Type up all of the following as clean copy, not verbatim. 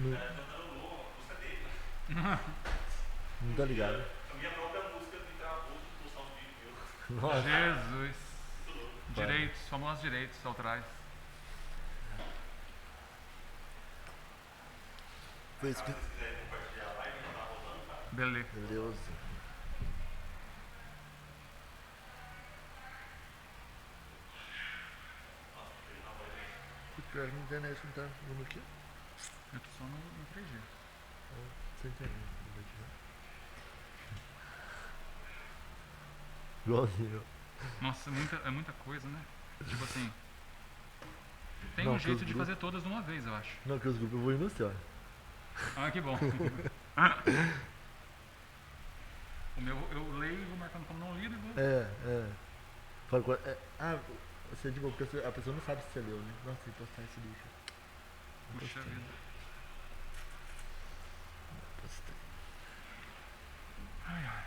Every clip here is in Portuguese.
Não, Cantando música dele, né? não tá ligado. A minha própria música me travou de postar um vídeo meu. Nossa. Jesus. Vai. Direitos, famosos direitos autorais. Foi isso que. Se quiser compartilhar a live, já tá rolando, cara. Beleza. Meu Deus. O pior é que a internet não tá vindo aqui. Eu tô só no 3G. Sem internet. Igualzinho. Nossa, é muita coisa, né? Tipo assim. Tem Não, um que jeito os de grupos- fazer todas de uma vez, eu acho. Não, que os grupos eu vou em você, ó. Ah, que bom. O meu eu leio e vou marcando como não lido e vou. É. Fala qual- é. Ah, você é de boa, porque a pessoa não sabe se você leu, né? Nossa, tem que postar esse lixo. Não Puxa postei. vida. Postei. Ai, ai.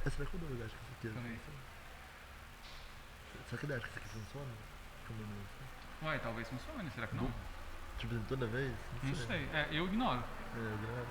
Será que eu dou lugar que isso aqui Também. Será que dá que isso aqui funciona? Como não? Uai, talvez funcione, será que não? Tipo, toda vez? Não sei. É, eu ignoro. É, grava.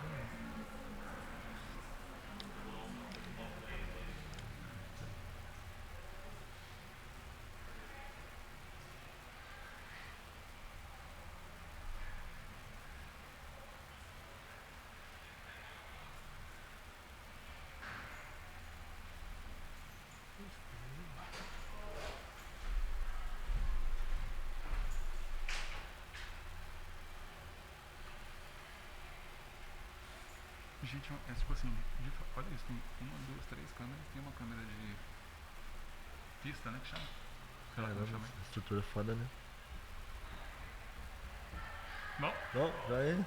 Gente, é tipo assim, olha isso, tem uma, duas, três câmeras, tem uma câmera de pista, né, que chama? Sei lá como Caramba, chama. essa estrutura é foda, né? Bom, Bom, já é.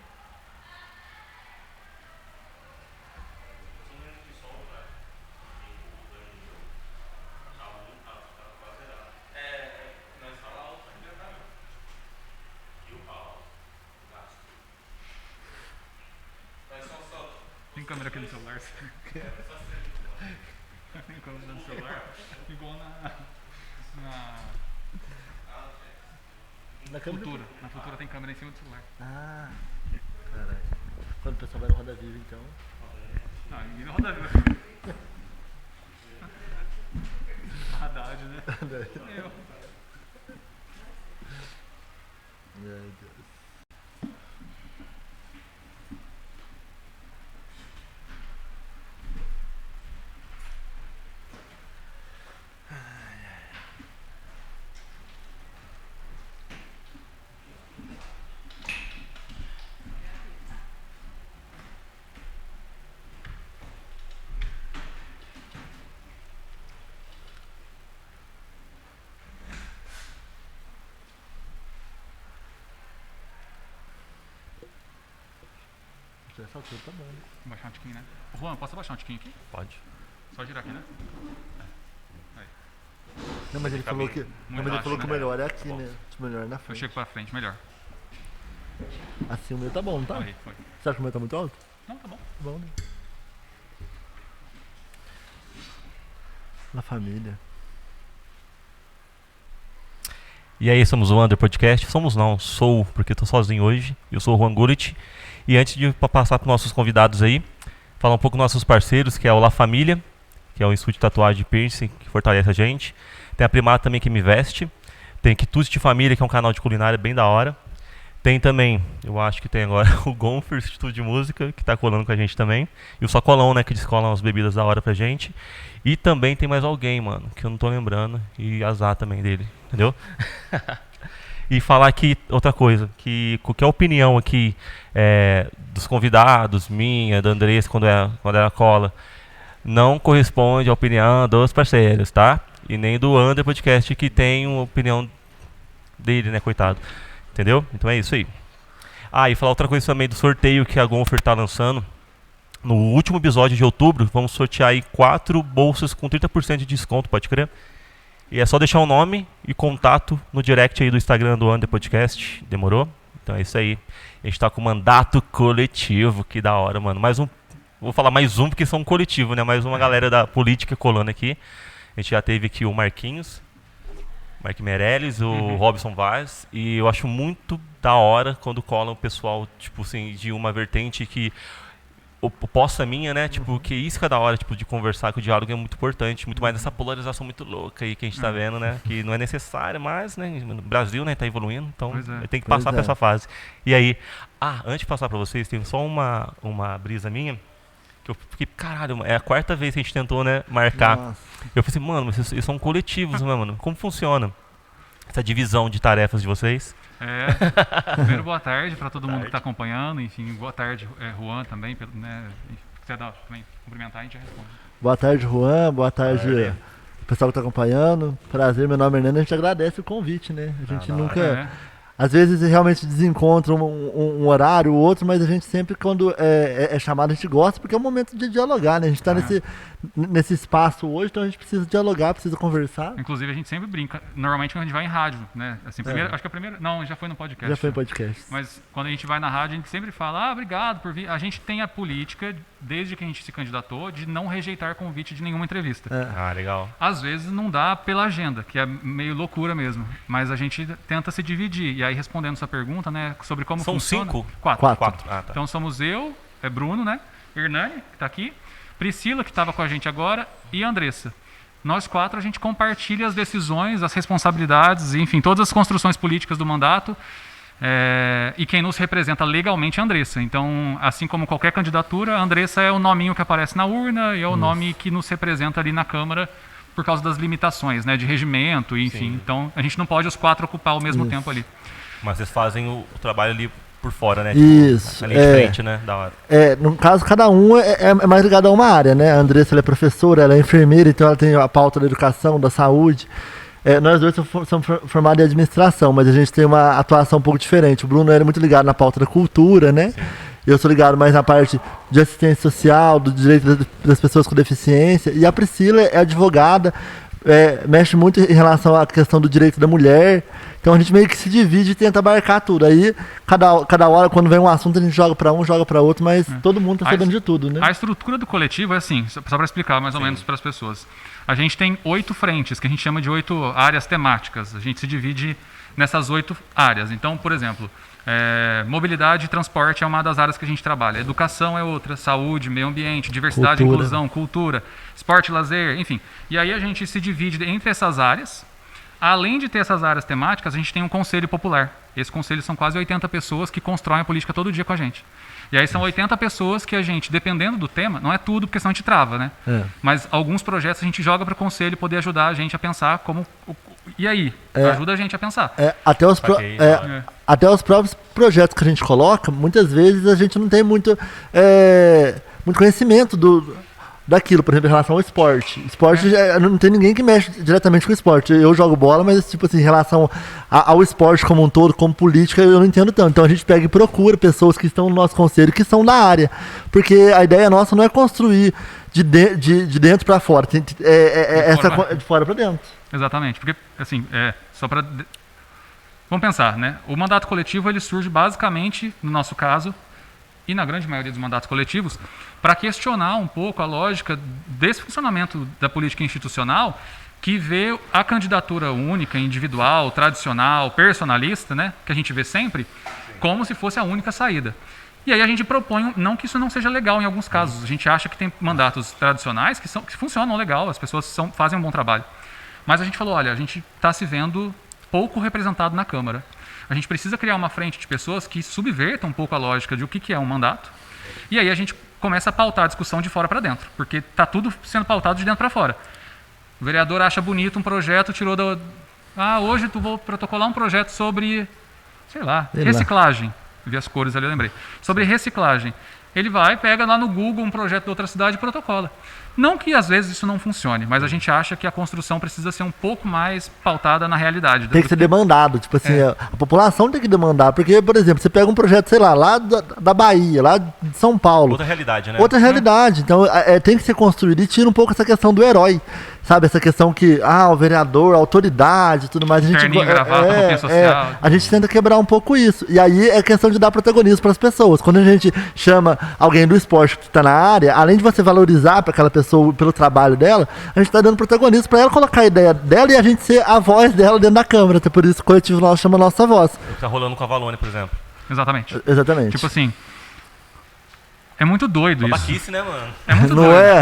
Nós fala alto, ainda tá não. E o pau, o gasto. Mas só. tem câmera aqui no celular. Só se Tem câmera no celular, igual na Na câmera. Futura. Na Futura tem câmera em cima do celular. Ah, caralho. Quando o pessoal vai no Roda Viva, então. Ah, ninguém não roda. Haddad, né? Eu. Meu Deus. Essa altura tá bom, né? Vou baixar um tiquinho, né? Juan, posso abaixar um tiquinho aqui? Pode. Só girar aqui, né? Não, mas ele Fica falou bem. que. Muito Não, mas ele baixo, falou que o né? melhor é aqui, Bom. né? O melhor é na Eu frente. chego pra frente, melhor. Assim o meu tá bom, não tá? Aí, foi. Você acha que o meu tá muito alto? Não, tá bom. Tá bom, né? Na família. E aí, somos o Under Podcast? Somos não, sou, porque tô sozinho hoje. Eu sou o Juan Gullit. E antes de passar para nossos convidados aí, falar um pouco dos nossos parceiros, que é o La Família, que é um estúdio de tatuagem e piercing que fortalece a gente. Tem a Primato também que me veste. Tem Quitutes de Família, que é um canal de culinária bem da hora. Tem também, eu acho que tem agora o Gonfer Estúdio de Música, que tá colando com a gente também. E o Sacolão, né, que descolam as bebidas da hora pra gente. E também tem mais alguém, mano, que eu não tô lembrando. E azar também dele, entendeu? E falar aqui outra coisa, que qualquer opinião aqui dos convidados, minha, da Andressa, quando ela cola, não corresponde à opinião dos parceiros, tá? E nem do Under Podcast, que tem uma opinião dele, né, coitado. Entendeu? Então é isso aí. Ah, e falar outra coisa também do sorteio que a Gonfer tá lançando. No último episódio de outubro, vamos sortear aí 4 bolsas com 30% de desconto, pode crer? E é só deixar o nome e contato no direct aí do Instagram do Under Podcast. Demorou? Então é isso aí. A gente tá com mandato coletivo, que da hora, mano. Mais um, vou falar mais um porque são um coletivo, né? Mais uma galera da política colando aqui. A gente já teve aqui o Marquinhos. Mark Meirelles, o Robson Vaz, e eu acho muito da hora quando cola o pessoal, tipo assim, de uma vertente que oposta minha, né? Tipo, que isso que é da hora, tipo, de conversar, que o diálogo é muito importante, muito mais essa polarização muito louca aí que a gente tá vendo, né? Que não é necessária, mas, né, no Brasil, né, tá evoluindo, então tem que passar por essa fase. E aí, antes de passar pra vocês, tem só uma brisa minha, que eu fiquei, caralho, é a 4ª vez que a gente tentou, né, marcar. Nossa. Eu falei assim, mano, mas vocês são coletivos, né, mano? Como funciona essa divisão de tarefas de vocês? Primeiro, boa tarde para todo mundo que está acompanhando. Enfim, boa tarde, Juan também. Né, se quiser também cumprimentar, a gente já responde. Boa tarde, Juan. Boa tarde, o pessoal que está acompanhando. Prazer, meu nome é Hernando. A gente agradece o convite, né? A gente nunca... Às vezes realmente desencontra um horário ou outro, mas a gente sempre, quando é chamado, a gente gosta, porque é um momento de dialogar, né? A gente está nesse espaço hoje, então a gente precisa dialogar, precisa conversar. Inclusive, a gente sempre brinca, normalmente quando a gente vai em rádio, né? Assim, acho que a primeira... Não, já foi no podcast. Já foi no podcast. Mas quando a gente vai na rádio, a gente sempre fala, obrigado por vir. A gente tem a política, desde que a gente se candidatou, de não rejeitar convite de nenhuma entrevista. Legal. Às vezes não dá pela agenda, que é meio loucura mesmo, mas a gente tenta se dividir. E aí, respondendo sua pergunta, né, sobre como funciona... São 5? 4. Tá. Então somos eu, Bruno, né, Hernani, que está aqui, Priscila, que estava com a gente agora, e Andressa. Nós 4, a gente compartilha as decisões, as responsabilidades, enfim, todas as construções políticas do mandato. E quem nos representa legalmente é a Andressa. Então, assim como qualquer candidatura, a Andressa é o nominho que aparece na urna e é o nome que nos representa ali na Câmara por causa das limitações, né, de regimento, enfim. Sim. Então, a gente não pode os 4 ocupar ao mesmo tempo ali. Mas vocês fazem o trabalho ali por fora, né? Isso. Ali de frente, né? Da hora. No caso, cada um é mais ligado a uma área, né? A Andressa, ela é professora, ela é enfermeira, então ela tem a pauta da educação, da saúde. Nós dois somos formados em administração, mas a gente tem uma atuação um pouco diferente. O Bruno é muito ligado na pauta da cultura, né? Sim. Eu sou ligado mais na parte de assistência social, do direito das pessoas com deficiência. E a Priscila é advogada, mexe muito em relação à questão do direito da mulher. Então a gente meio que se divide e tenta abarcar tudo. Aí, cada hora, quando vem um assunto, a gente joga para um, joga para outro, mas todo mundo está sabendo de tudo, né? A estrutura do coletivo é assim, só para explicar mais ou menos para as pessoas. A gente tem 8 frentes, que a gente chama de 8 áreas temáticas. A gente se divide nessas 8 áreas. Então, por exemplo, mobilidade e transporte é uma das áreas que a gente trabalha. Educação é outra, saúde, meio ambiente, diversidade e inclusão, cultura, esporte e lazer, enfim. E aí a gente se divide entre essas áreas. Além de ter essas áreas temáticas, a gente tem um conselho popular. Esse conselho são quase 80 pessoas que constroem a política todo dia com a gente. E aí são 80 pessoas que a gente, dependendo do tema, não é tudo, porque senão a gente trava, né? Mas alguns projetos a gente joga para o conselho poder ajudar a gente a pensar como... E aí? Ajuda a gente a pensar. Até os próprios projetos que a gente coloca, muitas vezes a gente não tem muito conhecimento daquilo, por exemplo, em relação ao esporte. Esporte, não tem ninguém que mexe diretamente com o esporte. Eu jogo bola, mas tipo assim, em relação ao esporte como um todo, como política, eu não entendo tanto. Então a gente pega e procura pessoas que estão no nosso conselho, que são da área. Porque a ideia nossa não é construir de dentro para fora, de fora para dentro. Exatamente, porque assim, só para... Vamos pensar, né? O mandato coletivo, ele surge basicamente, no nosso caso, e na grande maioria dos mandatos coletivos, para questionar um pouco a lógica desse funcionamento da política institucional que vê a candidatura única, individual, tradicional, personalista, né, que a gente vê sempre, como se fosse a única saída. E aí a gente propõe, não que isso não seja legal em alguns casos, a gente acha que tem mandatos tradicionais que funcionam legal, as pessoas fazem um bom trabalho. Mas a gente falou, olha, a gente está se vendo pouco representado na Câmara. A gente precisa criar uma frente de pessoas que subvertam um pouco a lógica de o que é um mandato. E aí a gente começa a pautar a discussão de fora para dentro, porque está tudo sendo pautado de dentro para fora. O vereador acha bonito um projeto, tirou da... hoje tu vou protocolar um projeto sobre, reciclagem. Vi as cores ali, eu lembrei. Sobre reciclagem. Ele vai, pega lá no Google um projeto de outra cidade e protocola. Não que às vezes isso não funcione, mas a gente acha que a construção precisa ser um pouco mais pautada na realidade. Tem que ser demandado, tipo assim, a população tem que demandar, porque, por exemplo, você pega um projeto, sei lá da Bahia, lá de São Paulo. Outra realidade, né? Outra realidade, então tem que ser construído e tira um pouco essa questão do herói, sabe? Essa questão que, o vereador, a autoridade e tudo mais. A gente tenta quebrar um pouco isso, e aí é questão de dar protagonismo para as pessoas. Quando a gente chama alguém do esporte que está na área, além de você valorizar para aquela pessoa pessoa, pelo trabalho dela, a gente tá dando protagonismo pra ela colocar a ideia dela e a gente ser a voz dela dentro da Câmara. Até por isso o coletivo nosso chama Nossa Voz. O que tá rolando com a Valônia, por exemplo. Exatamente. Exatamente. Tipo assim, é muito doido isso. Babaquice, né, mano? É muito Não doido. é?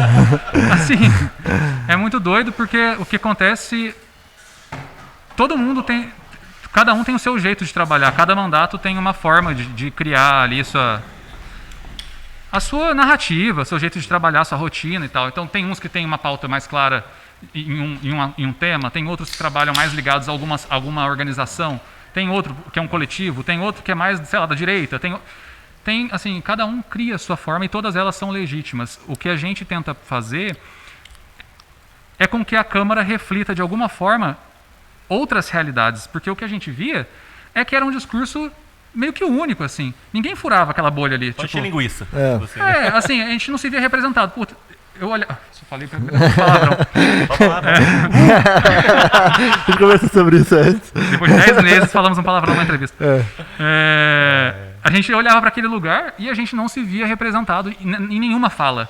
Assim, é muito doido porque o que acontece, todo mundo tem, cada um tem o seu jeito de trabalhar, cada mandato tem uma forma de criar ali a sua narrativa, seu jeito de trabalhar, sua rotina e tal. Então tem uns que tem uma pauta mais clara em um tema, tem outros que trabalham mais ligados a alguma organização, tem outro que é um coletivo, tem outro que é mais, sei lá, da direita, tem, assim, cada um cria a sua forma e todas elas são legítimas. O que a gente tenta fazer é com que a Câmara reflita de alguma forma outras realidades, porque o que a gente via é que era um discurso meio que único, assim. Ninguém furava aquela bolha ali. Só tinha linguiça. Assim, a gente não se via representado. Puta, eu olhava... Só falei palavrão. Só palavrão. A gente conversou sobre isso antes. Depois de 10 meses falamos um palavrão na entrevista. A gente olhava para aquele lugar e a gente não se via representado em nenhuma fala.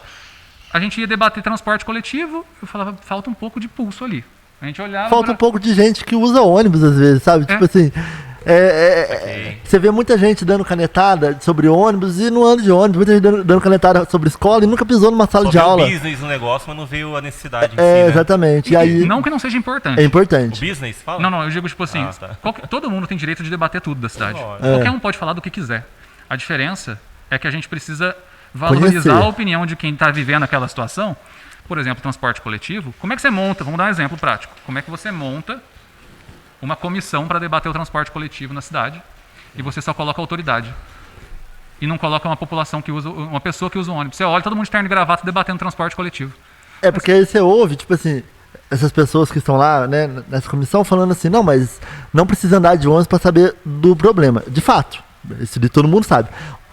A gente ia debater transporte coletivo, eu falava, falta um pouco de pulso ali. A gente olhava... Falta um pouco de gente que usa ônibus às vezes, sabe? Tipo assim... Você vê muita gente dando canetada sobre ônibus e não anda de ônibus, muita gente dando canetada sobre escola e nunca pisou numa sala Só de viu aula. o business no negócio, mas não veio a necessidade em si, né? Exatamente. E aí, Não que não seja importante. é O importante. business, fala? Não, eu digo tipo assim, tá. todo mundo tem direito de debater tudo da cidade. Lógico. Qualquer um pode falar do que quiser. A diferença é que a gente precisa valorizar Conhecer. a opinião de quem está vivendo aquela situação. Por exemplo, transporte coletivo. Como é que você monta? Vamos dar um exemplo prático. Como é que você monta uma comissão para debater o transporte coletivo na cidade e você só coloca a autoridade e não coloca uma população que usa, uma pessoa que usa um ônibus. Você olha todo mundo de terno e gravata debatendo transporte coletivo. É porque aí você ouve, tipo assim, essas pessoas que estão lá, né, nessa comissão falando assim, não, mas não precisa andar de ônibus para saber do problema. De fato, isso de todo mundo sabe.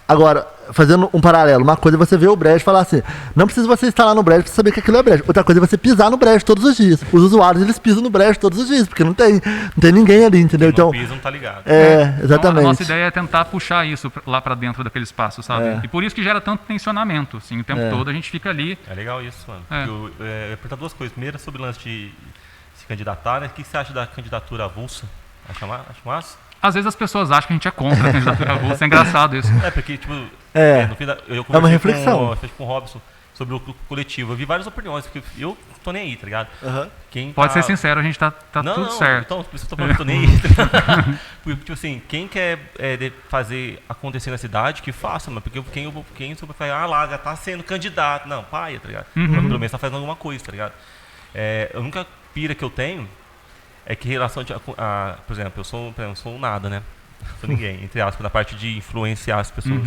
Agora, fazendo um paralelo, uma coisa é você ver o brejo e falar assim, não precisa você estar lá no brejo para saber que aquilo é brejo. Outra coisa é você pisar no brejo todos os dias. Os usuários, eles pisam no brejo todos os dias, porque não tem ninguém ali, entendeu? Quem não Então, pisa não tá ligado. Então, exatamente. a nossa ideia é tentar puxar isso lá para dentro daquele espaço, sabe? E por isso que gera tanto tensionamento, assim, o tempo todo a gente fica ali. É legal isso, mano. É. Eu ia perguntar duas coisas. Primeiro, sobre o lance de se candidatar, né? O que você acha da candidatura avulsa? Acha massa? Às vezes as pessoas acham que a gente é contra a candidatura avulsa, é engraçado isso. É, porque, tipo, no fim eu uma conversei reflexão. com o Robson sobre o coletivo. Eu vi várias opiniões, porque eu tô nem aí, tá ligado? Quem Pode tá... ser sincero, a gente tá tudo certo. Então, por isso que eu tô falando que eu tô nem aí. Porque, tipo assim, quem quer fazer acontecer na cidade, que faça, mano. Porque quem sobre falar, lá, já tá sendo candidato. Não, paia, tá ligado? Pelo menos tá fazendo alguma coisa, tá ligado? A única pira que eu tenho é que em relação por exemplo, eu sou um nada, né? Sou ninguém, entre aspas, na parte de influenciar as pessoas.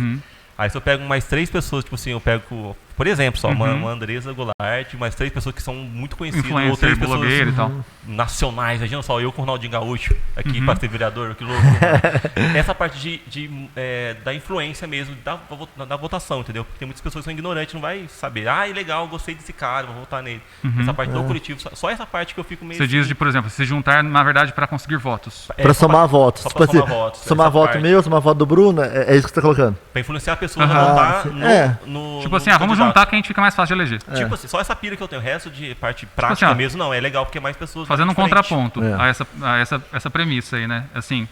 Aí se eu pego mais 3 pessoas, tipo assim, eu pego, por exemplo, só uma Andresa Goulart, mais 3 pessoas que são muito conhecidas, ou 3 Influencer, pessoas blogueiro e tal. nacionais. Imagina só, eu com o Ronaldinho Gaúcho aqui para ser vereador, que louco. Essa parte da influência mesmo, da votação, entendeu? Porque tem muitas pessoas que são ignorantes, não vai saber, legal, gostei desse cara, vou votar nele. Essa parte do coletivo, só essa parte que eu fico meio... Você diz de, por exemplo, se juntar, na verdade, para conseguir votos. Pra somar votos. Só Tipo pra assim, somar votos. somar essa voto parte. meu, somar voto do Bruno, é isso que você tá colocando. Pra influenciar a pessoa a votar sim. no Tipo assim, no vamos candidato. juntar que a gente fica mais fácil de eleger. Tipo assim, só essa pira que eu tenho. O resto de parte prática assim, ó, mesmo, não. É legal porque mais pessoas... Fazendo um diferente. contraponto a essa premissa aí, né? Assim,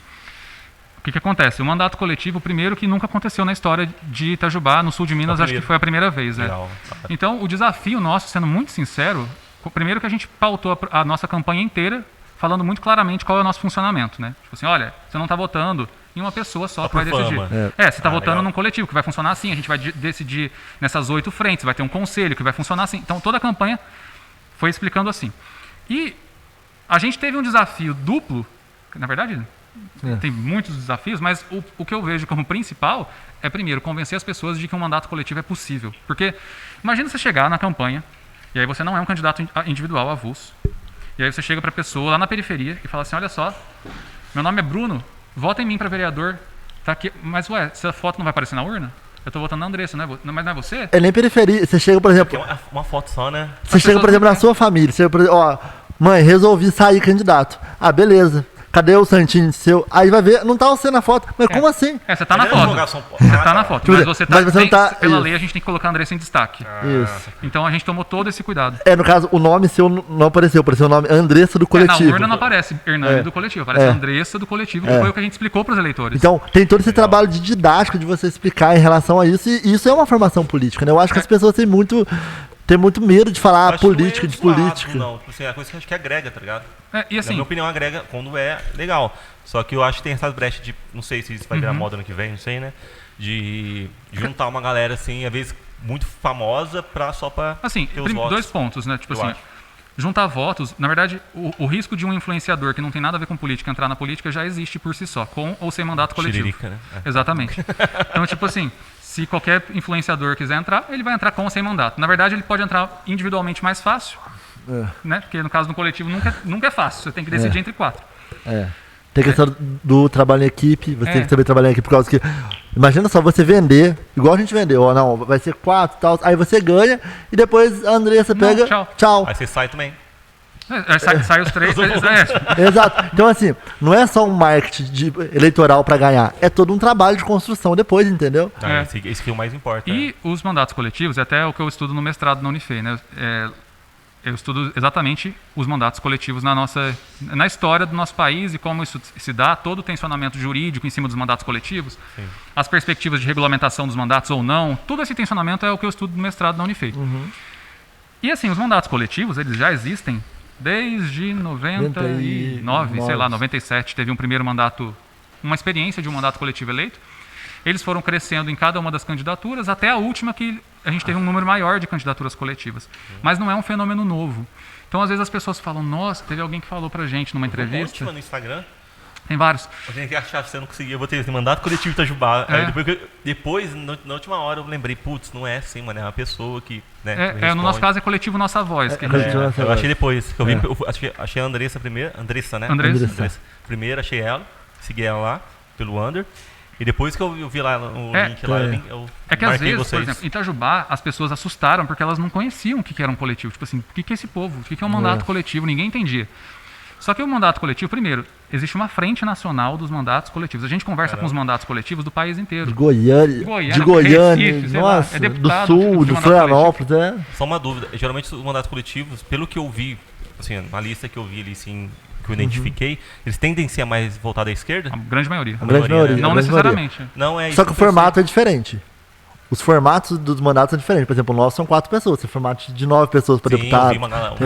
o que acontece? O mandato coletivo, o primeiro que nunca aconteceu na história de Itajubá, no sul de Minas, acho que foi a primeira vez, né? Legal. Então, o desafio nosso, sendo muito sincero, primeiro que a gente pautou a nossa campanha inteira falando muito claramente qual é o nosso funcionamento, né? Tipo assim, olha, você não está votando em uma pessoa só que vai por decidir. fama. Você está votando legal. num coletivo, que vai funcionar assim, a gente vai decidir nessas 8 frentes, vai ter um conselho que vai funcionar assim. Então, toda a campanha foi explicando assim. E a gente teve um desafio duplo, que, na verdade, tem muitos desafios, mas o que eu vejo como principal é, primeiro, convencer as pessoas de que um mandato coletivo é possível. Porque, imagina você chegar na campanha, e aí você não é um candidato individual avulso, e aí você chega para a pessoa lá na periferia e fala assim, olha só, meu nome é Bruno, vota em mim para vereador, tá aqui, mas ué, essa foto não vai aparecer na urna? Eu tô votando na Andressa, mas não é você? É nem periferia. Você chega, por exemplo... Porque é uma foto só, né? Você chega, por exemplo, na sua família. Você chega, por exemplo, mãe, resolvi sair candidato. Beleza. cadê o santinho seu? Aí vai ver, não tá você na foto. Mas como assim? Você tá na Mas é foto. divulgação, pô. Você tá na foto. Tipo, Mas você tá, mas você não tá- pela isso. lei, a gente tem que colocar a Andressa em destaque. Isso. Então a gente tomou todo esse cuidado. No caso, o nome seu não apareceu o nome Andressa do Na coletivo. urna não aparece Hernani É. do coletivo, aparece É. Andressa do coletivo, que foi o que a gente explicou para os eleitores. Então, tem todo esse trabalho de didático de você explicar em relação a isso, e isso é uma formação política, né? Eu acho que as pessoas têm muito medo de falar Acho que não é política, de zoado, política. Não, tipo assim, é a coisa que eu acho que agrega, tá ligado? E Na minha assim, opinião, agrega quando é legal. Só que eu acho que tem essa brecha de, não sei se isso vai virar moda ano que vem, não sei, né? De juntar uma galera, assim, às vezes muito famosa só pra assim, ter os votos. 2 pontos, né? Tipo Eu assim, acho. juntar votos, na verdade, o risco de um influenciador que não tem nada a ver com política entrar na política já existe por si só, com ou sem mandato coletivo. Tiririca, né? É. Exatamente. Então, tipo assim, se qualquer influenciador quiser entrar, ele vai entrar com ou sem mandato. Na verdade, ele pode entrar individualmente mais fácil, né? Porque no caso do coletivo nunca é fácil, você tem que decidir entre 4. Tem a questão do trabalho em equipe, você É. tem que saber trabalhar em equipe, por causa que. Imagina só você vender, igual a gente vendeu, ó, não, vai ser 4 e tal, aí você ganha, e depois a Andressa Não, pega. tchau. Aí você sai também. Sai os 3. Exato. Então, assim, não é só um marketing eleitoral pra ganhar, é todo um trabalho de construção depois, entendeu? É. Esse que é o mais importa. E os mandatos coletivos, é até o que eu estudo no mestrado na Unifei, né? Eu estudo exatamente os mandatos coletivos na história do nosso país e como isso se dá, todo o tensionamento jurídico em cima dos mandatos coletivos, Sim. as perspectivas de regulamentação dos mandatos ou não, todo esse tensionamento é o que eu estudo no mestrado na Unifei. E assim, os mandatos coletivos, eles já existem desde 99, sei lá, 97, teve um primeiro mandato, uma experiência de um mandato coletivo eleito. Eles foram crescendo em cada uma das candidaturas, até a última que a gente teve um número maior de candidaturas coletivas. Mas não é um fenômeno novo. Então, às vezes, as pessoas falam, nossa, teve alguém que falou pra gente numa entrevista. No Instagram, Tem vários. a gente achava que você não conseguia, eu botei esse mandato coletivo de Itajubá. É. Aí depois, na última hora, eu lembrei, putz, não é assim, mano, é uma pessoa que, né, me No responde. nosso caso é coletivo Nossa Voz. Que coletivo É, Nossa eu Voz. achei depois, que eu vi, eu achei a Andressa primeiro, Andressa, né? Andressa. Primeiro achei ela, segui ela lá, pelo Under, e depois que eu vi lá o link lá, eu É que às marquei vezes, vocês. por exemplo, em Itajubá, as pessoas assustaram porque elas não conheciam o que era um coletivo. Tipo assim, o que é esse povo? O que é um mandato coletivo? Ninguém entendia. Só que o mandato coletivo, primeiro, existe uma frente nacional dos mandatos coletivos. A gente conversa com os mandatos coletivos do país inteiro. De Goiânia, Recife, sei lá, nossa, é do deputado Sul, de do mandato Florianópolis, Só uma dúvida, geralmente os mandatos coletivos, pelo que eu vi, assim, uma lista que eu vi ali, assim, que eu identifiquei, eles tendem a ser mais voltados à esquerda? A grande maioria. A grande maioria. Não a grande necessariamente. Não é isso. Só que o eu pensei. formato é diferente. Os formatos dos mandatos são diferentes. Por exemplo, o nosso são 4 pessoas. Tem formato de 9 pessoas para Sim, deputado. eu vi uma galera-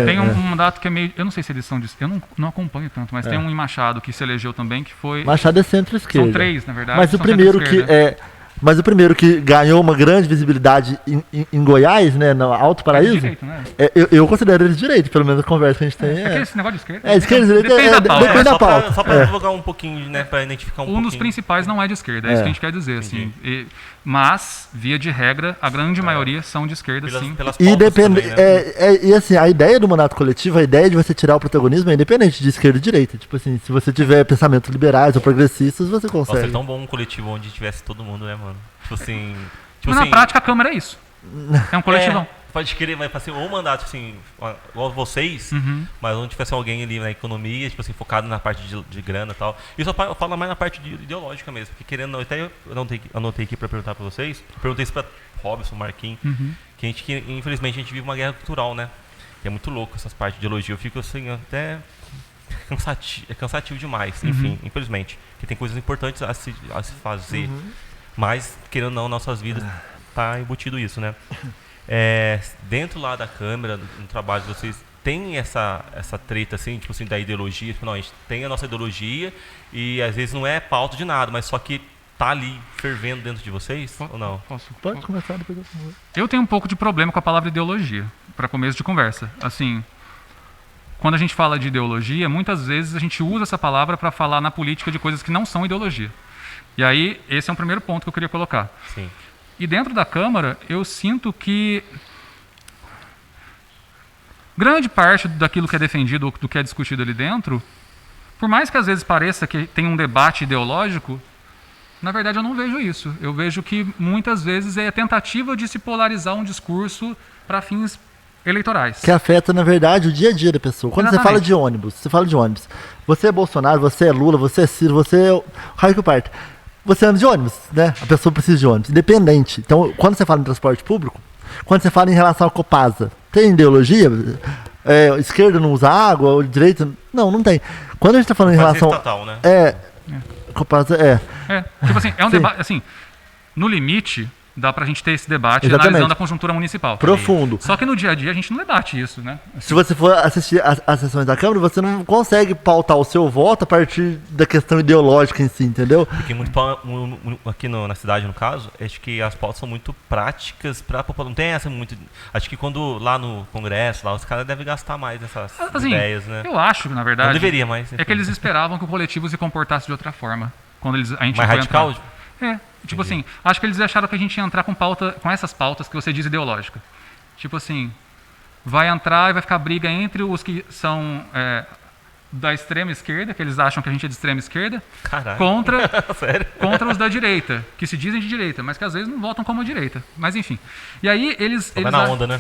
Tem um é. mandato que é meio. Eu não sei se eles são de. Eu não acompanho tanto, mas tem um em Machado que se elegeu também, que foi. Machado é centro-esquerda. São 3, na verdade. Mas o são primeiro que centro-esquerda. mas o primeiro que ganhou uma grande visibilidade em Goiás, né, no Alto É de Paraíso, direito, né? eu considero ele de direito, pelo menos a conversa que a gente tem. É que esse negócio de esquerda. esquerda e direita Depende da pauta. depende da só pra- pauta. Só pra É. divulgar um pouquinho, né, pra identificar um pouquinho. Um dos principais não é de esquerda, é isso que a gente quer dizer, assim. Mas, via de regra, a grande maioria são de esquerda, sim. Pelas E pautas depende, também, né? e assim, a ideia do mandato coletivo, a ideia de você tirar o protagonismo é independente de esquerda e direita. Tipo assim, se você tiver pensamentos liberais ou progressistas, você Nossa, consegue. é tão bom um coletivo onde tivesse todo mundo, né, mano? Tipo assim... Tipo Mas na assim, prática a Câmara é isso. É um coletivão. pode querer, mas assim, ou mandato, assim, igual vocês, mas onde tivesse alguém ali na economia, tipo assim, focado na parte de grana e tal. Isso eu falo mais na parte ideológica mesmo, porque querendo, até eu anotei aqui pra perguntar pra vocês, perguntei isso pra Robson, Marquinhos, que infelizmente a gente vive uma guerra cultural, né? E é muito louco essas partes de ideologia, eu fico assim, até cansativo demais, enfim, infelizmente, que tem coisas importantes a se fazer, mas, querendo ou não, nossas vidas tá embutido isso, né? Dentro lá da Câmara, no trabalho de vocês, tem essa treta, assim, tipo assim, da ideologia? Tipo, não, a gente tem a nossa ideologia e às vezes não é pauta de nada, mas só que tá ali fervendo dentro de vocês, ou não? Pode começar depois. Eu tenho um pouco de problema com a palavra ideologia, para começo de conversa. Assim, quando a gente fala de ideologia, muitas vezes a gente usa essa palavra para falar na política de coisas que não são ideologia. E aí, esse é um primeiro ponto que eu queria colocar. Sim. E dentro da Câmara, eu sinto que grande parte daquilo que é defendido, do que é discutido ali dentro, por mais que às vezes pareça que tem um debate ideológico, na verdade eu não vejo isso. Eu vejo que muitas vezes é a tentativa de se polarizar um discurso para fins eleitorais. Que afeta, na verdade, o dia a dia da pessoa. Quando você fala de ônibus, você é Bolsonaro, você é Lula, você é Ciro, você é o raio que parta. Você anda de ônibus, né? A pessoa precisa de ônibus, independente. Então, quando você fala em transporte público, quando você fala em relação à Copasa, tem ideologia? Esquerda não usa água, ou direita... Não tem. Quando a gente tá falando em relação... estatal, né? Copasa, Tipo assim, é um Sim. debate, assim, no limite, dá pra gente ter esse debate Exatamente. analisando a conjuntura municipal. Profundo. Só que no dia a dia a gente não debate isso, né? Se você for assistir as sessões da Câmara, você não consegue pautar o seu voto a partir da questão ideológica em si, entendeu? Porque aqui na cidade, no caso, acho que as pautas são muito práticas para a população. Não tem essa muito. Acho que quando lá no Congresso, lá os caras devem gastar mais nessas Assim, ideias, né? eu acho, na verdade, Não deveria, mas. é que eles esperavam que o coletivo se comportasse de outra forma. Quando a gente Mais foi radical? entrar. Tipo assim, acho que eles acharam que a gente ia entrar com essas pautas que você diz ideológica. Tipo assim, vai entrar e vai ficar briga entre os que são da extrema esquerda, que eles acham que a gente é de extrema esquerda, Caralho. Sério? contra os da direita, que se dizem de direita, mas que às vezes não votam como a direita. Mas enfim. E aí eles... Vai na onda, né?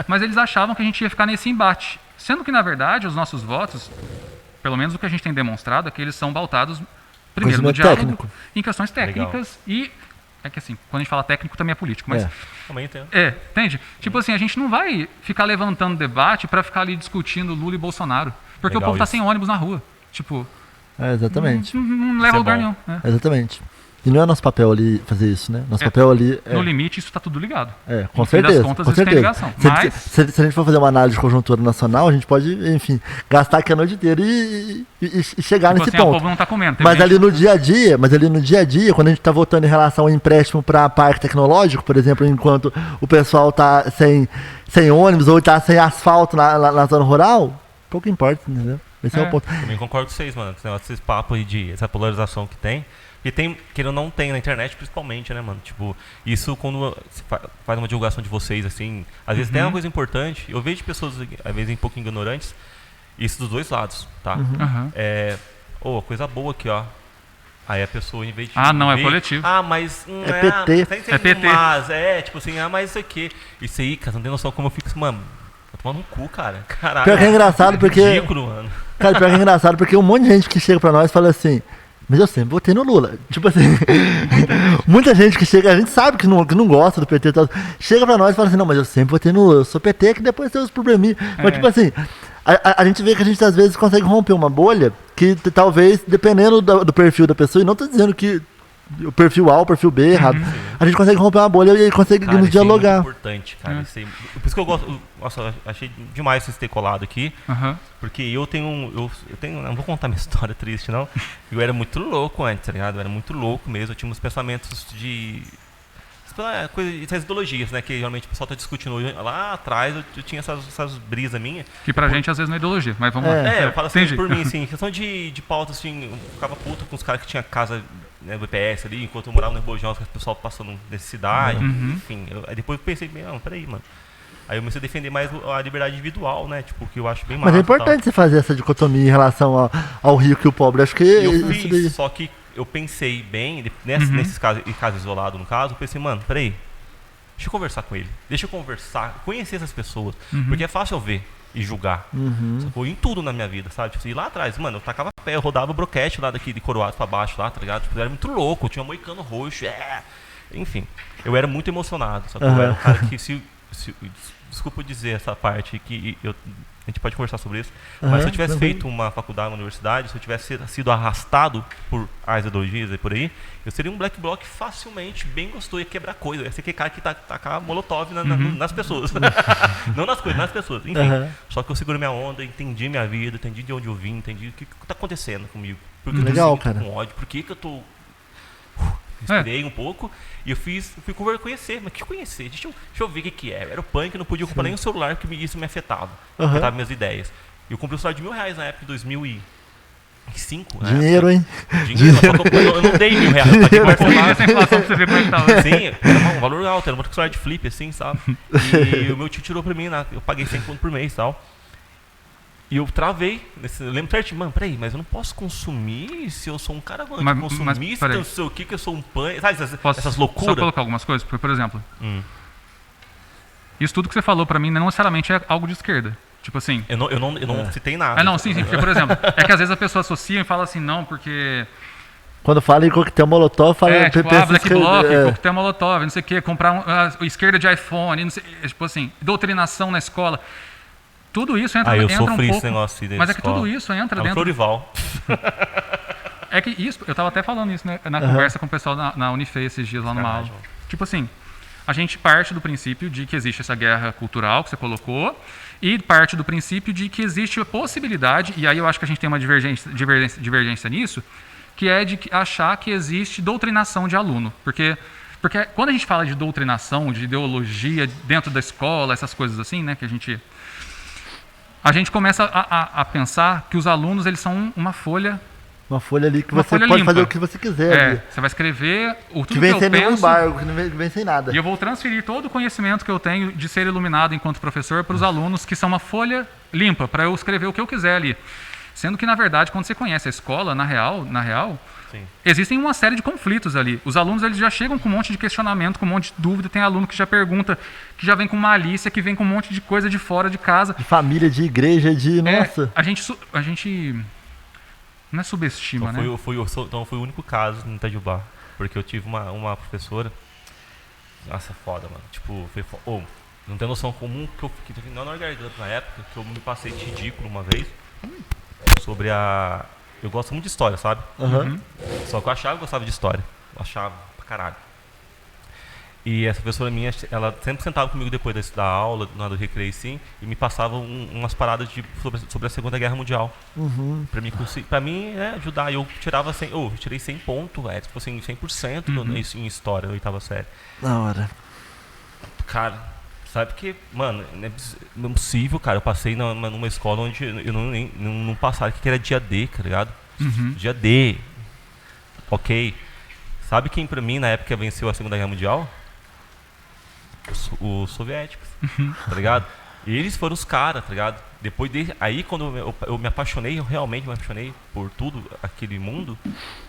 Mas eles achavam que a gente ia ficar nesse embate. Sendo que, na verdade, os nossos votos, pelo menos o que a gente tem demonstrado, é que eles são pautados primeiro no diálogo, técnico. em questões técnicas. E é que assim, quando a gente fala técnico também é político, mas Também entendo. entende? Tipo assim, a gente não vai ficar levantando debate pra ficar ali discutindo Lula e Bolsonaro, porque Legal o povo tá isso. sem ônibus na rua. Tipo, Exatamente. não leva a lugar bom. nenhum, né? Exatamente. E não é nosso papel ali fazer isso, né? Nosso papel ali No limite, isso tá tudo ligado. com No fim das certeza. contas, Com isso tem certeza. ligação. Se, Mas- se a gente for fazer uma análise de conjuntura nacional, a gente pode, enfim, gastar aqui a noite inteira e chegar Tipo nesse assim, o ponto. povo não tá comendo. Tem Mas gente- ali no dia a dia, quando a gente está votando em relação ao empréstimo para parque tecnológico, por exemplo, enquanto o pessoal tá sem ônibus ou tá sem asfalto na zona rural, pouco importa, entendeu? Esse é o ponto. Também concordo com vocês, mano. Esse negócio, esses papos aí de essa polarização que tem. E tem, que ele não tem na internet, principalmente, né, mano? Tipo, isso quando se faz uma divulgação de vocês, assim, às vezes tem uma coisa importante. Eu vejo pessoas, às vezes, um pouco ignorantes, isso dos dois lados, tá? Aham. Coisa boa aqui, ó. Aí a pessoa, em vez de. Ah, não, é ver, coletivo. Ah, mas. É PT. tá entendendo, É PT. Mas, tipo assim, mas isso aqui. Isso aí, cara, não tem noção como eu fico. Mano, tô tomando um cu, cara. Caralho. Pior que é engraçado porque. Ridículo, mano. Cara, pior que é engraçado porque um monte de gente que chega pra nós fala assim. Mas eu sempre votei no Lula. Tipo assim, muita gente que chega, a gente sabe que não gosta do PT e tal, chega pra nós e fala assim, não, mas eu sempre votei no Lula, eu sou PT, que depois tem os probleminha. Mas tipo assim, a gente vê que a gente às vezes consegue romper uma bolha que talvez, dependendo do perfil da pessoa, e não tô dizendo que o perfil A, o perfil B é errado, a gente consegue romper uma bolha e consegue Cara, nos isso aí é muito dialogar. importante, cara. Isso aí, por isso que eu gosto. Nossa, eu achei demais vocês terem colado aqui. Aham. Porque eu tenho. Não vou contar minha história triste, não. Eu era muito louco antes, tá ligado? Eu era muito louco mesmo. Eu tinha uns pensamentos de. Essas ideologias, né? Que geralmente o pessoal tá discutindo. Lá atrás eu tinha essas brisas minhas. Que pra gente às vezes não é ideologia, mas vamos lá. Eu falo assim, Entendi. por mim, assim, questão de pauta, assim, eu ficava puto com os caras que tinham casa, né, BPS ali, enquanto eu morava no Rebojão, com o pessoal passando necessidade, enfim. Aí depois eu pensei, não, peraí, mano. Aí eu comecei a defender mais a liberdade individual, né, tipo, que eu acho bem massa. Mas é e tal. importante você fazer essa dicotomia em relação ao rico e o pobre. Acho que Eu isso daí. fiz, só que eu pensei bem, nesses casos, e caso isolado no caso, eu pensei, mano, peraí, deixa eu conversar com ele, deixa eu conversar, conhecer essas pessoas, porque é fácil eu ver e julgar, sacou? Em tudo na minha vida, sabe? Tipo, e lá atrás, mano, eu tacava pé, eu rodava o broquete lá daqui de Coroado pra baixo, lá, tá ligado? Tipo, eu era muito louco, eu tinha um moicano roxo, enfim, eu era muito emocionado, sacou? Eu era um cara que desculpa eu dizer essa parte que a gente pode conversar sobre isso, mas se eu tivesse feito uma faculdade, uma universidade, se eu tivesse sido arrastado por as ideologias e por aí, eu seria um black bloc facilmente, bem gostoso, ia quebrar coisa, ia ser aquele cara que tacar molotov nas pessoas. Não nas coisas, nas pessoas. Enfim, só que eu segurei minha onda, entendi minha vida, entendi de onde eu vim, entendi o que tá acontecendo comigo. Por que Legal, eu tô cara. com ódio, por que eu tô... Respirei um pouco e eu fui conhecer, mas que conhecer? Deixa eu ver o que é. Era o punk, não podia comprar nem um celular porque isso me afetava. Afetava minhas ideias. Eu comprei um celular de R$1.000 na época de 2005. Dinheiro, hein? Dinheiro, só que eu não dei R$1.000, eu paguei parcelado. Essa inflação pra você ver como é que tá hoje. Sim, era um valor alto, era um celular de flip, assim, sabe? E o meu tio tirou pra mim, eu paguei 100 conto por mês e tal. E eu travei, eu lembro certinho, mano, peraí, mas eu não posso consumir se eu sou um cara consumista, peraí. não sei o que eu sou um punk, sabe essas Posso essas só loucuras? colocar algumas coisas? Por exemplo, Isso tudo que você falou pra mim não necessariamente é algo de esquerda. Tipo assim... Eu não citei nada. Não, sim. Porque, por exemplo, é que às vezes a pessoa associa e fala assim, não, porque... Quando fala em coquetel molotov, fala tipo, pensa Black esquerda, Bloc, coquetel molotov, não sei o quê, comprar esquerda de iPhone, não sei, tipo assim, doutrinação na escola. Tudo isso entra, eu entra sofri um pouco... esse negócio de Mas é que tudo isso entra dentro... Florival. É que isso, eu tava até falando isso, né, na conversa com o pessoal na Unife esses dias lá numa aula. Tipo assim, a gente parte do princípio de que existe essa guerra cultural que você colocou e parte do princípio de que existe a possibilidade, e aí eu acho que a gente tem uma divergência nisso, que é de achar que existe doutrinação de aluno. Porque quando a gente fala de doutrinação, de ideologia dentro da escola, essas coisas assim, né, que a gente começa a pensar que os alunos eles são uma folha ali que uma você folha pode limpa. fazer o que você quiser. Ali. Você vai escrever tudo Que vem que sem eu nenhum penso, embargo, que não vem sem nada. e eu vou transferir todo o conhecimento que eu tenho de ser iluminado enquanto professor para os alunos, que são uma folha limpa, para eu escrever o que eu quiser ali. Sendo que, na verdade, quando você conhece a escola, na real, Sim. existem uma série de conflitos ali. Os alunos eles já chegam com um monte de questionamento, com um monte de dúvida. Tem aluno que já pergunta, que já vem com malícia, que vem com um monte de coisa de fora de casa. De família, de igreja, de... Nossa. A gente não é subestima, né? Então foi o único caso no Itajubá. Porque eu tive uma professora... Nossa, foda, mano. Tipo, não tem noção comum que eu fiquei na garganta na época, que eu me passei de ridículo uma vez. Sobre a... Eu gosto muito de história, sabe? Uhum. Só que eu achava que gostava de história. Eu achava pra caralho. E essa professora minha, ela sempre sentava comigo depois da aula, na do recreio, sim, e me passava umas paradas sobre a Segunda Guerra Mundial. Uhum. Pra mim, ajudar. E eu tirava 100, eu tirei 100 pontos, tipo assim, 100% em história, na oitava série. Da hora. Cara... Sabe que, mano, não é possível, cara. Eu passei numa escola onde eu não passava que era dia D, tá ligado? Dia D. Ok. Sabe quem pra mim na época venceu a Segunda Guerra Mundial? Os soviéticos, tá ligado? E eles foram os caras, tá ligado? Depois aí quando eu me apaixonei, eu realmente me apaixonei por tudo, aquele mundo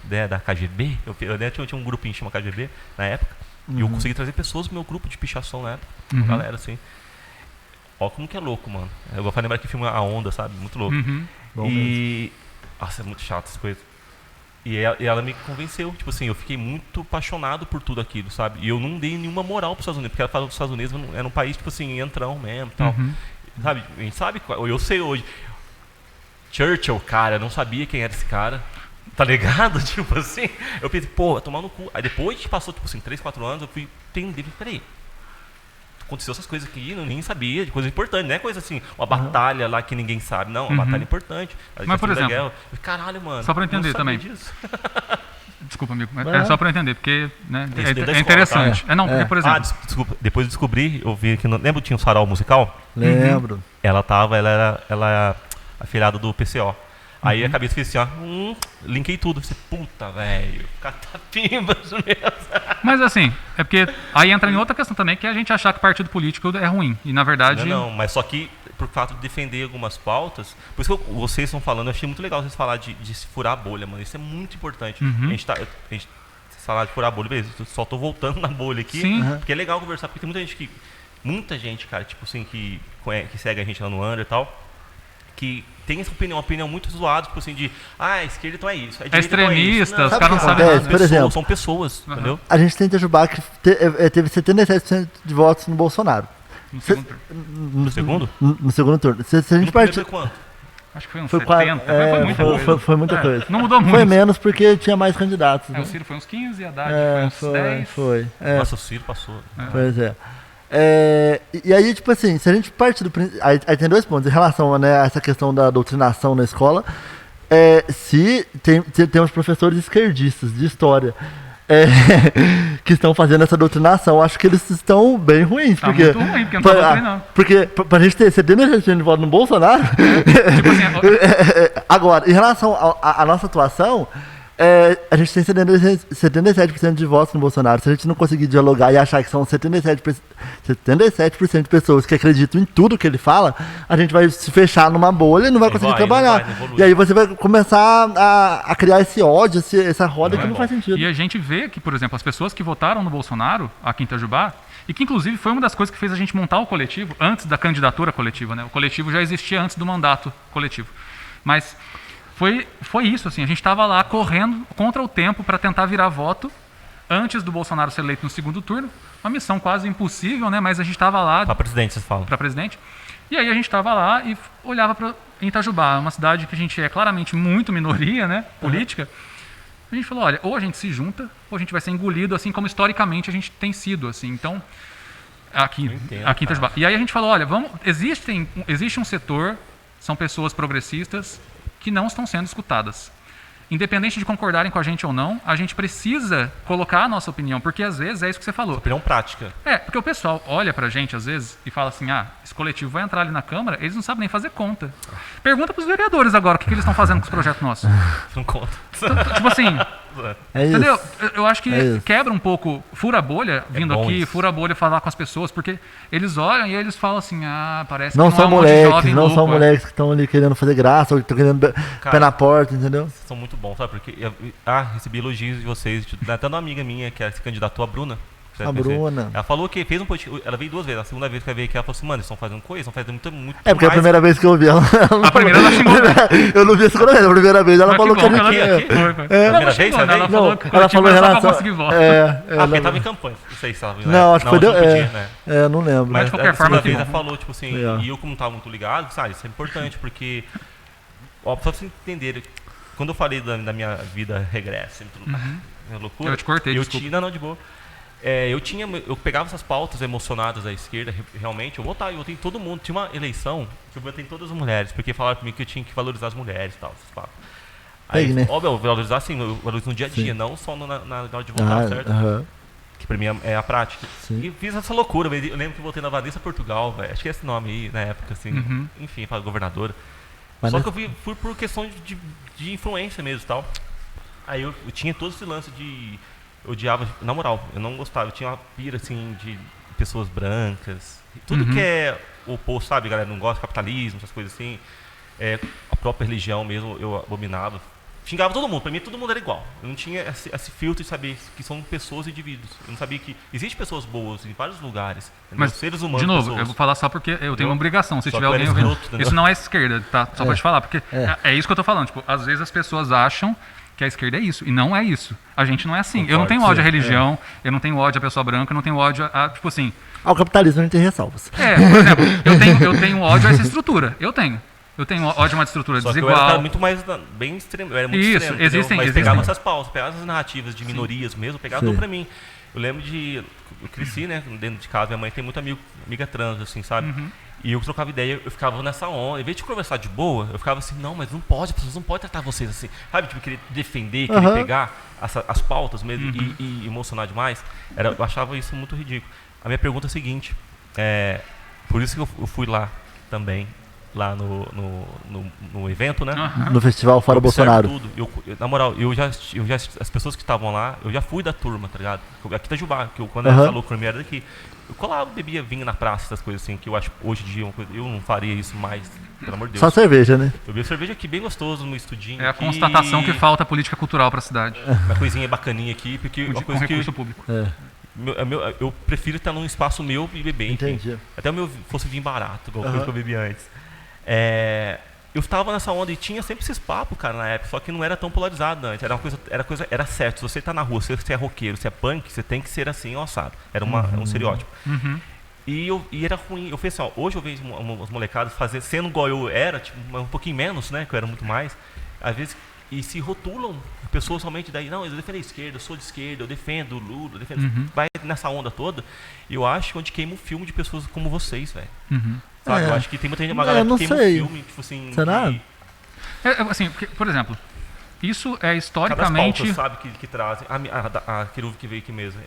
da KGB. Eu tinha um grupinho que chama KGB na época. E eu consegui trazer pessoas pro meu grupo de pichação na época. Galera, assim. Ó, como que é louco, mano. Eu vou lembrar que filme A Onda, sabe? Muito louco. E... Nossa, é muito chato essas coisas. E ela me convenceu. Tipo assim, eu fiquei muito apaixonado por tudo aquilo, sabe? E eu não dei nenhuma moral pros Estados Unidos. Porque ela fala que os Estados Unidos era um país, tipo assim, entrão mesmo e tal. Sabe? A gente sabe, eu sei hoje. Churchill, cara, eu não sabia quem era esse cara. Tá ligado? Tipo assim, eu pensei, pô, tomar no cu. Aí depois que passou, tipo assim, 3, 4 anos, eu fui entender, peraí, aconteceu essas coisas aqui, eu nem sabia, de coisa importante, não é coisa assim, uma batalha lá que ninguém sabe, não, uma batalha importante. Mas, por exemplo, guerra, caralho, mano, só pra entender também. Disso. Desculpa, amigo, é só pra entender, porque né, escola, interessante. tá, Não, porque, por exemplo... Desculpa, depois eu descobri, eu vi que, lembra que tinha um sarau musical? Lembro. Ela era afilhada do PCO. Aí a cabeça fez assim, ó, linkei tudo. Você, puta, velho, catapimbas mesmo. Mas assim, é porque aí entra em outra questão também, que é a gente achar que partido político é ruim. E na verdade... Não, mas só que por fato de defender algumas pautas, por isso que vocês estão falando, eu achei muito legal vocês falar de se furar a bolha, mano. Isso é muito importante. A gente falar de furar a bolha, beleza, eu só tô voltando na bolha aqui, porque é legal conversar, porque tem muita gente, cara, tipo assim, que segue a gente lá no Under e tal, que tem essa opinião, uma opinião muito zoada, tipo assim, de esquerda então é isso, é extremista, então é isso. os caras não sabem nada. Por exemplo, são pessoas, entendeu? A gente tem Itajubá que teve 77% de votos no Bolsonaro. No segundo turno. No segundo? No segundo turno. Se a gente No partir... primeiro quanto? Acho que foi uns Foi 70, foi muita coisa. Foi muita coisa. Não mudou muito. Foi menos porque tinha mais candidatos. Né? O Ciro foi uns 15, a Haddad foi uns 10. Foi. Nossa, o Ciro passou. Pois é. E aí, tipo assim, se a gente parte do princípio... Aí tem 2 pontos. Em relação, né, a essa questão da doutrinação na escola, se temos professores esquerdistas de história que estão fazendo essa doutrinação, acho que eles estão bem ruins. Tá porque, muito ruim, porque não tá doutrinando. Porque pra gente ter 77% de voto no Bolsonaro... Tipo assim, agora, em relação à nossa atuação... a gente tem 77% de votos no Bolsonaro. Se a gente não conseguir dialogar e achar que são 77% de pessoas que acreditam em tudo que ele fala, a gente vai se fechar numa bolha e não vai conseguir trabalhar. E aí você vai começar a criar esse ódio, essa roda que não faz sentido. E a gente vê que, por exemplo, as pessoas que votaram no Bolsonaro, aqui em Itajubá, E que, inclusive, foi uma das coisas que fez a gente montar o coletivo antes da candidatura coletiva, né? O coletivo já existia antes do mandato coletivo. Mas foi isso, assim, a gente estava lá correndo contra o tempo para tentar virar voto antes do Bolsonaro ser eleito no segundo turno. Uma missão quase impossível, né? Mas a gente estava lá... Para presidente, vocês falam. Para presidente. E aí a gente estava lá e olhava em Itajubá, uma cidade que a gente é claramente muito minoria, né? Política. A gente falou, olha, ou a gente se junta, ou a gente vai ser engolido, assim como historicamente a gente tem sido, assim. Então, aqui em Itajubá. E aí a gente falou, olha, existe um setor, são pessoas progressistas que não estão sendo escutadas. Independente de concordarem com a gente ou não, a gente precisa colocar a nossa opinião, porque às vezes é isso que você falou. Opinião prática. Porque o pessoal olha pra gente às vezes e fala assim, esse coletivo vai entrar ali na Câmara, eles não sabem nem fazer conta. Pergunta pros vereadores agora o que eles estão fazendo com os projetos nossos. Não conta. Tipo assim, É isso. entendeu? Eu acho que É isso. quebra um pouco, fura a bolha, vindo bom aqui, isso. fura a bolha falar com as pessoas, porque eles olham e eles falam assim, parece Não que são não é um monte de moleques, jovem não louco, são moleques que estão ali querendo fazer graça, ou que estão querendo pé na porta, entendeu? Vocês são muito bons, sabe? Porque recebi elogios de vocês. Até uma amiga minha que se candidatou, a Bruna. Você A conhece? Bruna. Ela falou que fez um podcast. Ela veio 2 vezes. A segunda vez que ela veio aqui, ela falou assim: mano, eles estão fazendo coisa, estão fazendo muito É porque a mais. primeira vez que eu vi ela. A primeira ela xingou. Eu não vi a segunda vez, a primeira vez ela Mas falou que bom, ele ela tinha. veio aqui, foi. Não, Primeira não vez, xingou, você né? Ela veio? falou Não, que o ela falou em coletivo era só relação. pra conseguir voto. Porque tava em campanha. Não sei se ela viu. Não, acho que foi. não podia, né? Não lembro. Mas de qualquer a forma, segunda vez que ela bom. falou, tipo assim, É. e eu como não tava muito ligado, sabe, isso é importante, porque, ó, só pra vocês entenderem, quando eu falei da minha vida regressa e tudo mais, minha loucura, Eu te cortei, desculpa. não, de boa. Eu pegava essas pautas emocionadas da esquerda, realmente, eu votei em todo mundo. Tinha uma eleição que eu votei em todas as mulheres, porque falaram pra mim que eu tinha que valorizar as mulheres e tal, esses papos. Aí, Né? óbvio, eu valorizar assim, eu valorizo no dia a dia, não só na hora de votar, certo? Que pra mim é a prática. Sim. E fiz essa loucura. Eu lembro que eu votei na Vanessa Portugal, véio. Acho que é esse nome aí na época, assim. Enfim, fala governadora. Só que eu fui por questão de influência mesmo e tal. Aí eu tinha todo esse lance de. Eu odiava, na moral, eu não gostava. Eu tinha uma pira assim de pessoas brancas. Tudo que é o oposto, sabe, galera? Não gosta de capitalismo, essas coisas assim. A própria religião mesmo eu abominava. Xingava todo mundo, pra mim todo mundo era igual. Eu não tinha esse filtro de saber que são pessoas e indivíduos. Eu não sabia que existem pessoas boas em vários lugares. Mas, seres humanos. de novo, pessoas. eu vou falar só porque eu tenho uma obrigação. Se Só tiver que eu alguém era ouvindo. escroto, entendeu? Isso não é esquerda, tá? Só pra te falar, porque é isso que eu tô falando. Tipo, às vezes as pessoas acham que a esquerda é isso, e não é isso. A gente não é assim. Eu não tenho ódio à religião, eu não tenho ódio à pessoa branca, eu não tenho ódio a tipo assim. Ao capitalismo a gente tem ressalvas. Por exemplo, eu tenho ódio a essa estrutura. Eu tenho ódio a uma estrutura Só que eu desigual. era um cara muito mais bem extremo. Eu era muito Isso, extremo, existem- mas existem. pegava essas pautas, pegava essas narrativas de minorias mesmo, pegava tudo pra mim. Eu lembro eu cresci, né, dentro de casa, minha mãe tem muita amiga trans, assim, sabe? E eu trocava ideia, eu ficava nessa onda. Em vez de conversar de boa, eu ficava assim, não, mas não pode, as pessoas não podem tratar vocês assim. Sabe, tipo, querer defender, querer pegar as pautas mesmo e emocionar demais. Eu achava isso muito ridículo. A minha pergunta é a seguinte, por isso que eu fui lá também, lá no evento, né? No festival Fora Eu observo Bolsonaro. Tudo. Na moral, as pessoas que estavam lá, eu já fui da turma, tá ligado? Aqui da Jubá, que quando ela falou comigo era daqui. Eu colava, bebia vinho na praça, essas coisas assim, que eu acho hoje em dia uma coisa, eu não faria isso mais, pelo amor de Deus. Só cerveja, né? Eu bebo cerveja aqui bem gostoso, no estudinho. É a aqui, constatação que falta política cultural pra cidade. uma coisinha bacaninha aqui, porque uma Com coisa que recurso público. eu prefiro estar num espaço meu e beber, enfim. Entendi. Até o meu fosse vinho barato, igual coisa que eu bebi antes. Eu estava nessa onda e tinha sempre esses papos, cara, na época, só que não era tão polarizado antes. Era certo. Se você tá na rua, se você é roqueiro, se é punk, você tem que ser assim, ossado. Era um estereótipo. E era ruim. Eu falei assim, ó, hoje eu vejo os molecados sendo igual eu era, tipo, um pouquinho menos, né, que eu era muito mais, às vezes, e se rotulam pessoas somente daí, não, eu defendo a esquerda, eu sou de esquerda, eu defendo o Lula, eu defendo... Vai nessa onda toda, e eu acho que onde queima o filme de pessoas como vocês, velho. Sabe, eu acho que tem muita gente, uma galera não que queima sei. o filme, tipo assim... Será? Assim, por exemplo, isso é Cada historicamente. pautas, sabe, que trazem. A Querube que veio aqui mesmo.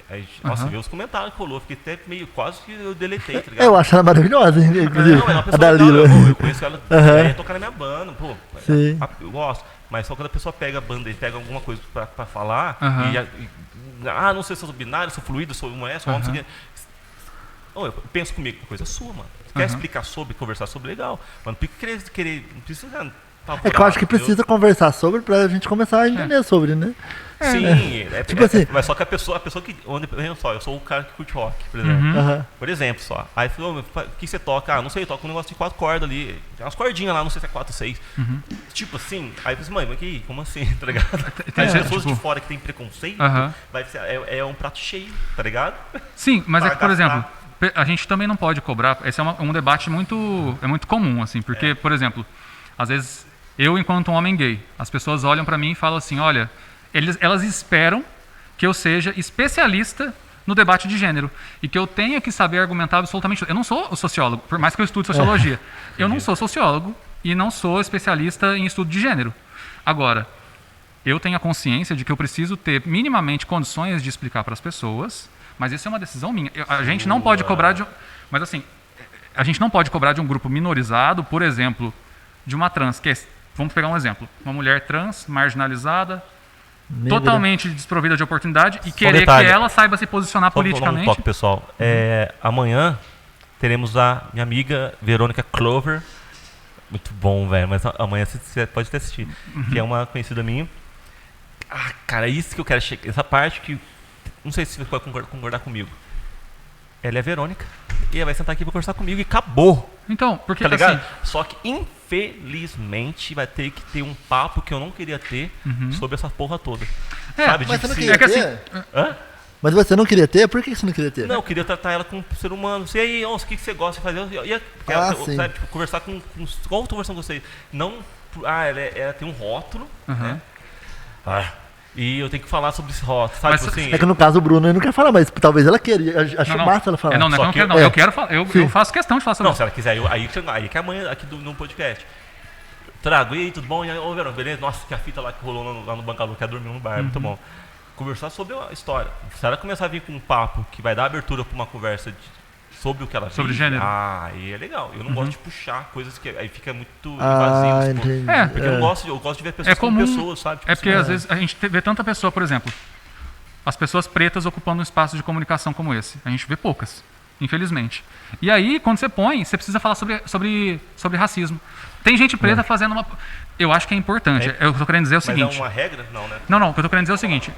Nossa, vê os comentários que rolou. Fiquei até meio quase que eu deletei, tá ligado? Eu acho ela maravilhosa, inclusive. Não, é uma A pessoa da legal, Lila. eu conheço ela, ela ia tocar na minha banda, pô. Sim. Eu gosto. Mas só quando a pessoa pega a banda e pega alguma coisa pra falar, não sei se eu sou binário, sou fluido, sou mulher, sou homem, não sei o quê. Eu penso comigo, coisa sua, mano. Você quer explicar sobre, conversar sobre, legal. Mas não precisa querer. Não precisa. É que eu acho que precisa conversar sobre pra gente começar a entender sobre, né? Sim, Tipo assim. mas só que a pessoa que. Olha só, eu sou o cara que curte rock, por exemplo. Aham. Por exemplo, só. Aí falou, o que você toca? Ah, não sei, eu toco um negócio de 4 cordas ali. Tem umas cordinhas lá, não sei se é 4 ou 6. Tipo assim, aí eu falei, mãe, mas que, como assim, tá ligado? Aí as pessoas de fora que tem preconceito, vai ser, é um prato cheio, tá ligado? Sim, mas é Pra que, por exemplo, gastar. a gente também não pode cobrar. Esse é um debate muito comum, assim, porque, por exemplo, às vezes eu, enquanto um homem gay, as pessoas olham pra mim e falam assim, olha, elas esperam que eu seja especialista no debate de gênero e que eu tenha que saber argumentar absolutamente. Eu não sou sociólogo, por mais que eu estude sociologia. Eu não sou sociólogo e não sou especialista em estudo de gênero. Agora, eu tenho a consciência de que eu preciso ter minimamente condições de explicar para as pessoas, mas isso é uma decisão minha. A gente não pode cobrar de... Mas assim, a gente não pode cobrar de um grupo minorizado, por exemplo, de uma trans, que é, vamos pegar um exemplo, uma mulher trans, marginalizada, Negra. totalmente desprovida de oportunidade e Só querer detalhe. que ela saiba se posicionar Só vou dar um politicamente. toque, pessoal. Amanhã teremos a minha amiga Verônica Clover. Muito bom, velho. Mas amanhã você pode ter assistido. Que é uma conhecida minha. Ah, cara, é isso que eu quero chegar. Essa parte que... Não sei se você pode concordar comigo. Ela é a Verônica. E ela vai sentar aqui pra conversar comigo e acabou. Então, porque Tá ligado? assim, Só que, infelizmente, vai ter que ter um papo que eu não queria ter sobre essa porra toda. É, Sabe? Mas você não se- queria é que ter? assim- Hã? Mas você não queria ter? Por que você não queria ter? Não, eu queria tratar ela como um ser humano. E aí, o que você gosta de fazer? Eu ia sim. sabe, tipo, conversar com... Igual eu tô conversando com vocês. Não... ela tem um rótulo, né? E eu tenho que falar sobre esse rótulo, sabe? Mas Tipo assim, É que no caso o Bruno ele não quer falar, mas talvez ela queria. Acho massa ela falar. Não, não, Só não que quero, não. é. Eu quero falar. Eu Sim. faço questão de falar sobre não, isso. se ela quiser, aí que amanhã aqui no podcast. Trago, e aí, tudo bom? E aí, ô, Verão, beleza? Nossa, que a fita lá que rolou lá no Bangalô, que ela dormiu no bar, muito bom. Conversar sobre a história. Se ela começar a vir com um papo que vai dar abertura pra uma conversa sobre o que ela Sobre vive, gênero. aí é legal. Eu não gosto de puxar coisas que aí fica muito Ah, invasivo. Tipo, entendi. É, porque eu gosto de ver pessoas É como comum. pessoas, sabe? Tipo É porque assim, às vezes a gente vê tanta pessoa, por exemplo, as pessoas pretas ocupando um espaço de comunicação como esse. A gente vê poucas, infelizmente. E aí, quando você põe, você precisa falar sobre racismo. Tem gente preta fazendo uma... Eu acho que é importante. Eu tô querendo dizer o mas seguinte... é uma regra? Não, né? Não, o que eu tô querendo dizer é o seguinte.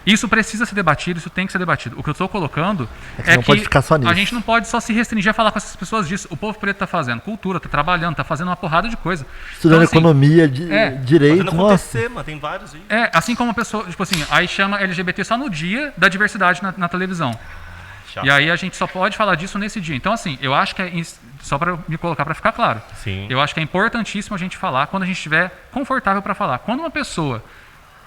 Isso precisa ser debatido, isso tem que ser debatido. O que eu estou colocando que não pode ficar só nisso. a gente não pode só se restringir a falar com essas pessoas disso. O povo preto está fazendo cultura, está trabalhando, está fazendo uma porrada de coisa. Estudando Então, assim, economia, direito, Fazendo nossa. acontecer, mano. Tem vários aí. assim como a pessoa, tipo assim, aí chama LGBT só no dia da diversidade na televisão. Chato. E aí a gente só pode falar disso nesse dia. Então, assim, eu acho que só para me colocar para ficar claro. Sim. Eu acho que é importantíssimo a gente falar quando a gente estiver confortável para falar. Quando uma pessoa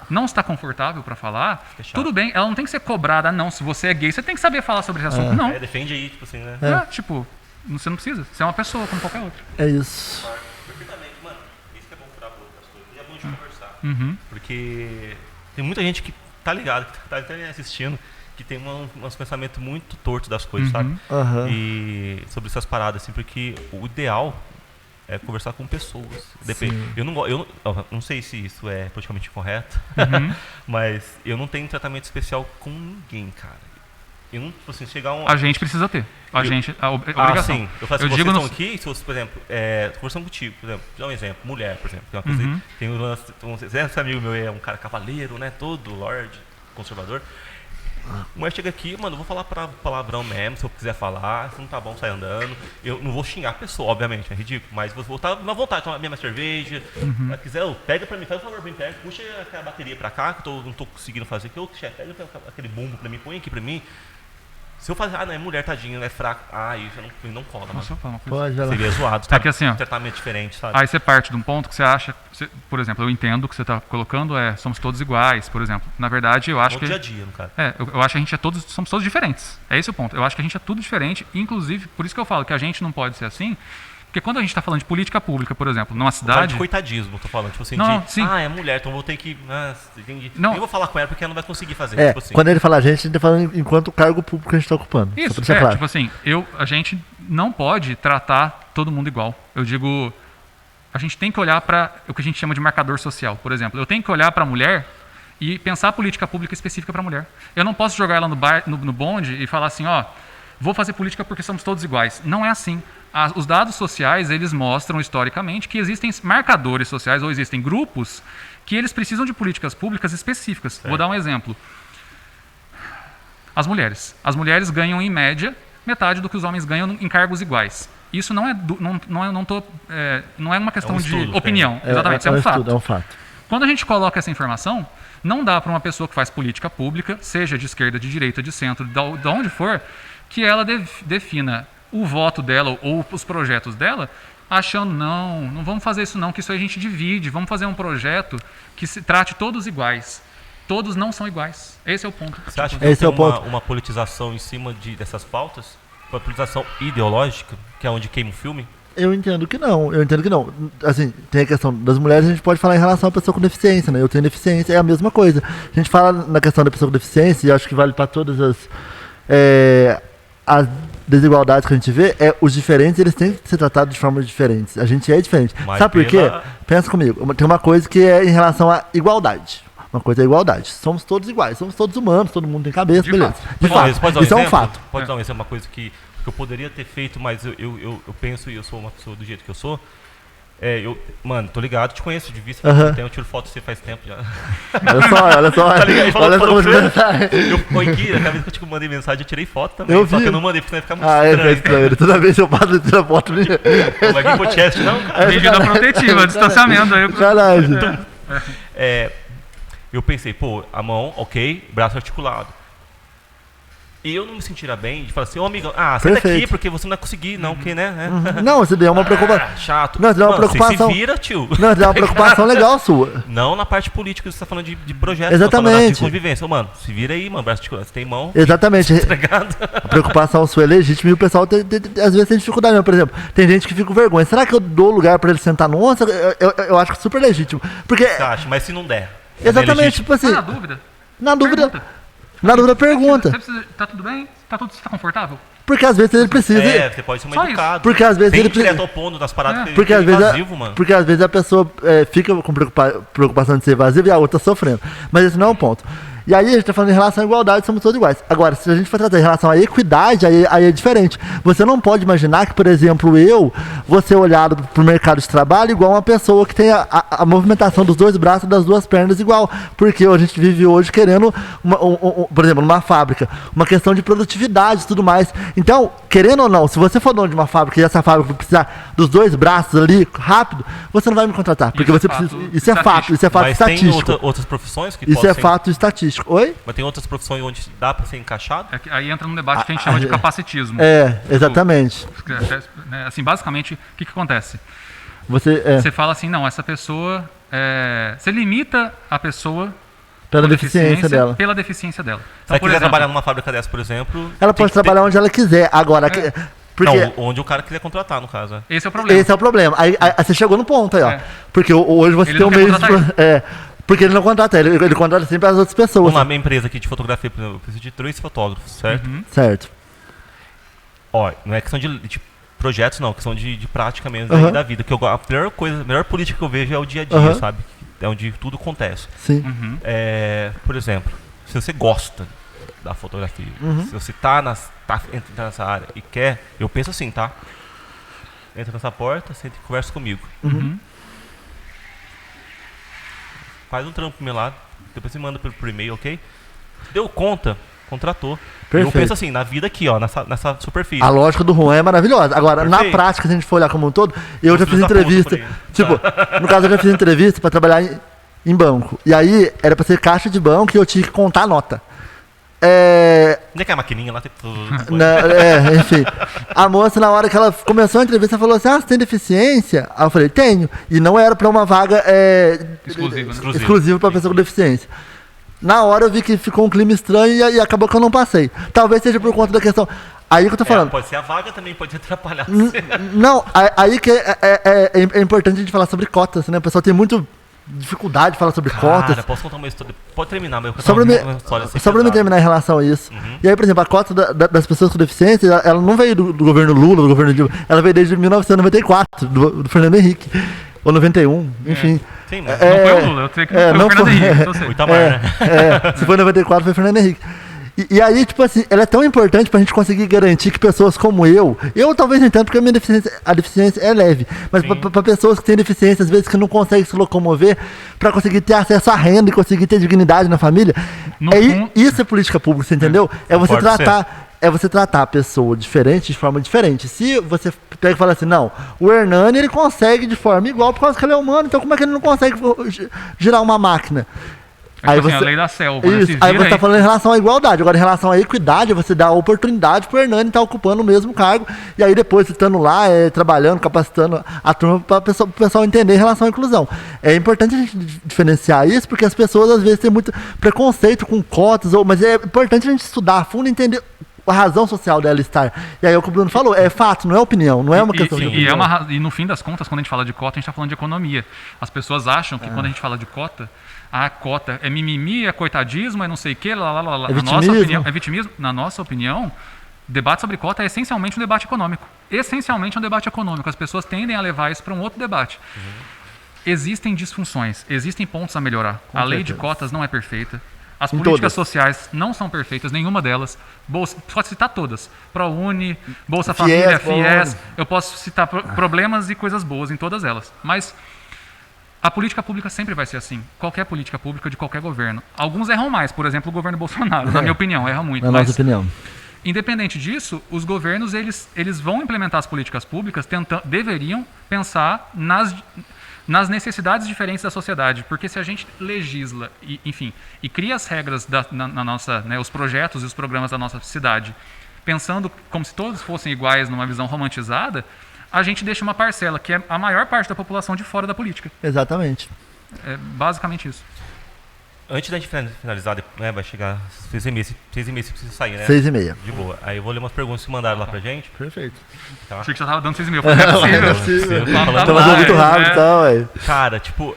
não está confortável para falar, chato. tudo bem, ela não tem que ser cobrada, não. Se você é gay, você tem que saber falar sobre esse assunto. Não. Defende aí, tipo assim, né? Tipo, você não precisa. Você é uma pessoa como qualquer outra. É isso. Perfeitamente, mano. Isso que é bom furar a boca das coisas. E é bom de conversar. Porque tem muita gente que tá ligado, que tá até assistindo, que tem uns pensamentos muito tortos das coisas, sabe? Aham. E sobre essas paradas, assim, porque o ideal é conversar com pessoas. Depende. Eu não sei se isso é politicamente correto, mas eu não tenho tratamento especial com ninguém, cara. Eu não, tipo assim, chegar um... A gente precisa ter. A obrigação. sim. Eu faço Eu vocês digo estão no- aqui, se você, por exemplo, conversando contigo, por exemplo, dá um exemplo, mulher, por exemplo, tem uma coisa aí, tem um lance, esse amigo meu é um cara cavaleiro, né, todo lord, conservador. Mulher chega aqui, mano, eu vou falar palavrão mesmo, se eu quiser falar, se não tá bom, sai andando. Eu não vou xingar a pessoa, obviamente, é ridículo, mas vou estar na vontade de tomar minha cerveja. Se quiser, pega pra mim, faz um favor, vem perto, puxa aquela bateria pra cá, que eu não tô conseguindo fazer, que eu, chefe, pega aquele bumbo pra mim, põe aqui pra mim. Se eu fazer, não, é mulher, tadinho, é fraco, isso não cola, mano. Posso falar uma coisa? Pode, ela. Seria zoado, É sabe? que assim, ó, Um tratamento diferente, sabe? aí você parte de um ponto que você acha, por exemplo, eu entendo que você está colocando somos todos iguais, por exemplo. Na verdade, eu acho No que dia a dia, no caso. eu acho que a gente somos todos diferentes. É esse o ponto. Eu acho que a gente é tudo diferente, inclusive, por isso que eu falo que a gente não pode ser assim, porque quando a gente está falando de política pública, por exemplo, numa Fala cidade, de coitadismo, tô falando, tipo assim, Não, sim. é mulher, então vou ter que, entendi. Não. Nem vou falar com ela porque ela não vai conseguir fazer, É, tipo assim. quando ele fala a gente tá falando enquanto cargo público que a gente tá ocupando. Só isso, pra deixar claro. tipo assim, a gente não pode tratar todo mundo igual. Eu digo, a gente tem que olhar para o que a gente chama de marcador social. Por exemplo, eu tenho que olhar para a mulher e pensar a política pública específica para a mulher. Eu não posso jogar ela no bonde e falar assim, vou fazer política porque somos todos iguais. Não é assim. Os dados sociais, eles mostram historicamente que existem marcadores sociais ou existem grupos que eles precisam de políticas públicas específicas. Vou dar um exemplo. As mulheres. As mulheres ganham, em média, metade do que os homens ganham em cargos iguais. Isso não é uma questão de estudo, opinião. Exatamente, isso é um fato. É um fato. Quando a gente coloca essa informação, não dá para uma pessoa que faz política pública, seja de esquerda, de direita, de centro, de onde for, que ela defina o voto dela ou os projetos dela, achando, não vamos fazer isso não, que isso aí a gente divide, vamos fazer um projeto que se trate todos iguais. Todos não são iguais. Esse é o ponto. Você acha que Esse tem é o ponto. uma politização em cima dessas pautas? Uma politização ideológica, que é onde queima o filme? Eu entendo que não. Assim, tem a questão das mulheres, a gente pode falar em relação à pessoa com deficiência, né? Eu tenho deficiência, é a mesma coisa. A gente fala na questão da pessoa com deficiência, e acho que vale para todas as desigualdades que a gente vê, os diferentes, eles têm que ser tratados de formas diferentes. A gente é diferente. Mas Sabe por quê? Pensa comigo. Tem uma coisa que é em relação à igualdade. Uma coisa é a igualdade. Somos todos iguais, somos todos humanos, todo mundo tem cabeça, De beleza. fato. De fato. Pode dar um Isso é um exemplo? fato. Pode dar um exemplo, uma coisa que eu poderia ter feito, mas eu penso e eu sou uma pessoa do jeito que eu sou. Mano, tô ligado, te conheço de vista, eu tiro foto de você faz tempo já. Olha só. Tá ligado? Ele falou Olha só como eu aqui, a vez que eu te mandei mensagem, eu tirei foto também. Eu só vi. que eu não mandei, porque senão ia ficar muito é estranho. estranho. Toda vez que eu passo, eu tiro a foto minha. Não vai vir podcast, não, cara. Medida protetiva, distanciamento. Aí Caralho. Eu pensei, a mão, ok, braço articulado. E eu não me sentiria bem de falar assim, amigão, sai daqui Perfeito. porque você não vai conseguir, não, que, né? Não, você deu uma preocupação. Chato. Não, você deu uma Mano, preocupação. Você se vira, tio. Não, você deu uma preocupação legal sua. Não na parte política, você tá falando de projetos, Exatamente. Tá falando de convivência. Mano, se vira aí, mano, braço articulado, você tem mão, Exatamente. tá ligado? A preocupação sua é legítima e o pessoal às vezes tem dificuldade mesmo. Por exemplo, tem gente que fica com vergonha. Será que eu dou lugar pra ele sentar no osso? Eu acho super legítimo. Porque. Você acha, mas se não der. Exatamente, legítimo. tipo assim. na dúvida. Na dúvida. Pergunta. Na dúvida, pergunta. Você precisa, tá tudo bem? Você tá confortável? Porque às vezes ele precisa. Você pode ser Só mais isso. educado. Porque às vezes Tem ele direto precisa. ao ponto das paradas que Porque é às, vezes invasivo, mano. porque às vezes a pessoa fica com preocupação de ser evasiva e a outra sofrendo. Mas esse não é um ponto. E aí a gente tá falando em relação à igualdade, somos todos iguais. Agora, se a gente for tratar em relação à equidade, aí é diferente. Você não pode imaginar que, por exemplo, eu vou ser olhado pro mercado de trabalho igual uma pessoa que tem a movimentação dos dois braços e das duas pernas igual. Porque a gente vive hoje querendo, por exemplo, numa fábrica, uma questão de produtividade e tudo mais. Então, querendo ou não, se você for dono de uma fábrica e essa fábrica precisar dos dois braços ali, rápido, você não vai me contratar. Porque Isso é você fato precisa. Isso é fato, isso é fato Mas tem estatístico. outras profissões que Isso podem é ser... fato estatístico. Oi? Mas tem outras profissões onde dá pra ser encaixado? Aí entra num debate que a gente chama de capacitismo. Exatamente. Né, assim, basicamente, o que acontece? Você Você fala assim, não, essa pessoa... você limita a pessoa pela com deficiência dela. pela deficiência dela. Se Então, ela por quiser exemplo, trabalhar numa fábrica dessa, por exemplo... Ela tem pode que ter- trabalhar onde ela quiser. Agora, porque Não, onde o cara quiser contratar, no caso. esse é o problema. esse é o problema. Aí você chegou no ponto aí, ó. É. Porque hoje você Ele tem um não quer meio de. contratar Porque ele não contrata, ele contrata sempre as outras pessoas. Vamos lá, minha empresa aqui de fotografia, por exemplo, eu preciso de 3 fotógrafos, certo? Certo. Ó, não é questão de projetos, não, é questão de prática mesmo Aham. aí da vida. Que a melhor política que eu vejo é o dia a dia, Aham. sabe? É onde tudo acontece. Sim. Uhum. Por exemplo, se você gosta da fotografia, Uhum. se você tá entra nessa área e quer, eu penso assim, tá? Entra nessa porta, senta e conversa comigo. Uhum. Faz um trampo pro meu lado, depois você manda por e-mail, ok? Deu conta, contratou. Perfeito. Eu penso assim, na vida aqui, ó, nessa superfície. A lógica do Juan é maravilhosa. Agora, na Perfeito. prática, se a gente for olhar como um todo, eu já fiz filhos da puta entrevista. por aí. Tipo, no caso, eu já fiz entrevista pra trabalhar em banco. E aí, era pra ser caixa de banco e eu tinha que contar a nota. Onde é que é a maquininha lá? Tem tudo. Enfim. A moça, na hora que ela começou a entrevista, falou assim: você tem deficiência? Aí eu falei: tenho. E não era pra uma vaga Exclusiva, né? exclusiva pra pessoa com deficiência. Na hora eu vi que ficou um clima estranho e acabou que eu não passei. Talvez seja por conta da questão. Aí que eu tô falando. Pode ser a vaga também, pode atrapalhar. Não, aí que é importante a gente falar sobre cotas, né? O pessoal tem muito dificuldade de falar sobre cotas. Posso contar uma história? Pode terminar, mas eu Só pra, contar uma história assim. só pra me pesada. terminar em relação a isso. Uhum. E aí, por exemplo, a cota das pessoas com deficiência, ela não veio do governo Lula, do governo Dilma, ela veio desde 1994, do Fernando Henrique. Ou 91, enfim. Sim, mas Não foi o Lula, eu sei que não foi o não Fernando foi. Henrique, então eu sei. o Itamar, né? Se foi em 94, foi Fernando Henrique. E aí, tipo assim, ela é tão importante pra gente conseguir garantir que pessoas como eu talvez não entendo porque a deficiência é leve, mas pra pessoas que têm deficiência, às vezes que não conseguem se locomover, pra conseguir ter acesso à renda e conseguir ter dignidade na família, isso é política pública, você entendeu? É você tratar a pessoa diferente de forma diferente. Se você pega e fala assim, não, o Hernani ele consegue de forma igual por causa que ele é humano, então como é que ele não consegue girar uma máquina? Aí você, a lei da selva. Isso, né? Aí você está falando em relação à igualdade. Agora, em relação à equidade, você dá a oportunidade para o Hernani estar ocupando o mesmo cargo. E aí, depois, estando lá, trabalhando, capacitando a turma para o pessoal entender em relação à inclusão. É importante a gente diferenciar isso, porque as pessoas, às vezes, têm muito preconceito com cotas, mas é importante a gente estudar a fundo e entender a razão social dela estar. E aí, o que o Bruno falou, é fato, não é opinião, não é uma questão de opinião. E no fim das contas, quando a gente fala de cota, a gente está falando de economia. As pessoas acham que quando a gente fala de cota, a cota é mimimi, é coitadismo, é não sei o quê, é vitimismo. É vitimismo. Na nossa opinião, debate sobre cota é essencialmente um debate econômico. Essencialmente um debate econômico. As pessoas tendem a levar isso para um outro debate. Existem disfunções, existem pontos a melhorar. A lei de cotas não é perfeita. As políticas sociais não são perfeitas, nenhuma delas. Pode citar todas. ProUni, Bolsa Família, FIES. Eu posso citar problemas e coisas boas em todas elas. Mas a política pública sempre vai ser assim. Qualquer política pública de qualquer governo. Alguns erram mais. Por exemplo, o governo Bolsonaro, na minha opinião, erra muito. Na nossa opinião. Independente disso, os governos eles vão implementar as políticas públicas, deveriam pensar nas necessidades diferentes da sociedade, porque se a gente legisla e cria as regras na nossa, né, os projetos e os programas da nossa cidade, pensando como se todos fossem iguais numa visão romantizada, a gente deixa uma parcela, que é a maior parte da população, de fora da política. Exatamente. É basicamente isso. Antes da gente finalizar, né, vai chegar 6h30, você precisa sair, né? 6h30. De boa. Aí eu vou ler umas perguntas que mandaram lá pra gente. Perfeito. Tá? Achei que já tava dando 6h30. Não é possível. Tá fazendo muito rápido e tal, ué. Cara, tipo,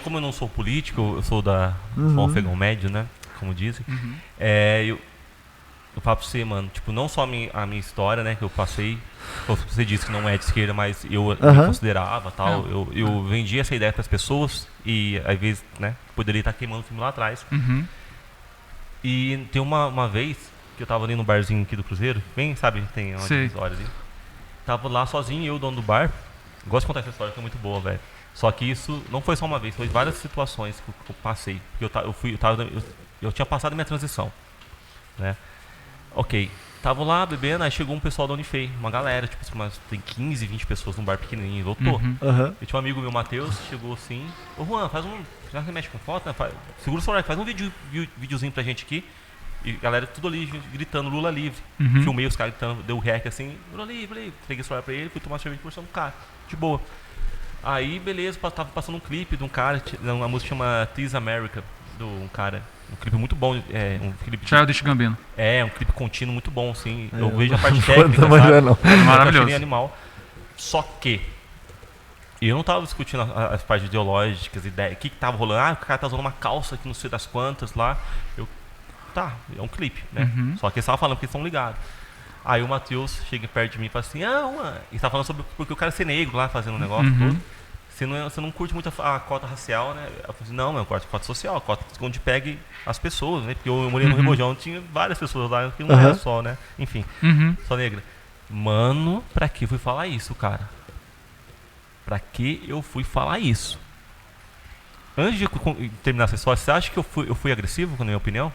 como eu não sou político, eu sou sou afegão médio, né? Como dizem. Eu falo pra você, mano, tipo, não só a minha história, né, que eu passei, você disse que não é de esquerda, mas eu me considerava, tal, eu vendia essa ideia pras pessoas e, às vezes, né, poderia estar queimando o filme lá atrás. E tem uma vez que eu tava ali no barzinho aqui do Cruzeiro, bem, sabe, tem uma história ali. Tava lá sozinho, eu, dono do bar, gosto de contar essa história, que é muito boa, velho. Só que isso não foi só uma vez, foi várias situações que eu passei, porque eu tinha passado minha transição, né. Ok, tava lá bebendo, aí chegou um pessoal da Unifei, uma galera, tipo, tem 15, 20 pessoas num bar pequenininho, lotou. Eu tinha um amigo meu, Matheus, chegou assim, ô Juan, já que você mexe com foto, né? Segura o celular, faz um videozinho pra gente aqui. E a galera tudo ali gritando Lula livre. Filmei os caras gritando, deu rec assim, Lula livre, entreguei o celular pra ele, fui tomar cerveja por cima do cara, de boa. Aí, beleza, tava passando um clipe de um cara, uma música chama This America, um cara. Um clipe muito bom, um clipe Childish Gambino. Um clipe contínuo muito bom, assim. Eu vejo a parte técnica, sabe? Maravilhoso. Animal. Só que eu não tava discutindo as partes ideológicas, ideias. O que tava rolando? O cara tá usando uma calça que não sei das quantas lá. É um clipe, né? Só que eles estavam falando porque eles estão ligados. Aí o Matheus chega perto de mim e fala assim, e tá falando sobre porque o cara ser negro lá, fazendo um negócio todo. Você não curte muito a cota racial, né? Eu falei assim, não, eu gosto de cota social, cota onde pegue as pessoas, né? Porque eu morei no Rebojão, tinha várias pessoas lá, que não era só, né? Enfim, só negra. Mano, pra que eu fui falar isso, cara? Pra que eu fui falar isso? Antes de terminar essa história, você acha que eu fui agressivo, na minha opinião?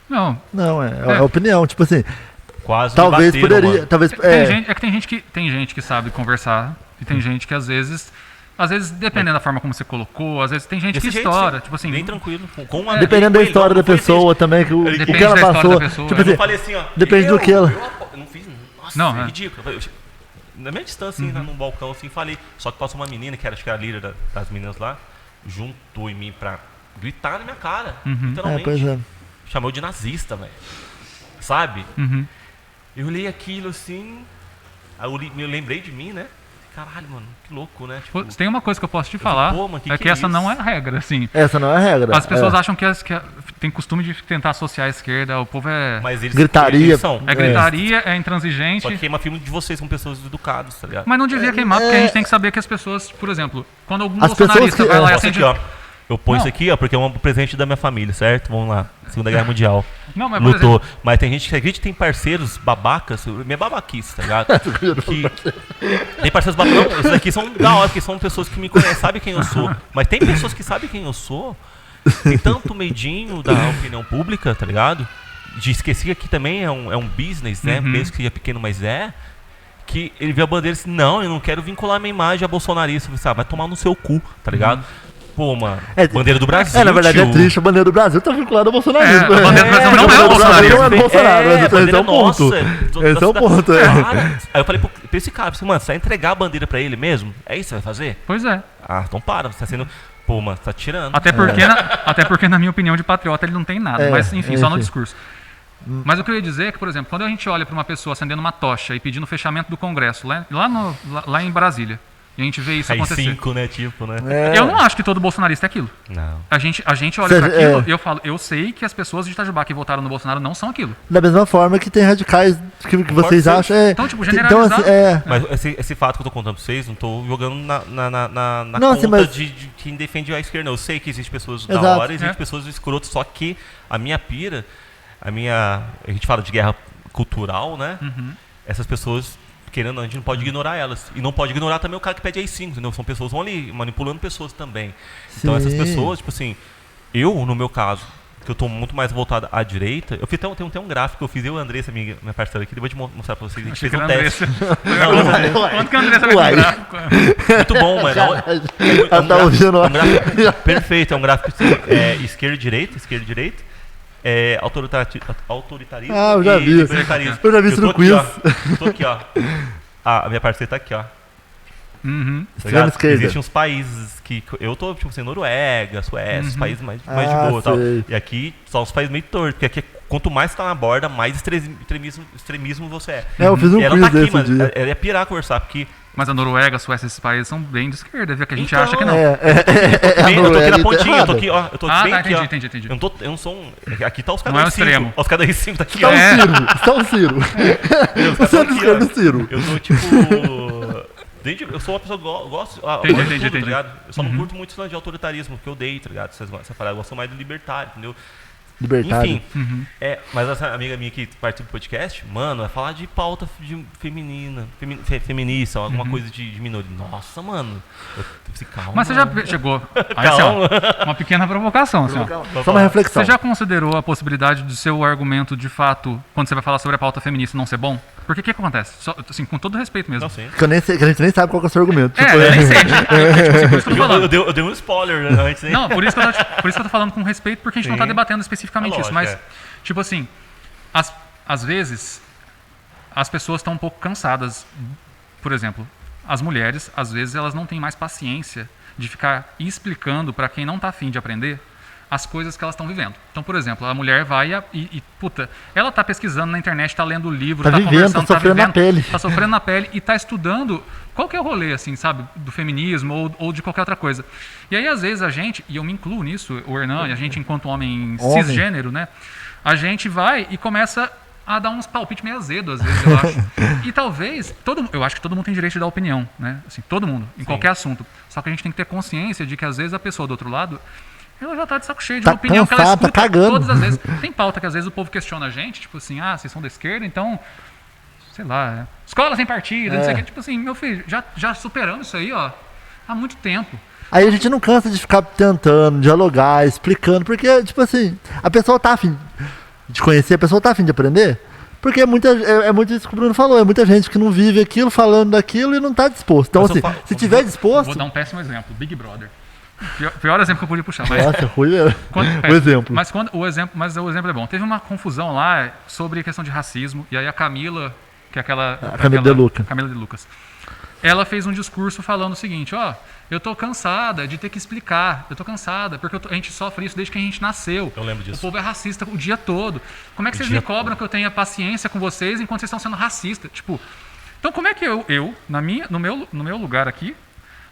Não. Não, é opinião, tipo assim. Quase talvez bateram, poderia. Mano. Talvez, Tem gente que sabe conversar e tem gente que às vezes, dependendo da forma como você colocou, às vezes tem gente que estoura, tipo assim. Bem tranquilo. Dependendo da história da pessoa também, o que ela passou. Tipo assim, eu falei assim, ó. Depende do que ela. Eu não fiz. Nossa, é ridículo. Na minha distância, assim, num balcão, assim, falei. Só que passou uma menina, que acho que era a líder das meninas lá, juntou em mim pra gritar na minha cara. Literalmente. Pois é. Chamou de nazista, velho. Sabe? Eu li aquilo assim. Aí eu lembrei de mim, né? Caralho, mano, que louco, né? Tipo, tem uma coisa que eu posso te falar, mano, é que essa não é a regra, assim. Essa não é a regra. As pessoas acham que tem costume de tentar associar a esquerda, o povo é... Mas eles gritaria. São. É gritaria, é intransigente. Só que queima filme de vocês com pessoas educadas, tá ligado? Mas não devia queimar, porque a gente tem que saber que as pessoas, por exemplo, quando algum as bolsonarista que, vai lá e acende... Eu ponho Não. isso aqui, ó, porque é um presente da minha família, certo? Vamos lá. Segunda Guerra Mundial. Não, mas por Lutou. exemplo, Mas tem gente que acredita que tem parceiros babacas, minha babaquice, tá ligado? que tem parceiros babacas. Não, esses aqui são da hora, porque são pessoas que me conhecem, sabem quem eu sou. Mas tem pessoas que sabem quem eu sou. Tem tanto medinho da opinião pública, tá ligado? De esquecer que aqui também é um business, né? Mesmo que seja pequeno, mas que ele vê a bandeira e diz, não, eu não quero vincular minha imagem a bolsonarista. Você vai tomar no seu cu, tá ligado? Pô, mano, bandeira do Brasil, na verdade tio. é triste, a bandeira do Brasil tá vinculada ao bolsonarismo. É, a bandeira do Brasil não é o bolsonarismo. Não é o Bolsonaro, É, esse é bandeira o ponto. nossa, Esse é o ponto, Cara, aí eu falei pra esse cara, mano, você vai entregar a bandeira pra ele mesmo? É isso que você vai fazer? pois é. Ah, então para, você tá sendo... Pô, mano, você tá tirando. Até porque, na minha opinião, de patriota, ele não tem nada. É, Mas, enfim, só no enfim. discurso. Mas o que eu ia dizer é que, por exemplo, quando a gente olha para uma pessoa acendendo uma tocha e pedindo o fechamento do Congresso lá em Brasília, e a gente vê isso Aí acontecer. 5, né, tipo, né? Eu não acho que todo bolsonarista é aquilo. Não. A gente olha Seja, para aquilo é. e eu falo, eu sei que as pessoas de Itajubá que votaram no Bolsonaro não são aquilo. Da mesma forma que tem radicais que vocês ser. acham. Então, tipo, Então, generalizar. Mas esse fato que eu tô contando pra vocês, não tô jogando na Não, conta assim, mas- de quem defende a esquerda. Eu sei que existem pessoas Exato. da hora e existem É. pessoas escrotas, só que a minha pira, a gente fala de guerra cultural, né? Essas pessoas, querendo, a gente não pode ignorar elas. E não pode ignorar também o cara que pede AI-5, entendeu? São pessoas que vão ali manipulando pessoas também. Então essas Sim. pessoas, tipo assim, eu, no meu caso, que eu tô muito mais voltado à direita, eu fiz até um gráfico que eu fiz, eu e a Andressa, minha parceira aqui, depois de mostrar pra vocês, a gente Achei fez que um era teste. Andressa. Não, Quanto que a Andressa vai Uai. no gráfico? muito bom, mano. Ela tá ouvindo lá. Perfeito, é um gráfico esquerda e direita, autoritarismo Ah, eu já e vi. libertarismo. Eu já vi isso tô no aqui, quiz. ó, eu tô aqui, ó. A minha parceira tá aqui, ó. Uhum. Tá Extrema ligado? esquerda. Existem uns países que eu tô, tipo assim, Noruega, Suécia, os países mais de Ah, boa e tal. sei. E aqui só os países meio tortos, porque aqui quanto mais você tá na borda, mais extremismo você é. Eu fiz um E ela quiz tá aqui, desse mano. dia. Ela ia pirar conversar, porque Mas a Noruega, a Suécia, esses países são bem de esquerda, viu? Que a gente Então, acha que não. É a eu tô aqui Noruega na pontinha, eu tô aqui, ó. Eu tô Ah, bem tá, aqui, ó. entendi. Eu não sou um. Aqui tá os Não caras é o da R5. extremo. Ó, os caras da R5 tá aqui, Está ó. um É. Ciro, está um Ciro. Os caras Você tão é aqui, do esquerda ó. do Ciro. Eu sou tipo. Eu sou uma pessoa que gosto. Entendi. Tá ligado? Eu só não curto muito isso de autoritarismo, que eu odeio, tá ligado? Essa parada. Eu gosto mais do libertário, entendeu? Libertário. Enfim, mas essa amiga minha que participa do podcast, mano, vai falar de pauta feminista, alguma coisa de minoria. Nossa, mano. Eu fiquei, calma. Mas você já chegou. Aí, assim, ó, uma pequena provocação, assim, ó. Só uma reflexão. Você já considerou a possibilidade de seu argumento, de fato, quando você vai falar sobre a pauta feminista, não ser bom? Porque o que acontece? Só, assim, com todo respeito mesmo. Não sei. Que a gente nem sabe qual que é o seu argumento. Tipo, Eu nem sei. Tipo assim, por isso que eu tô falando. Eu dei um spoiler né, antes, hein? Não, por isso que eu tô falando com respeito, porque a gente não tá Sim. debatendo especificamente É isso. lógico, Mas, tipo assim, às vezes, as pessoas estão um pouco cansadas. Por exemplo, as mulheres, às vezes, elas não têm mais paciência de ficar explicando para quem não tá afim de aprender as coisas que elas estão vivendo. Então, por exemplo, a mulher vai puta, ela tá pesquisando na internet, tá lendo livro, Tá tá vivendo, conversando, tá sofrendo na pele. tá sofrendo na pele e tá estudando qual que é o rolê, assim, sabe, do feminismo ou de qualquer outra coisa. E aí, às vezes, a gente, e eu me incluo nisso, o Hernan, e a gente, enquanto homem cisgênero, né, a gente vai e começa a dar uns palpites meio azedos, às vezes, eu acho. E talvez, eu acho que todo mundo tem direito de dar opinião, né, assim, todo mundo, em qualquer assunto. Só que a gente tem que ter consciência de que, às vezes, a pessoa do outro lado, ela já tá de saco cheio de Tá uma opinião que ela cansada, tá escuta cagando. todas as vezes. Tem pauta que às vezes o povo questiona a gente, tipo assim, vocês são da esquerda, então, sei lá, escola sem partido, não sei o que. Tipo assim, meu filho, já superamos isso aí, ó, há muito tempo. Aí a gente não cansa de ficar tentando, dialogar, explicando, porque, tipo assim, a pessoa tá afim de conhecer, a pessoa tá afim de aprender, porque é muito isso que o Bruno falou, é muita gente que não vive aquilo, falando daquilo e não tá disposto. Então, Mas eu assim, se tiver disposto... Vou dar um péssimo exemplo, Big Brother. Pior exemplo que eu podia puxar, mas... Nossa, Rui é Quando- o exemplo. Mas o exemplo é bom. Teve uma confusão lá sobre a questão de racismo, e aí a Camila, que é aquela... Camila De Luca. Camila de Lucas. Ela fez um discurso falando o seguinte, ó, eu tô cansada de ter que explicar, eu tô cansada, porque a gente sofre isso desde que a gente nasceu. Eu lembro O disso. povo é racista o dia todo. Como é que vocês me cobram que eu tenha paciência com vocês enquanto vocês estão sendo racistas? Tipo, então como é que eu no meu lugar aqui,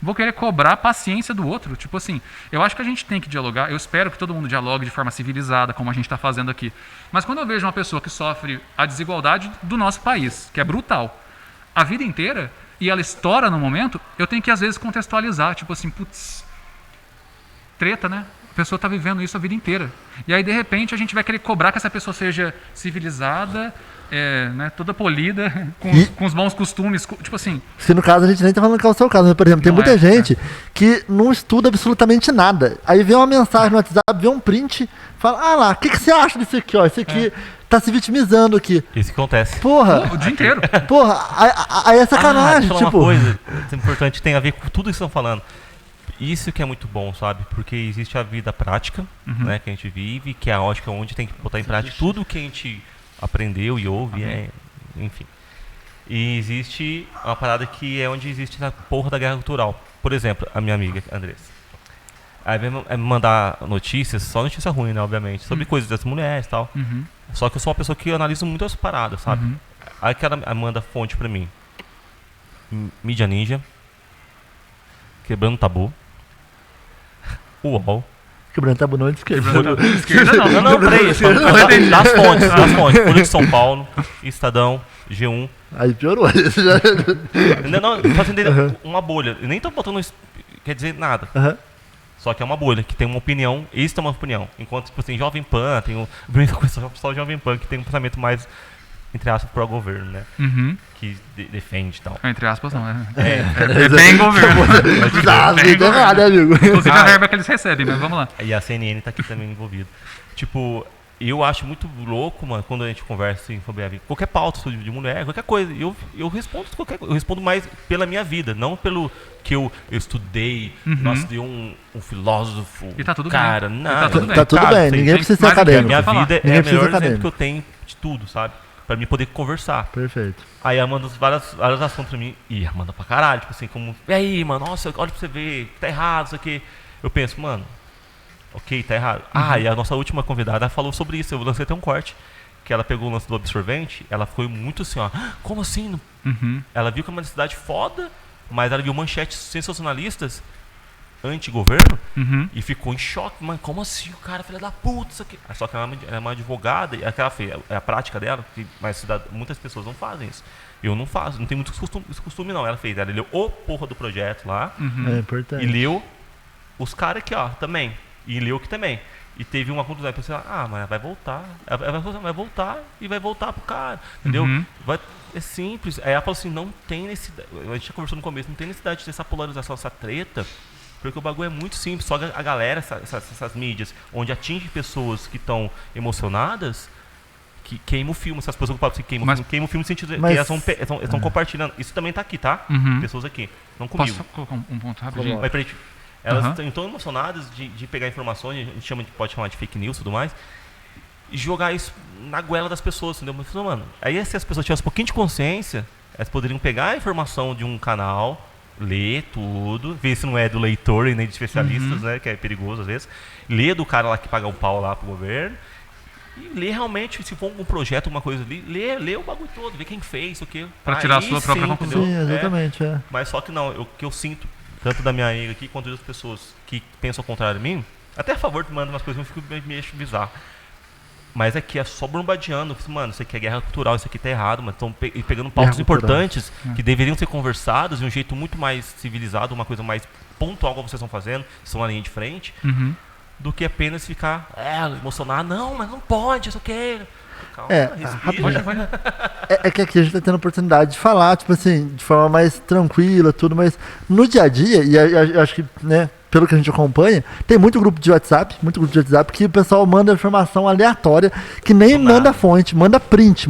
vou querer cobrar a paciência do outro? Tipo assim, eu acho que a gente tem que dialogar, eu espero que todo mundo dialogue de forma civilizada, como a gente está fazendo aqui. Mas quando eu vejo uma pessoa que sofre a desigualdade do nosso país, que é brutal, a vida inteira, e ela estoura no momento, eu tenho que às vezes contextualizar, tipo assim, putz, treta, né? A pessoa tá vivendo isso a vida inteira. E aí, de repente, a gente vai querer cobrar que essa pessoa seja civilizada, né, toda polida, com os bons costumes, tipo assim. Se no caso a gente nem tá falando que é o seu caso, mas, por exemplo, tem Não muita é, gente que não estuda absolutamente nada. Aí vê uma mensagem no WhatsApp, vê um print, fala, ah lá, o que você acha disso aqui, ó? Isso aqui tá se vitimizando aqui. Isso que acontece. Porra, O dia inteiro. porra, aí é sacanagem, deixa eu falar tipo. uma coisa isso é importante, tem a ver com tudo isso que estão falando. Isso que é muito bom, sabe? Porque existe a vida prática, né, que a gente vive, que é a ótica onde tem que botar em prática tudo que a gente aprendeu e ouve, enfim. E existe uma parada que é onde existe a porra da guerra cultural. Por exemplo, a minha amiga Andressa. Aí vem me mandar notícias, só notícia ruim, né, obviamente, sobre coisas das mulheres e tal. Só que eu sou uma pessoa que analisa muitas paradas, sabe? Aí que ela manda fonte pra mim. Mídia Ninja. Quebrando Tabu. UOL. Quebrando tabu não de esquerda. Esquerda não. Não, peraí. Das fontes. Folha de São Paulo, Estadão, G1. Aí piorou. Isso já... Não, fazendo uma bolha. Eu nem tô botando isso, quer dizer nada. Só que é uma bolha, que tem uma opinião, isso tem uma opinião. Enquanto, tipo assim, Jovem Pan, tem o pessoal Jovem Pan, que tem um pensamento mais, entre aspas, pró-governo, né? Que defende e tal. Entre aspas, não. É bem governo. Tá errado, né, amigo? Inclusive a verba que eles recebem, mas vamos lá. E a CNN tá aqui também envolvida. Tipo, eu acho muito louco, mano, quando a gente conversa assim, sobre a vida. Qualquer pauta de mulher, qualquer coisa. Eu respondo eu respondo mais pela minha vida, não pelo que eu estudei. Nossa, deu um filósofo. E tá tudo cara, bem. nada. Tá tudo bem. Tá tudo Cara, bem, assim, ninguém precisa ser mais do que a acadêmico. Minha falar. vida Ninguém é o precisa melhor ser exemplo que acadêmico. eu tenho de tudo, sabe? Pra mim poder conversar. Perfeito. Aí ela manda vários assuntos pra mim. E ela manda pra caralho, tipo assim, como... E aí, mano, nossa, olha pra você ver, tá errado isso aqui. Eu penso, mano, ok, tá errado. E a nossa última convidada falou sobre isso, eu lancei até um corte. Que ela pegou o lance do absorvente, ela foi muito assim, ó, como assim? Ela viu que é uma necessidade foda, mas ela viu manchetes sensacionalistas anti-governo e ficou em choque. Mas como assim? O cara, filha da puta, isso aqui. Só que ela é uma advogada e aquela fez, é a prática dela, mas muitas pessoas não fazem isso. Eu não faço, não tem muito esse costume não. Ela leu o porra do projeto lá É importante. e leu os caras aqui, ó, também. E leu aqui também. E teve uma conclusão, eu pensei, mas vai voltar. Vai voltar e vai voltar pro cara, entendeu? É simples. Aí ela falou assim, não tem necessidade. A gente já conversou no começo, não tem necessidade de ter essa polarização, essa treta. Porque o bagulho é muito simples. Só a galera, essas mídias, onde atinge pessoas que estão emocionadas, que queima o filme. Essas pessoas que queimam o filme no sentido que elas estão compartilhando. Isso também tá aqui, tá? Pessoas aqui, não comigo. Posso só colocar um ponto rapidinho? Mas peraí, elas estão tão emocionadas de pegar informações, a gente pode chamar de fake news e tudo mais, e jogar isso na goela das pessoas, entendeu? Mas, mano, aí se as pessoas tivessem um pouquinho de consciência, elas poderiam pegar a informação de um canal, ler tudo, ver se não é do leitor e nem de especialistas, né, que é perigoso às vezes, ler do cara lá que paga o pau lá pro governo, e ler realmente, se for algum projeto, alguma coisa ali, ler o bagulho todo, ver quem fez, o que. Pra tirar a sua própria conclusão. Sim, exatamente. Mas só que não, o que eu sinto, tanto da minha amiga aqui, quanto das pessoas que pensam ao contrário de mim, até a favor de mandar umas coisas, eu fico meio bizarro. Mas aqui é só bombardeando, mano, isso aqui é guerra cultural, isso aqui tá errado, mas estão pegando pautas importantes que deveriam ser conversadas de um jeito muito mais civilizado, uma coisa mais pontual como vocês estão fazendo, estão na linha de frente, do que apenas ficar emocionado, não, mas não pode, isso aqui. Calma, respira. É que aqui a gente tá tendo a oportunidade de falar, tipo assim, de forma mais tranquila, tudo, mas no dia a dia, e eu acho que, né, pelo que a gente acompanha, tem muito grupo de WhatsApp que o pessoal manda informação aleatória, que nem manda fonte, manda print,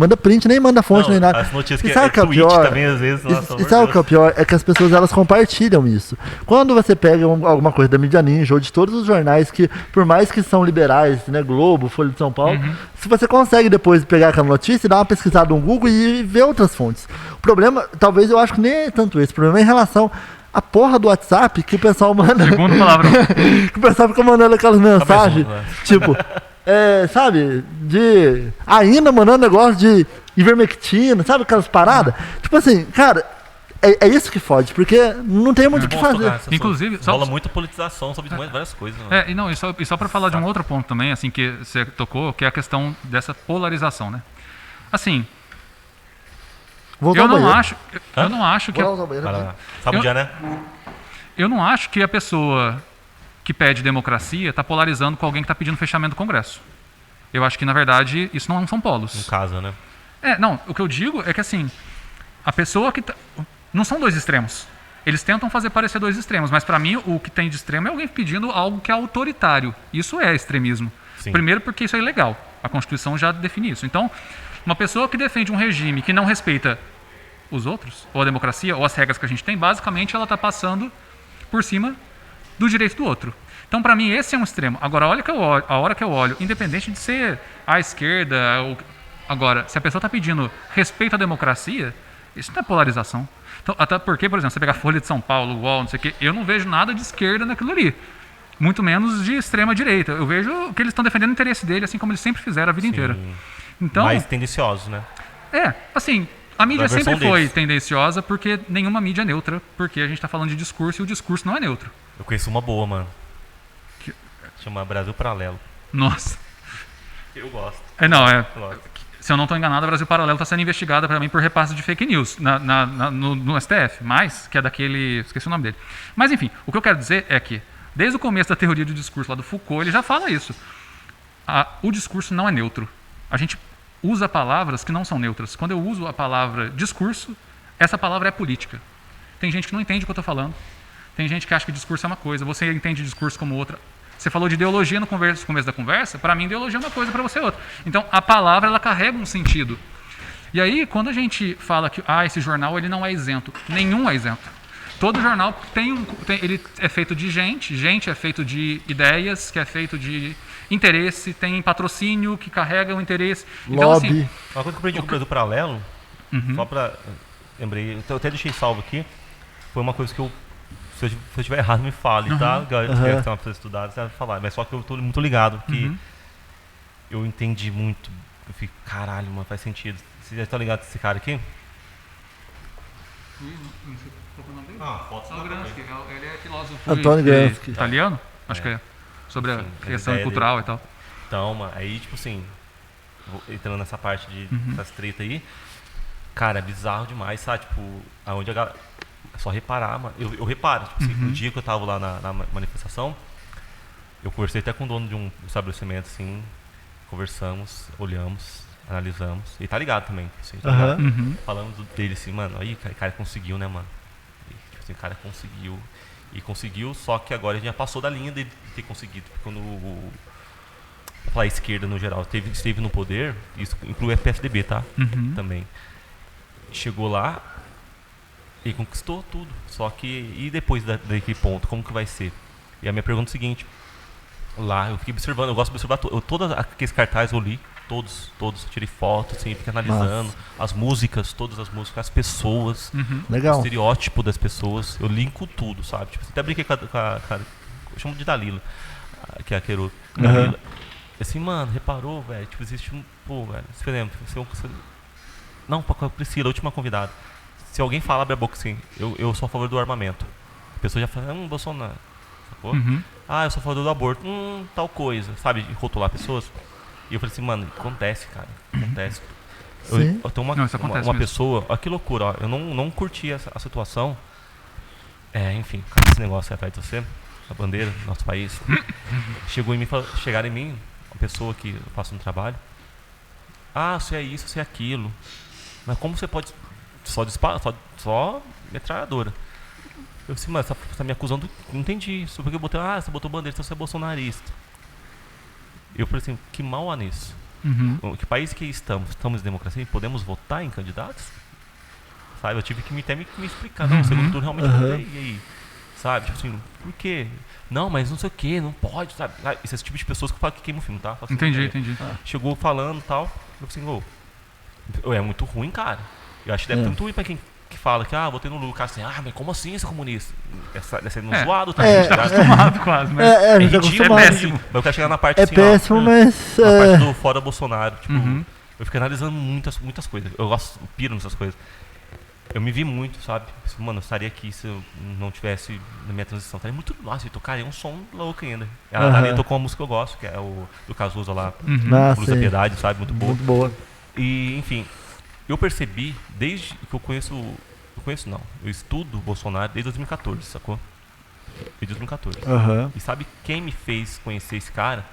nem manda fonte, nem nada. As notícias E sabe o que é o pior? Também, às vezes, E sabe o que é o pior? É que as pessoas, elas compartilham isso. Quando você pega alguma coisa da Mídia Ninja ou de todos os jornais que, por mais que são liberais, né, Globo, Folha de São Paulo, se você consegue depois pegar aquela notícia e dar uma pesquisada no Google e ver outras fontes. O problema, talvez eu acho que nem é tanto esse, o problema é em relação a porra do WhatsApp que o pessoal manda. Segundo palavra. Que o pessoal fica mandando aquelas mensagens, tipo, sabe, ainda mandando negócio de ivermectina, sabe, aquelas paradas. Tipo assim, cara, é isso que fode, porque não tem muito o que fazer. Inclusive, rola muita politização sobre várias coisas. Né? E só para falar de um outro ponto também, assim, que você tocou, que é a questão dessa polarização, né? Assim, eu não acho que Vou usar o banheiro aqui. Sabe o dia, né? eu não acho que a pessoa que pede democracia está polarizando com alguém que está pedindo fechamento do Congresso. Eu acho que, na verdade, isso não são polos. Em casa, né? Não, o que eu digo é que, assim, a pessoa que... Não são dois extremos. Eles tentam fazer parecer dois extremos, mas para mim o que tem de extremo é alguém pedindo algo que é autoritário. Isso é extremismo. Sim. Primeiro porque isso é ilegal. A Constituição já define isso. Então, uma pessoa que defende um regime que não respeita os outros, ou a democracia, ou as regras que a gente tem, basicamente ela está passando por cima do direito do outro. Então, para mim, esse é um extremo. Agora, a hora que eu olho, independente de ser à esquerda... Agora, se a pessoa está pedindo respeito à democracia, isso não é polarização. Então, até porque, por exemplo, você pegar a Folha de São Paulo, o UOL, não sei o quê, eu não vejo nada de esquerda naquilo ali. Muito menos de extrema direita. Eu vejo que eles estão defendendo o interesse dele, assim como eles sempre fizeram a vida inteira. Então, mais tendenciosos, né? Assim, a mídia Da versão sempre foi deles. tendenciosa porque nenhuma mídia é neutra, porque a gente está falando de discurso e o discurso não é neutro. Eu conheço uma boa, mano. Chama Brasil Paralelo. Nossa. Eu gosto. Eu gosto. Se eu não estou enganado, a Brasil Paralelo está sendo investigada também por repasse de fake news no STF, que é daquele... Esqueci o nome dele. Mas, enfim, o que eu quero dizer é que, desde o começo da teoria do discurso lá do Foucault, ele já fala isso. O discurso não é neutro. A gente usa palavras que não são neutras. Quando eu uso a palavra discurso, essa palavra é política. Tem gente que não entende o que eu estou falando. Tem gente que acha que discurso é uma coisa. Você entende discurso como outra. Você falou de ideologia no começo da conversa. Para mim, ideologia é uma coisa, para você é outra. Então, a palavra, ela carrega um sentido. E aí, quando a gente fala que esse jornal ele não é isento, nenhum é isento. Todo jornal ele é feito de gente é feito de ideias, que é feito de interesse, tem patrocínio que carrega o interesse. Então, Lobby. assim, Uma coisa que eu aprendi com o Brasil Paralelo, só pra... Lembrei, eu até deixei salvo aqui, foi uma coisa que se eu estiver errado, me fale, tá? Galera, que estão pra estudar, você vai falar. Mas só que eu tô muito ligado, que eu entendi muito. Eu fico, caralho, mano, faz sentido. Vocês já estão ligados desse cara aqui? Antônio Gramsci, ele é filósofo Antônio Gramsci. italiano, acho que é, sobre a questão cultural e tal. Então, mano, aí, tipo assim, entrando nessa parte dessas treta aí, cara, é bizarro demais, sabe? Tipo, aonde a galera... É só reparar, mano. Eu reparo, tipo assim, no dia que eu tava lá na manifestação, eu conversei até com o dono de um estabelecimento, assim, conversamos, olhamos, analisamos, e tá ligado também, assim, tá ligado? Falamos dele assim, mano, aí, o cara conseguiu, né, mano? E, tipo assim, o cara conseguiu, e conseguiu, só que agora a gente já passou da linha dele de ter conseguido, porque quando a esquerda, no geral, esteve no poder, isso inclui a PSDB, tá? Também. Chegou lá, e conquistou tudo. Só que, e depois daquele ponto, como que vai ser? E a minha pergunta é a seguinte: lá, eu fiquei observando, eu gosto de observar todos aqueles cartazes eu li, todos, tirei foto, assim, fiquei analisando as músicas, todas as músicas, as pessoas, o Legal. estereótipo das pessoas, eu linko tudo, sabe? Tipo, até brinquei com eu chamo de Dalila, que é a Queiro. Dalila. Assim, mano, reparou, velho? Tipo, existe um. Pô, velho, você lembra? Não, com a Priscila, a última convidada. Se alguém fala, abre a boca assim, eu sou a favor do armamento. A pessoa já fala, Bolsonaro. Sacou? Eu sou a favor do aborto. Tal coisa. Sabe? De rotular pessoas. E eu falei assim, mano, acontece, cara. Acontece. Eu tenho uma pessoa, olha que loucura, ó. Eu não curti a situação. Enfim, esse negócio aí atrás de você, a bandeira do nosso país. Chegaram em mim, uma pessoa que eu faço um trabalho. Você é isso, você é aquilo. Mas como você pode. Só metralhadora. Eu disse, mas você tá me acusando. Não entendi. Só porque eu botei. Você botou bandeira, então você é bolsonarista. Eu falei assim, que mal há nisso? Que país que estamos? Estamos em democracia e podemos votar em candidatos? Sabe? Eu tive que me explicar. Não, segundo turno realmente votei. E aí? Sabe? Tipo assim, por quê? Não, mas não sei o que, não pode, sabe? Esse tipo de pessoas que falam que queimam o filme, tá? Assim, Entendi. Chegou falando e tal. Eu falei assim, é muito ruim, cara. Eu acho que deve ter muito ruim pra quem que fala que, votei no Lula, assim, mas como assim esse comunista? Deve ser zoado também. A gente tá acostumado quase, mas a gente tá ridículo, acostumado. péssimo. Mas eu quero chegar na parte É assim, péssimo, mas... na parte do fora Bolsonaro. Tipo, eu fiquei analisando muitas coisas. Eu piro nessas coisas. Eu me vi muito, sabe? Mano, eu estaria aqui se eu não tivesse na minha transição. Estaria muito... Nossa, eu tocaria um som louco ainda. Ali tocou uma música que eu gosto, que é o do Cazuza lá. Luz da Piedade, sabe? Muito boa. Muito boa. E, enfim, eu percebi, desde que eu estudo o Bolsonaro desde 2014, sacou? Em 2014. Aham. E sabe quem me fez conhecer esse cara?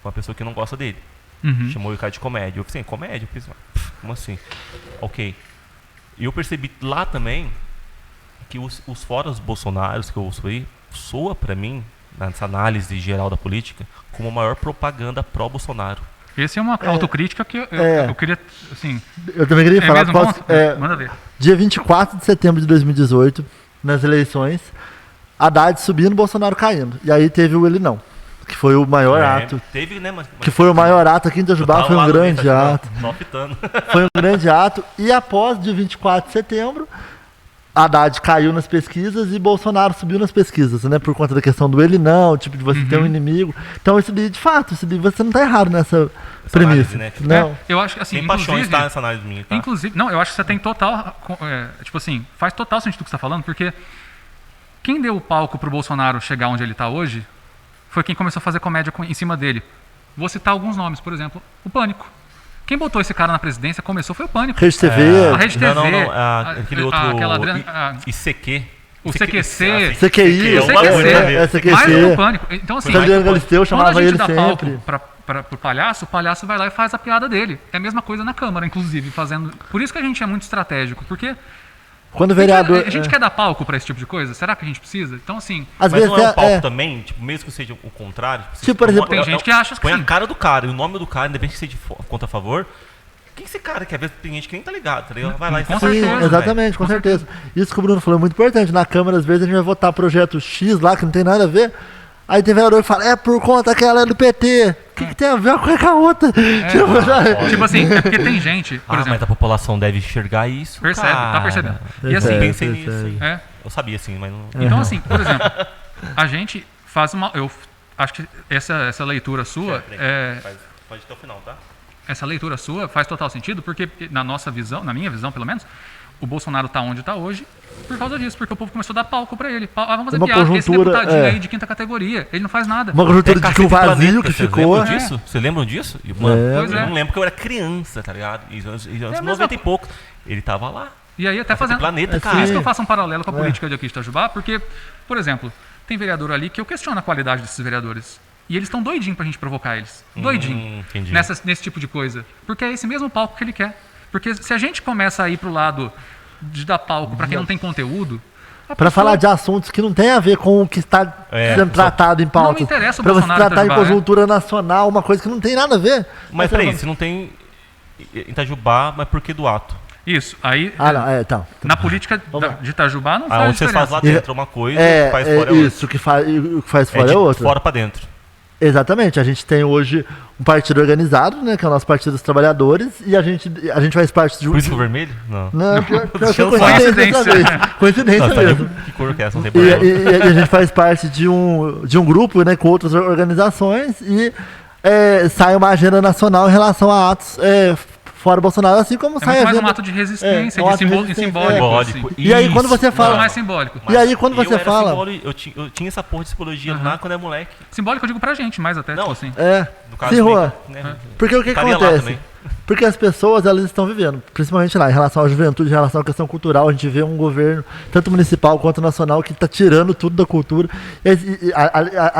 Uma pessoa que não gosta dele. Uhum. Chamou o cara de comédia. Eu falei, comédia? Eu pensei, como assim? Ok. E eu percebi lá também que os foras bolsonaros que eu ouço aí, soa pra mim, nessa análise geral da política, como a maior propaganda pró-Bolsonaro. Essa é uma autocrítica que eu queria, assim... Eu também queria falar, mesmo? posso, Manda ver. dia 24 de setembro de 2018, nas eleições, Haddad subindo, Bolsonaro caindo. E aí teve o ele não, que foi o maior ato. Teve, né? Mas Que foi o maior ato aqui em Itajubá, foi um grande ato. Só pitando. Foi um grande ato. E após dia 24 de setembro, Haddad caiu nas pesquisas e Bolsonaro subiu nas pesquisas, né? Por conta da questão do ele não, tipo de você ter um inimigo. Então isso daí, de fato, isso daí, você não tá errado nessa premissa. análise, né? Não. Eu acho que, assim, Tem paixões, inclusive... tá? Nessa análise minha, tá? Inclusive, não, eu acho que você tem total, tipo assim, faz total sentido o que você está falando, porque quem deu o palco pro Bolsonaro chegar onde ele está hoje foi quem começou a fazer comédia em cima dele. Vou citar alguns nomes, por exemplo, o Pânico. Quem botou esse cara na presidência começou foi o Pânico. Rede TV, A Rede TV, Não, aquele outro... aquela ICQ. o CQC, CQI, o CQC, mais do que o Pânico. Então, assim, Adriano Galisteu quando a chamava gente ele dá sempre. palco pro palhaço, o palhaço vai lá e faz a piada dele. É a mesma coisa na Câmara, inclusive, fazendo... Por isso que a gente é muito estratégico, porque... Quando o vereador. A gente quer dar palco pra esse tipo de coisa? Será que a gente precisa? Então, assim... Às Mas vezes não é um palco é. também, tipo, mesmo que seja o contrário. Tipo, por exemplo, Tem gente que acha que põe sim. a cara do cara e o nome do cara, independente que seja contra a favor. Quem é esse cara que às vezes tem gente que nem tá ligado, tá ligado? Vai lá e Com faz Sim, certeza, exatamente, com certeza. Isso que o Bruno falou é muito importante. Na Câmara, às vezes, a gente vai votar projeto X lá, que não tem nada a ver. Aí tem vereador que fala, é por conta que ela é do PT. O que tem a ver uma coisa com a outra? Tipo assim, é porque tem gente, por exemplo... mas a população deve enxergar isso. Percebe, tá cara. percebendo. E Percebe. assim, Pensei Percebe. nisso. é, Eu sabia assim, mas não. então assim, por exemplo, a gente faz uma... Eu acho que essa leitura sua Pode ir até o final, tá? essa leitura sua faz total sentido, porque na nossa visão, na minha visão pelo menos, o Bolsonaro tá onde tá hoje por causa disso, porque o povo começou a dar palco pra ele. Vamos fazer Uma piada, esse conjuntura, deputadinho aí de quinta categoria, ele não faz nada. Uma conjuntura de que Cacete o vazio Planeta, que vocês ficou. lembram disso? Vocês lembram disso? E, mano, Pois eu é. não lembro porque eu era criança, tá ligado? E anos a mesma 90 e pouco. Ele tava lá. E aí até fazendo... Planeta, Por cara. isso que eu faço um paralelo com a política de aqui de Itajubá, porque, por exemplo, tem vereador ali que eu questiono a qualidade desses vereadores. E eles estão doidinhos pra gente provocar eles. Doidinho. Entendi. Nesse tipo de coisa. Porque é esse mesmo palco que ele quer. Porque se a gente começa a ir pro lado de dar palco pra quem não tem conteúdo... Pra falar de assuntos que não tem a ver com o que está sendo tratado em pauta. Não me interessa o pra você Bolsonaro tratar em Itajubá, conjuntura nacional, uma coisa que não tem nada a ver. Mas Você peraí, não- se não tem Itajubá, mas por que do ato? Isso. Aí, Ah, não, tá. na política Vamos lá. de Itajubá não Ah, faz onde vocês fazem lá diferença. dentro é uma coisa, o que faz fora é outra. Isso, o que faz fora é, de outra. fora pra dentro. Exatamente, a gente tem hoje um partido organizado, né, que é o nosso Partido dos Trabalhadores, e a gente faz parte de um... Por isso que o vermelho? Não. Não, pior que Deixa eu coincidência dessa falar. vez. Coincidência Não, sabe mesmo. que cor que é essa? Não tem E, problema. e a gente faz parte de um grupo, né, com outras organizações e sai uma agenda nacional em relação a atos fora Bolsonaro, assim como É sai muito a mais um agenda... ato de resistência, é um de ato de simbólico. resistência, Simbólico. Assim. E aí, quando você Muito fala- mais simbólico. E aí, quando você eu era fala- simbólico, eu tinha essa porra de psicologia lá quando era moleque. Simbólico eu digo pra gente, mais até. Não. Tipo assim. No caso, Sim, Juan. né, Porque o que estaria lá acontece? também. Porque as pessoas, elas estão vivendo, principalmente lá, em relação à juventude, em relação à questão cultural, a gente vê um governo, tanto municipal quanto nacional, que está tirando tudo da cultura.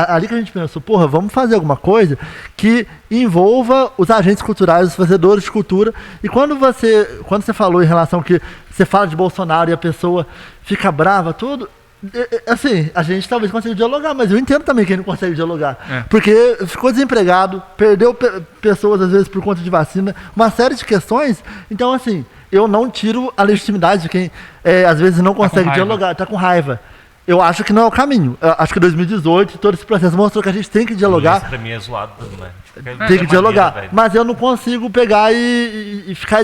Ali que a gente pensou, porra, vamos fazer alguma coisa que envolva os agentes culturais, os fazedores de cultura. E quando você falou em relação que você fala de Bolsonaro e a pessoa fica brava, tudo... Assim, a gente talvez consiga dialogar, mas eu entendo também quem não consegue dialogar. Porque ficou desempregado, perdeu pessoas, às vezes, por conta de vacina, uma série de questões. Então, assim, eu não tiro a legitimidade de quem, às vezes, não consegue dialogar, tá com raiva. Eu acho que não é o caminho. Eu acho que 2018, todo esse processo mostrou que a gente tem que dialogar. Isso pra mim é zoado, né? Tem que dialogar. Mas eu não consigo pegar e ficar...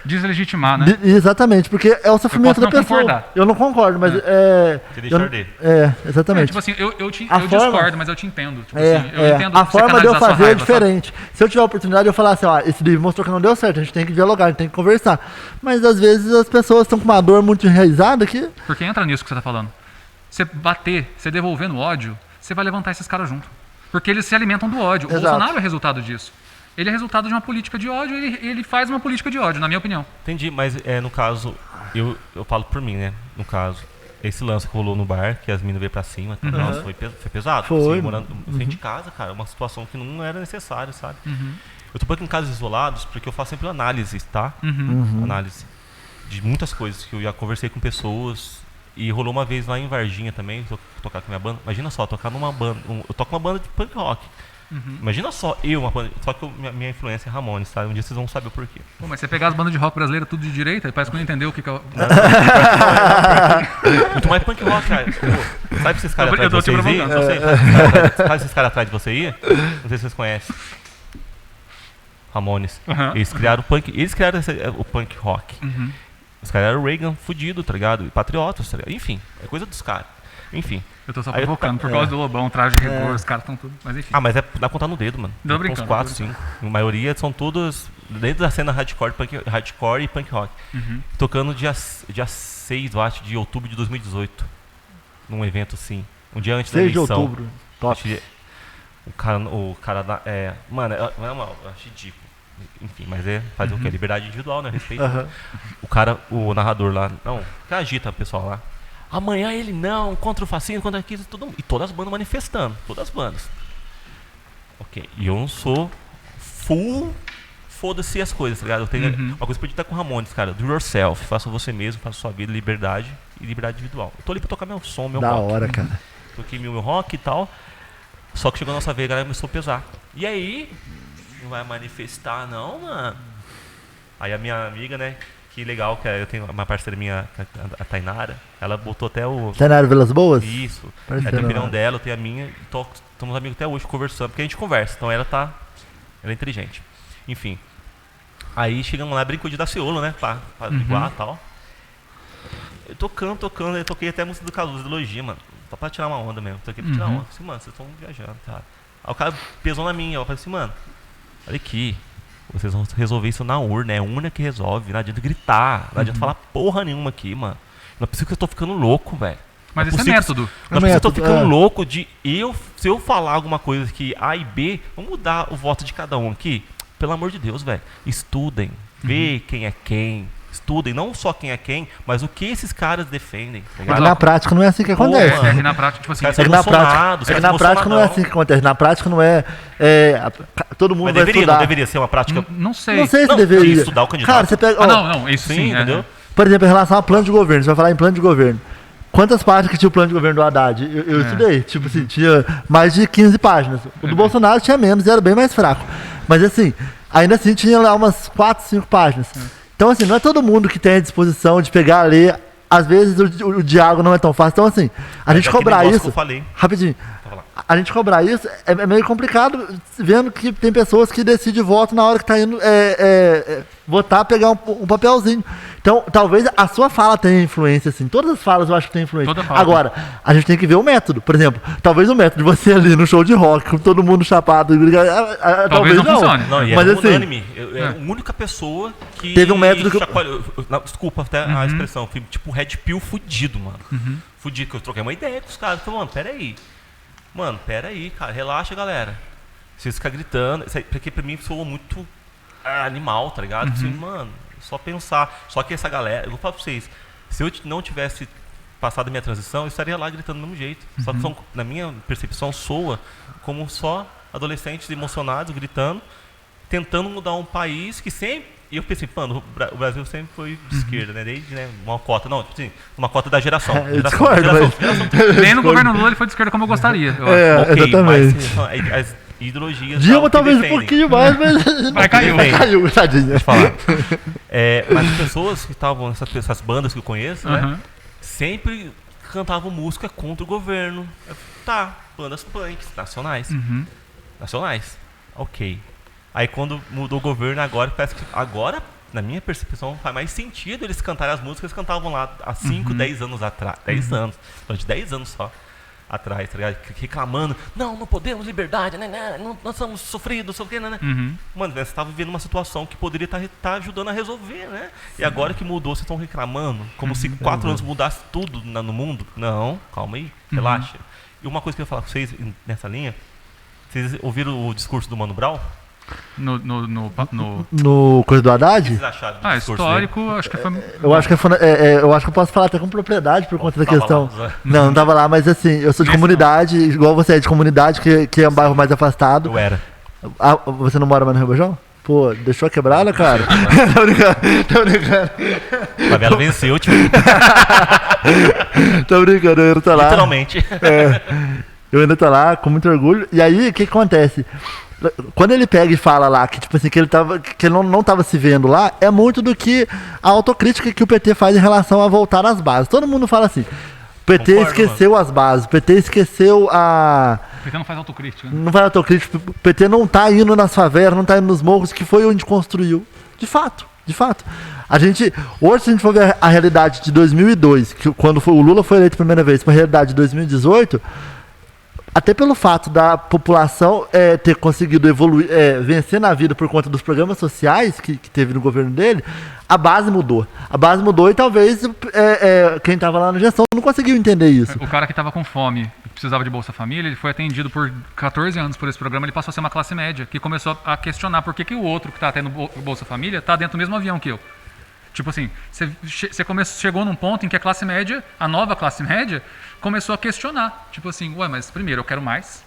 Deslegitimar, né? Exatamente, porque é o sofrimento Eu da posso não pessoa. concordar. Eu não concordo, mas Você deixa arder. exatamente. Tipo assim, eu A forma- discordo, mas eu te entendo. Tipo assim, eu entendo a você forma de eu canalizar sua fazer é raiva, sabe? diferente. Se eu tiver a oportunidade, eu falar assim, ó, esse livro mostrou que não deu certo, a gente tem que dialogar, a gente tem que conversar. Mas às vezes as pessoas estão com uma dor muito enraizada que... Porque entra nisso que você tá falando. Você bater, você devolver no ódio, você vai levantar esses caras junto. Porque eles se alimentam do ódio. O Exato. Bolsonaro é resultado disso. Ele é resultado de uma política de ódio, ele faz uma política de ódio, na minha opinião. Entendi, mas no caso, eu falo por mim, né? No caso, esse lance que rolou no bar, que as minas veio pra cima, nossa, foi pesado. Foi, assim, morando em frente de casa, cara, uma situação que não era necessária, sabe? Uhum. Eu tô aqui em casos isolados porque eu faço sempre análise, tá? Uhum. Análise de muitas coisas que eu já conversei com pessoas. E rolou uma vez lá em Varginha também, tocar com a minha banda. Imagina só, tocar numa banda. Eu toco uma banda de punk rock. Uhum. Imagina só, uma banda. Só que minha influência é Ramones, sabe? Um dia vocês vão saber o porquê. Pô, mas você pegar as bandas de rock brasileira tudo de direita, aí parece que não entendeu o que é o... Muito mais punk rock, cara. Pô, sabe esses caras atrás de tô te vocês aí? provocando. Sabe esses caras atrás de você aí? Não sei se vocês conhecem. Ramones. Uhum. Eles criaram o punk. Eles criaram o punk rock. Uhum. Os caras eram Reagan fudido, tá ligado? E patriotas, tá ligado? Enfim, é coisa dos caras. Enfim. Eu tô só Aí provocando, por causa do Lobão, traje de rigor, os caras estão tudo... Mas enfim. Ah, mas dá pra contar no dedo, mano. Tô Uns brincando, 4, tô 5. A maioria são todos dentro da cena hardcore e punk rock. Uhum. Tocando dia 6, eu acho, de outubro de 2018. Num evento assim. Um dia antes da 6 de eleição. outubro. Top. O cara mano, eu acho ridículo. Enfim, mas fazer o quê? Liberdade individual, né? Respeito. O narrador lá, não, que agita o pessoal lá. Amanhã ele não, contra o fascismo, contra aquilo, e todas as bandas manifestando, todas as bandas. Ok, e eu não sou full, foda-se as coisas, tá ligado? Eu tenho uma coisa pra estar com o Ramones, cara, do yourself, faça você mesmo, faça sua vida, liberdade e liberdade individual. Eu tô ali pra tocar meu som, meu Da rock. hora, cara. Toquei meu rock e tal, só que chegou a nossa vez, a galera começou a pesar. E aí, não vai manifestar não, mano? Aí a minha amiga, né, que legal, que eu tenho uma parceira minha, a Tainara, ela botou até o... Tainara Vilas Boas? Isso. Parceira, Tem o opinião né? dela, eu tenho a minha, e estamos amigos até hoje conversando, porque a gente conversa, então ela é inteligente. Enfim. Aí chegamos lá, brincou de Daciolo, né, pra igual e tal. Eu tocando, eu toquei até a música do Calusa, Elogia, mano. Só pra tirar uma onda mesmo, toquei pra tirar onda. Eu falei assim, mano, vocês estão viajando, tá? Aí o cara pesou na minha, eu falei assim, mano, olha aqui. Vocês vão resolver isso na urna, é a urna que resolve. Não adianta gritar, não adianta falar porra nenhuma aqui, mano. Não é possível que eu tô ficando louco, velho. Mas isso é método. Não é possível que eu tô método, ficando louco de se eu falar alguma coisa que A e B, vamos mudar o voto de cada um aqui. Pelo amor de Deus, velho. Estudem, vê quem é quem. Estudem, não só quem é quem, mas o que esses caras defendem. Tá ligado? Mas na prática não é assim que acontece. Porra, É que na prática, tipo assim, Cara, É que na emocionado, prática, você tá não é emocionadão. assim que acontece. Na prática não é. Todo mundo Mas vai deveria, estudar. não deveria ser uma prática. não sei. Não sei se Não, deveria. de estudar o candidato. Cara, você pega. Ah, ó, não, isso Sim, sim, entendeu? Por exemplo, em relação a plano de governo, você vai falar em plano de governo. Quantas páginas que tinha o plano de governo do Haddad? Eu estudei. Tipo assim, tinha mais de 15 páginas. O do Bolsonaro tinha menos e era bem mais fraco. Mas assim, ainda assim tinha lá umas 4, 5 páginas. Então assim, não é todo mundo que tem a disposição de pegar, ler. Às vezes o diálogo não é tão fácil. Então assim, a gente aquele cobrar negócio isso... que eu falei. Rapidinho. Pra falar. A gente cobrar isso é meio complicado, vendo que tem pessoas que decidem voto na hora que tá indo votar, pegar um papelzinho. Então, talvez a sua fala tenha influência, assim. Todas as falas eu acho que tem influência. Toda fala. Agora, a gente tem que ver o método. Por exemplo, talvez o método de você ali no show de rock, com todo mundo chapado, talvez não funcione. Não, e Mas é assim, unânime. É a única pessoa que Teve um método que eu- desculpa até a expressão. Fui tipo red pill fudido, mano. Fudido, que eu troquei uma ideia com os caras. Falei, mano, peraí, cara. Relaxa, galera. Vocês ficam gritando. Isso aí, porque pra mim soou muito animal, tá ligado? Assim, mano, só pensar. Só que essa galera, eu vou falar pra vocês, se eu não tivesse passado a minha transição, eu estaria lá gritando do mesmo jeito. Só que na minha percepção soa como só adolescentes emocionados gritando, tentando mudar um país que sempre... E eu pensei, mano, o Brasil sempre foi de esquerda, né? Desde uma cota, não, tipo assim, uma cota da geração. Eu discordo, mas... Nem no governo Lula ele foi de esquerda como eu gostaria. Eu acho. É, exatamente. Mas são as ideologias... Dilma que talvez um defendem. pouquinho mais, mas... Mas caiu. Defende. Caiu, tadinha. Deixa eu falar. Mas as pessoas que estavam, essas bandas que eu conheço, né? Sempre cantavam música contra o governo. Bandas punks, nacionais. Nacionais. Ok. Aí quando mudou o governo, parece que agora, na minha percepção, faz mais sentido eles cantarem as músicas que eles cantavam lá há 5, 10 anos atrás. 10 anos. De 10 anos só atrás, tá ligado? Reclamando, não podemos, liberdade, né? Nós somos sofridos, né? Mano, você estava vivendo uma situação que poderia estar ajudando a resolver, né? E agora que mudou, vocês estão reclamando, como se 4 anos mudasse tudo no mundo. Não, calma aí, relaxa. E uma coisa que eu ia falar com vocês nessa linha, vocês ouviram o discurso do Mano Brown? No coisa do Haddad? Vocês acharam do discurso histórico, acho que foi. Eu acho que eu acho que eu posso falar até com propriedade por conta da Tava questão. lá, Não tava lá, mas assim, eu sou de Nesse comunidade, igual você é de comunidade, que é um bairro mais afastado. Eu era. Ah, você não mora mais no Rio Bajão? Pô, deixou a quebrada, cara? Tô brincando. A Favela venceu, tipo, Tô brincando, eu ainda tô lá. literalmente. Eu ainda tô lá com muito orgulho. E aí, o que acontece? Quando ele pega e fala lá que, tipo assim, que ele não tava se vendo lá, é muito do que a autocrítica que o PT faz em relação a voltar às bases. Todo mundo fala assim, o PT Concordo, esqueceu as bases, o PT esqueceu a... O PT não faz autocrítica. Né? Não faz autocrítica, o PT não tá indo nas favelas, não tá indo nos morros, que foi onde construiu. De fato. Hoje, se a gente for ver a realidade de 2002, quando o Lula foi eleito a primeira vez, para a realidade de 2018, até pelo fato da população ter conseguido evoluir, vencer na vida por conta dos programas sociais que teve no governo dele, a base mudou. A base mudou e talvez quem estava lá na gestão não conseguiu entender isso. O cara que estava com fome e precisava de Bolsa Família, ele foi atendido por 14 anos por esse programa, ele passou a ser uma classe média, que começou a questionar por que o outro que está tendo Bolsa Família está dentro do mesmo avião que eu. Tipo assim, você chegou num ponto em que a classe média, a nova classe média, começou a questionar. Tipo assim, ué, mas primeiro, eu quero mais.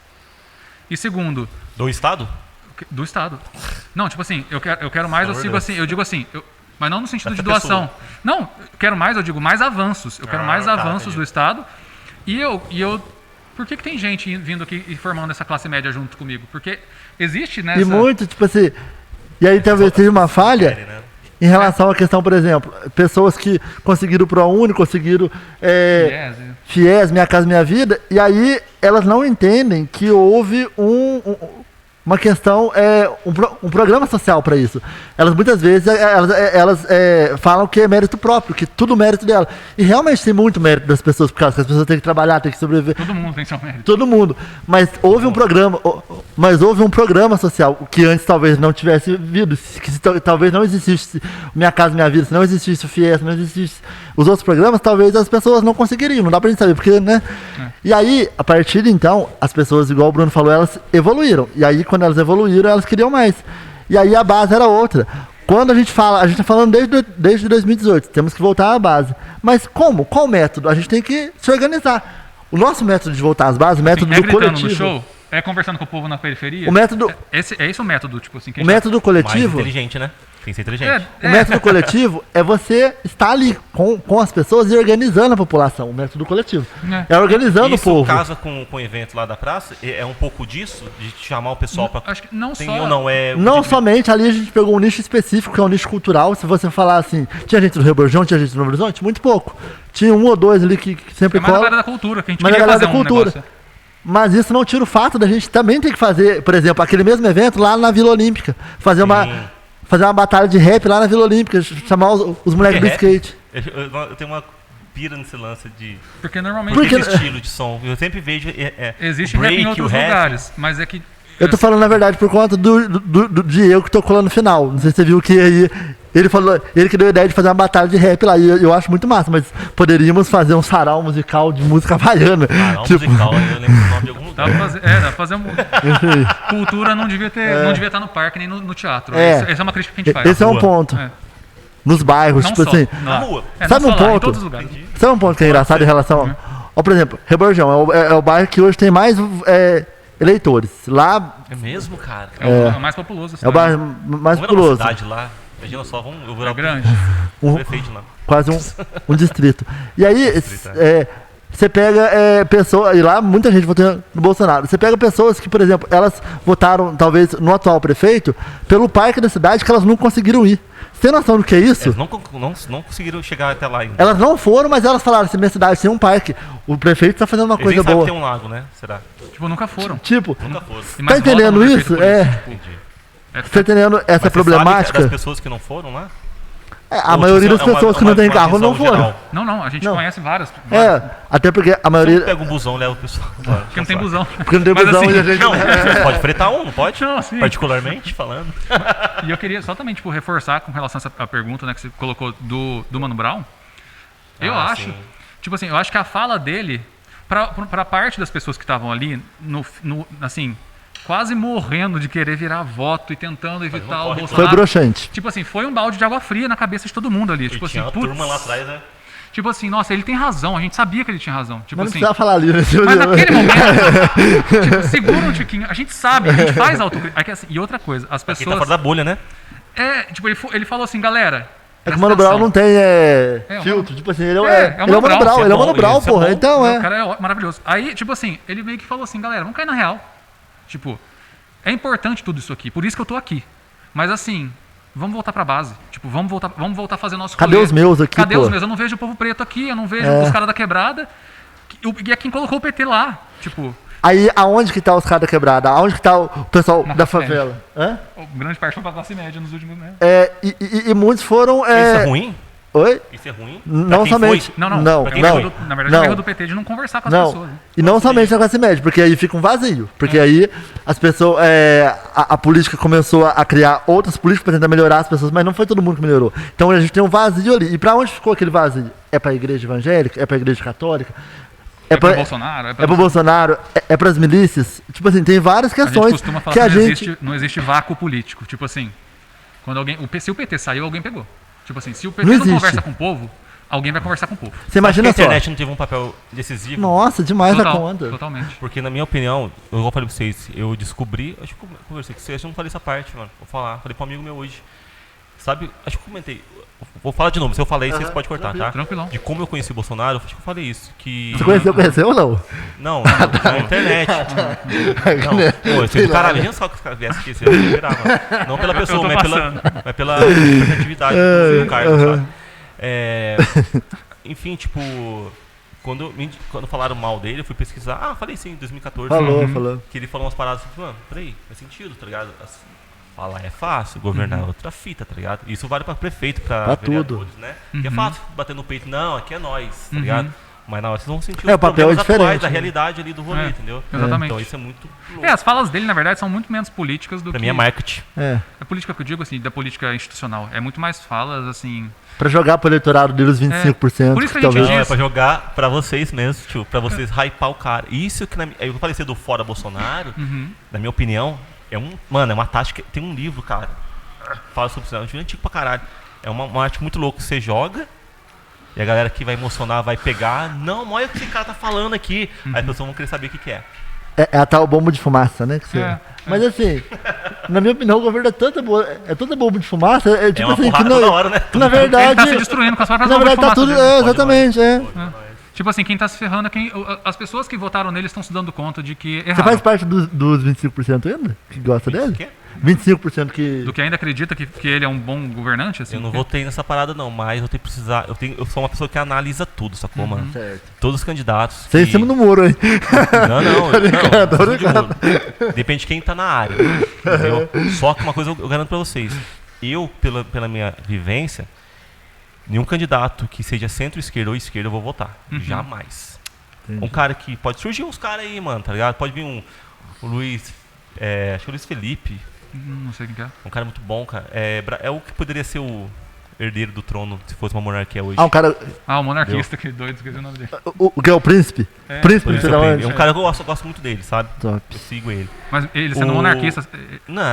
E segundo... Do Estado? Do Estado. Não, tipo assim, eu quero mais, eu digo assim, mas não no sentido de Essa doação. pessoa. Não, eu quero mais, eu digo mais avanços. Eu quero mais avanços entendi. do Estado. E eu por que tem gente vindo aqui e formando essa classe média junto comigo? Porque existe nessa... E muito, tipo assim... E aí talvez seja uma falha... Né? Em relação à questão, por exemplo, pessoas que conseguiram o ProUni, conseguiram FIES, Minha Casa Minha Vida, e aí elas não entendem que houve uma questão, um programa social para isso. Elas muitas vezes elas falam que é mérito próprio, que tudo mérito dela. E realmente tem muito mérito das pessoas, porque as pessoas têm que trabalhar, têm que sobreviver. Todo mundo tem seu mérito. Todo mundo. Mas houve um programa social que antes talvez não tivesse vindo, que talvez não existisse Minha Casa Minha Vida, se não existisse o FIES, se não existisse os outros programas, talvez as pessoas não conseguiriam, não dá pra gente saber, porque, né? E aí, a partir de então, as pessoas, igual o Bruno falou, elas evoluíram. E aí, quando elas evoluíram, elas queriam mais. E aí a base era outra. Quando a gente tá falando desde 2018, temos que voltar à base. Mas como? Qual método? A gente tem que se organizar. O nosso método de voltar às bases, o método do gritando coletivo. no show? É conversando com o povo na periferia? O método, É esse o método, tipo assim. o método Mais coletivo. inteligente, né? Tem que ser inteligente. O método coletivo é você estar ali com as pessoas e organizando a população. O método coletivo. É organizando Isso o povo. casa com o evento lá da praça? É um pouco disso? De chamar o pessoal pra... Acho que não Tem só... ou não é... Não somente, ali a gente pegou um nicho específico, que é um nicho cultural. Se você falar assim, tinha gente do Rio Bajão, tinha gente do Novo Horizonte? Muito pouco. Tinha um ou dois ali que sempre É mais a cola. galera da cultura, que a gente Mas a queria galera fazer da um cultura. negócio. Mas isso não tira o fato da gente também ter que fazer, por exemplo, aquele mesmo evento lá na Vila Olímpica. Fazer uma batalha de rap lá na Vila Olímpica, chamar os moleques do rap? skate. Eu tenho uma pira nesse lance de... Porque normalmente Porque- Esse estilo de som. Eu sempre vejo... existe o rap em break, outros o rap. lugares, mas é que... Eu tô falando, na verdade, por conta do Diego que tocou lá no final. Não sei se você viu que aí. Ele que deu a ideia de fazer uma batalha de rap lá. E eu acho muito massa, mas poderíamos fazer um sarau musical de música havaiana. Não, Tipo, musical, eu lembro o nome de algum Dá lugar. pra fazer um... isso aí. Cultura não devia estar no parque nem no teatro. É. Essa é uma crítica que a gente faz. Esse é um rua. ponto. É. Nos bairros, Não tipo só. assim. Na Não. rua. Sabe não um só lá, ponto? em todos os lugares. Entendi. Sabe um ponto que é engraçado em relação. Ó, por exemplo, Reborjão é o bairro que hoje tem mais eleitores. Lá É mesmo, cara? É o mais populoso. é o bairro mais Vamos ver uma populoso. cidade lá. Imagina só, eu vou É lá grande. Um- prefeito lá. Quase um distrito. E aí, Distrito, você pega pessoas, e lá muita gente votou no Bolsonaro. Você pega pessoas que, por exemplo, elas votaram, talvez, no atual prefeito, pelo parque da cidade que elas não conseguiram ir. Você tem noção do que é isso? Eles não conseguiram chegar até lá ainda. Elas não foram, mas elas falaram assim, minha cidade tem um parque. O prefeito tá fazendo uma Eles coisa nem sabem boa. que tem um lago, né? Será? Tipo, nunca foram. Tipo, Nunca foram. E mais tá entendendo votam no prefeito isso? por isso. Entendi. Você tá entendendo essa Mas você problemática? sabe das pessoas que não foram lá? A Ou, maioria tipo, das é uma- pessoas que não uma- tem uma carro não visão foram. geral. Não, a gente Não. conhece várias. Até porque a Você maioria. pega um busão e leva o pessoal. Porque não tem busão. Porque não tem Mas busão assim, e a gente. Não, você pode fretar um, não pode? Não, sim. Particularmente falando. E eu queria só também, tipo, reforçar com relação a essa pergunta, né, que você colocou do Mano Brown. Eu Ah, acho, sim. tipo assim, eu acho que a fala dele, pra parte das pessoas que estavam ali, assim, quase morrendo de querer virar voto e tentando evitar o corre, Foi Bolsonaro. broxante. Tipo assim, foi um balde de água fria na cabeça de todo mundo ali. E Tipo assim, tinha uma putz, turma lá atrás, né? tipo assim, nossa, ele tem razão, a gente sabia que ele tinha razão. Tipo Mas não assim, precisava falar ali, né? mas naquele momento, tipo, segura um tiquinho, a gente sabe, a gente faz autocrítica. Assim, e outra coisa, as Quem tá pessoas. fora da bolha, né? Tipo, ele falou assim, galera. É que o presta Mano Brown atenção. não tem É, o filtro. Tipo assim, ele É, é é o ele é o Mano Mano Brown, Brown, isso ele é é o Mano bom, Brown, isso é porra. bom. Então O é. cara é maravilhoso. Aí, tipo assim, ele meio que falou assim, galera, vamos cair na real. Tipo, é importante tudo isso aqui, por isso que eu tô aqui. Mas assim, vamos voltar pra base. Tipo, vamos voltar a fazer nosso Cadê rolê. os meus aqui, Cadê pô? os meus? Eu não vejo o povo preto aqui, eu não vejo É. os caras da quebrada. E é quem colocou o PT lá. Tipo, Aí, aonde que tá os caras da quebrada? Aonde que tá o pessoal Na da classe favela? Hã? grande parte foi pra classe média nos últimos meses. E muitos foram. Isso é ruim? Oi? Isso é ruim? Não Pra quem somente. foi? Não, não. Não, É um não. erro na verdade, é não. um erro do PT de não conversar com as Não, pessoas. Né? e não somente na classe média, porque aí fica um vazio. Porque aí as pessoas. A política começou a criar outras políticas para tentar melhorar as pessoas, mas não foi todo mundo que melhorou. Então a gente tem um vazio ali. E para onde ficou aquele vazio? É para a igreja evangélica? É para a igreja católica? É pro pra- Bolsonaro, É pro Bolsonaro? É para as milícias? Tipo assim, tem várias A gente questões costuma falar que a que gente. não existe vácuo político. Tipo assim, quando alguém. Se o PT saiu, alguém pegou. Tipo assim, se o PT Não não, existe. conversa com o povo, alguém vai conversar com o povo. Você imagina Acho que a só. internet não teve um papel decisivo. Nossa, demais a Total, conta. totalmente. Porque, na minha opinião, eu falei pra vocês, eu descobri. Acho que eu conversei com vocês, acho que eu não falei essa parte, mano. Vou falar. Falei pra um amigo meu hoje. Sabe, acho que eu comentei. Vou falar de novo. Se eu falei, vocês podem cortar, tá? Tranquilão. De como eu conheci o Bolsonaro, acho que eu falei isso. Que... Você conheceu ou não? Não, na internet. Não, pô, eu sei do caralho. Imagina só que os caras viessem aqui, você ia virar, mano. Não pela pessoa, tô mas pela representatividade do cargo, sabe? Enfim, tipo, quando falaram mal dele, eu fui pesquisar. Ah, falei sim, em 2014. Falou. Que ele falou umas paradas assim, mano, peraí, faz sentido, tá ligado? Falar é fácil, governar é outra fita, tá ligado? Isso vale pra prefeito, pra Pra vereadores, tudo. né? Que é fácil bater no peito, não, aqui é nós, tá ligado? Mas na hora vocês vão sentir É, o papel é problemas atuais diferente, da né? realidade ali do rolê, É, entendeu? exatamente. Então isso é muito louco. As falas dele, na verdade, são muito menos políticas do Pra que. mim é marketing. É. A política que eu digo, assim, da política institucional. É muito mais falas, assim. Pra jogar pro eleitorado dele os 25%. Por isso que a gente talvez. Não, é diz- pra jogar pra vocês mesmo, tio. Pra vocês hypar o cara. Isso que eu falei ser do fora Bolsonaro, na minha opinião, é uma tática. Tem um livro, cara. Fala sobre isso. É um livro antigo pra caralho. É uma arte muito louca. Você joga. E a galera que vai emocionar vai pegar. Não, olha o que esse cara tá falando aqui. Aí as pessoas vão querer saber o que é. É a tal bomba de fumaça, né? Que você... É, Mas assim, na minha opinião, o governo é tanta bomba de fumaça. É tipo uma assim, que porrada não, toda hora, né? que na Ele verdade. tá se destruindo com as próprias Na bombas de verdade, tá fumaça tudo. dele. Exatamente, é. Tipo assim, quem tá se ferrando é as pessoas que votaram nele estão se dando conta de que Você erraram. faz parte dos 25% ainda? Que gosta Isso dele? que é? 25% que. Do que ainda acredita que ele é um bom governante, assim. Eu não votei nessa parada, não, mas eu tenho que precisar. Eu sou uma pessoa que analisa tudo, sacou, mano? Certo. Todos os candidatos. Você é em que- cima do muro, hein? Não. Tô não brincando. Depende de quem tá na área. Entendeu? Só que uma coisa eu garanto pra vocês. Eu, pela minha vivência, nenhum candidato que seja centro-esquerda ou esquerda eu vou votar. Jamais. Entendi. Um cara que. Pode surgir uns caras aí, mano, tá ligado? Pode vir o Luiz. Acho que o Luiz Felipe. Não sei quem que é. Um cara muito bom, cara. É o que poderia ser o herdeiro do trono se fosse uma monarquia hoje. Ah, um cara. Ah, o monarquista, que doido, esqueci o nome dele. O que é o príncipe? É. Príncipe, Por isso sei eu lá prendo. onde. É um cara que eu gosto muito dele, sabe? Top. Eu sigo ele. Mas ele sendo O- monarquista. Não,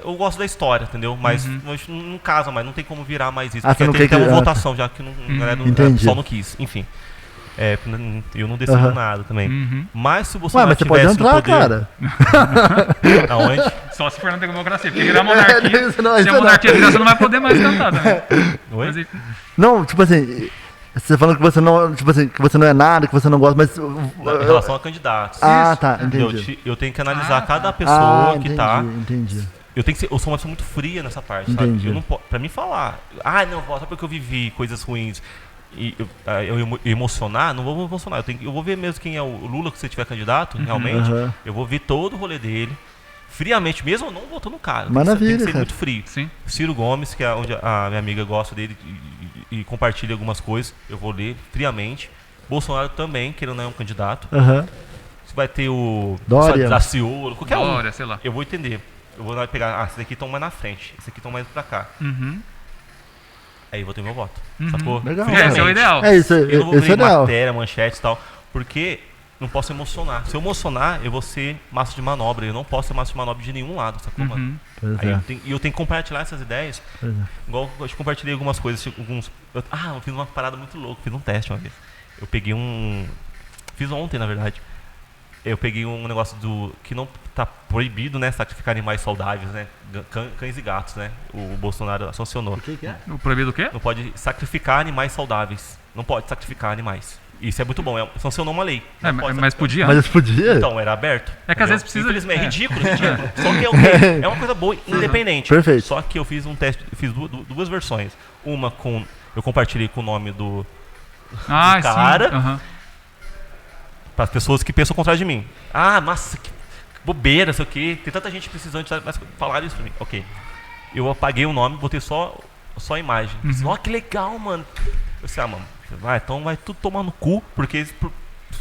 eu gosto da história, entendeu? Mas não casa mais, não tem como virar mais isso. Ah, porque você não tem quer até que- uma ah, votação já que a galera não, Entendi. só não quis. Enfim. Eu não decido Aham. nada também. Uhum. Mas se o Ué, Bolsonaro mas você pode tivesse no entrar, poder, cara. aonde? Só se for na democracia. Porque virar monarquia. Isso não, se isso a não. monarquia virar, você não vai poder mais cantar também. Oi? Mas, Não, tipo assim. Você falando que você não. Tipo assim, que você não é nada, que você não gosta, mas. Em relação a candidatos. Ah, tá, Entendeu? entendi. Eu tenho que analisar Ah, cada tá. pessoa Ah, que entendi, tá. entendi. Eu sou uma pessoa muito fria nessa parte, Entendi. sabe? Eu não posso, pra mim falar, não, só porque eu vivi coisas ruins e eu emocionar, não vou emocionar. Eu vou ver mesmo quem é o Lula, que você tiver candidato, realmente. Aham. Eu vou ver todo o rolê dele, friamente, mesmo eu não votando no cara. Maravilha, tem que ser cara. muito frio. sim. Ciro Gomes, que é onde a minha amiga gosta dele e compartilha algumas coisas, eu vou ler friamente. Bolsonaro também, que ele não é um candidato. Aham. Você vai ter o Dória. Daciolo, qualquer um. Dória, sei lá. Eu vou entender. Eu vou lá pegar, esses aqui estão mais na frente, esses aqui estão mais pra cá. Uhum. Aí eu vou ter meu voto. Sacou? Legal. Esse é o ideal. É isso, Eu não vou esse é ver ideal. matéria, manchete e tal, porque não posso emocionar. Se eu emocionar, eu vou ser massa de manobra. Eu não posso ser massa de manobra de nenhum lado, sacou, mano? Pois Aí é. eu tenho que compartilhar essas ideias. Pois é. Igual eu te compartilhei algumas coisas. Eu fiz uma parada muito louca. Fiz um teste uma vez. Eu peguei fiz ontem, na verdade. Eu peguei um negócio que não tá proibido, né? Sacrificar animais saudáveis, né? Cães e gatos, né? O Bolsonaro sancionou. O que é? O proibido o quê? Não pode sacrificar animais saudáveis. Não pode sacrificar animais. Isso é muito bom. Sancionou uma lei. Não pode Mas sacrificar. podia. Mas podia? Então, era aberto. É que às entendeu? vezes precisa- Infelizmente, é. ridículo. Só que é ok. É uma coisa boa, independente. Perfeito. Só que eu fiz um teste, eu fiz duas versões. Uma com. Eu compartilhei com o nome do cara. Sim. Aham. Para as pessoas que pensam ao contrário de mim. Nossa, que bobeira, sei o quê. Tem tanta gente precisando, mas falaram isso pra mim. Ok. Eu apaguei o nome, botei só a imagem. Ó, que legal, mano. Eu disse, mano, então vai tudo tomar no cu, porque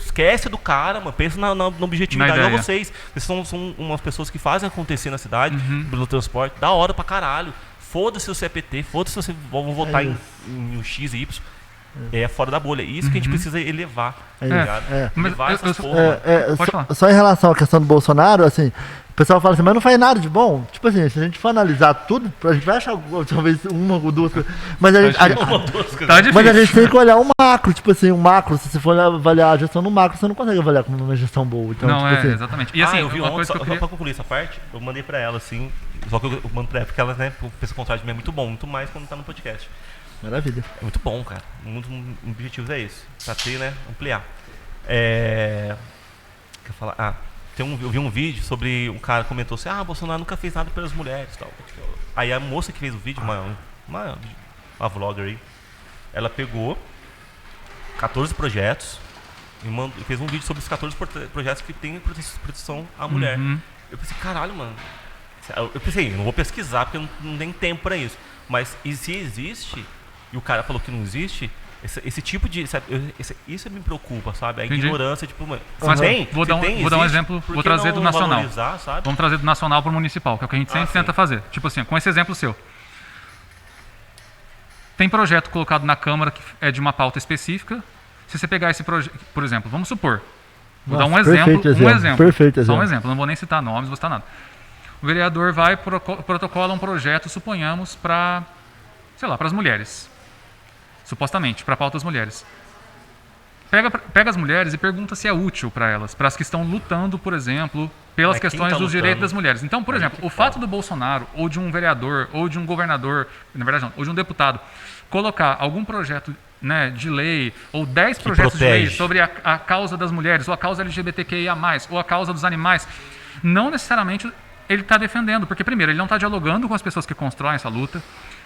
esquece do cara, mano. Pensa na objetividade Na de ideia. vocês. Vocês são umas pessoas que fazem acontecer na cidade, pelo transporte. Da hora pra caralho. Foda-se o CPT, foda-se se vocês vão votar em um X e Y. É fora da bolha. Isso que a gente precisa elevar. É tá isso, ligado? é. Mas Elevar eu- essas eu- porra, mano. Pode falar. Só em relação à questão do Bolsonaro, assim, o pessoal fala assim, mas não faz nada de bom. Tipo assim, se a gente for analisar tudo, a gente vai achar talvez uma ou duas coisas. Mas a gente, Tá difícil. mas a gente tem que olhar um macro, tipo assim, um macro. Se você for avaliar a gestão no macro, você não consegue avaliar como uma gestão boa. Então, Não, tipo é, assim, exatamente. E assim, eu vi uma ontem, coisa só, que eu só queria... pra concluir essa parte, eu mandei pra ela, assim, só que eu mando pra ela, porque ela, né, pensa o contrário de mim, é muito bom, muito mais quando tá no podcast. maravilha. É muito bom, cara. Um objetivo é esse, pra ter, né, ampliar. Quer falar? Eu vi um vídeo sobre um cara comentou assim, Bolsonaro nunca fez nada pelas mulheres, tal. Aí a moça que fez o vídeo, uma vlogger aí, ela pegou 14 projetos e fez um vídeo sobre os 14 projetos que tem proteção à mulher. Eu pensei, caralho, mano. Eu pensei, não vou pesquisar porque não tem tempo pra isso. Mas e se existe, e o cara falou que não existe, esse tipo de. Sabe, isso me preocupa, sabe? A Entendi. ignorância, tipo, mano. Mas Tem, vou dar um existe, exemplo, por vou que trazer não do nacional. valorizar, sabe? Vamos trazer do nacional pro municipal, que é o que a gente sempre sim. tenta fazer. Tipo assim, com esse exemplo seu. Tem projeto colocado na Câmara que é de uma pauta específica. Se você pegar esse projeto, por exemplo, vamos supor. Vou dar um Nossa, exemplo. perfeito Um exemplo. perfeito Só um exemplo. exemplo, não vou nem citar nomes, não vou citar nada. O vereador vai protocola um projeto, suponhamos, para, sei lá, para as mulheres. Supostamente, para a pauta das mulheres. Pega as mulheres e pergunta se é útil para elas, para as que estão lutando, por exemplo, pelas Mas quem questões tá dos direitos lutando? das mulheres. Então, por exemplo, o fato do Bolsonaro, ou de um vereador, ou de um governador, na verdade não, ou de um deputado, colocar algum projeto, né, de lei, ou 10 projetos de lei protege. sobre a causa das mulheres, ou a causa LGBTQIA+, ou a causa dos animais, não necessariamente ele está defendendo, porque primeiro, ele não está dialogando com as pessoas que constroem essa luta,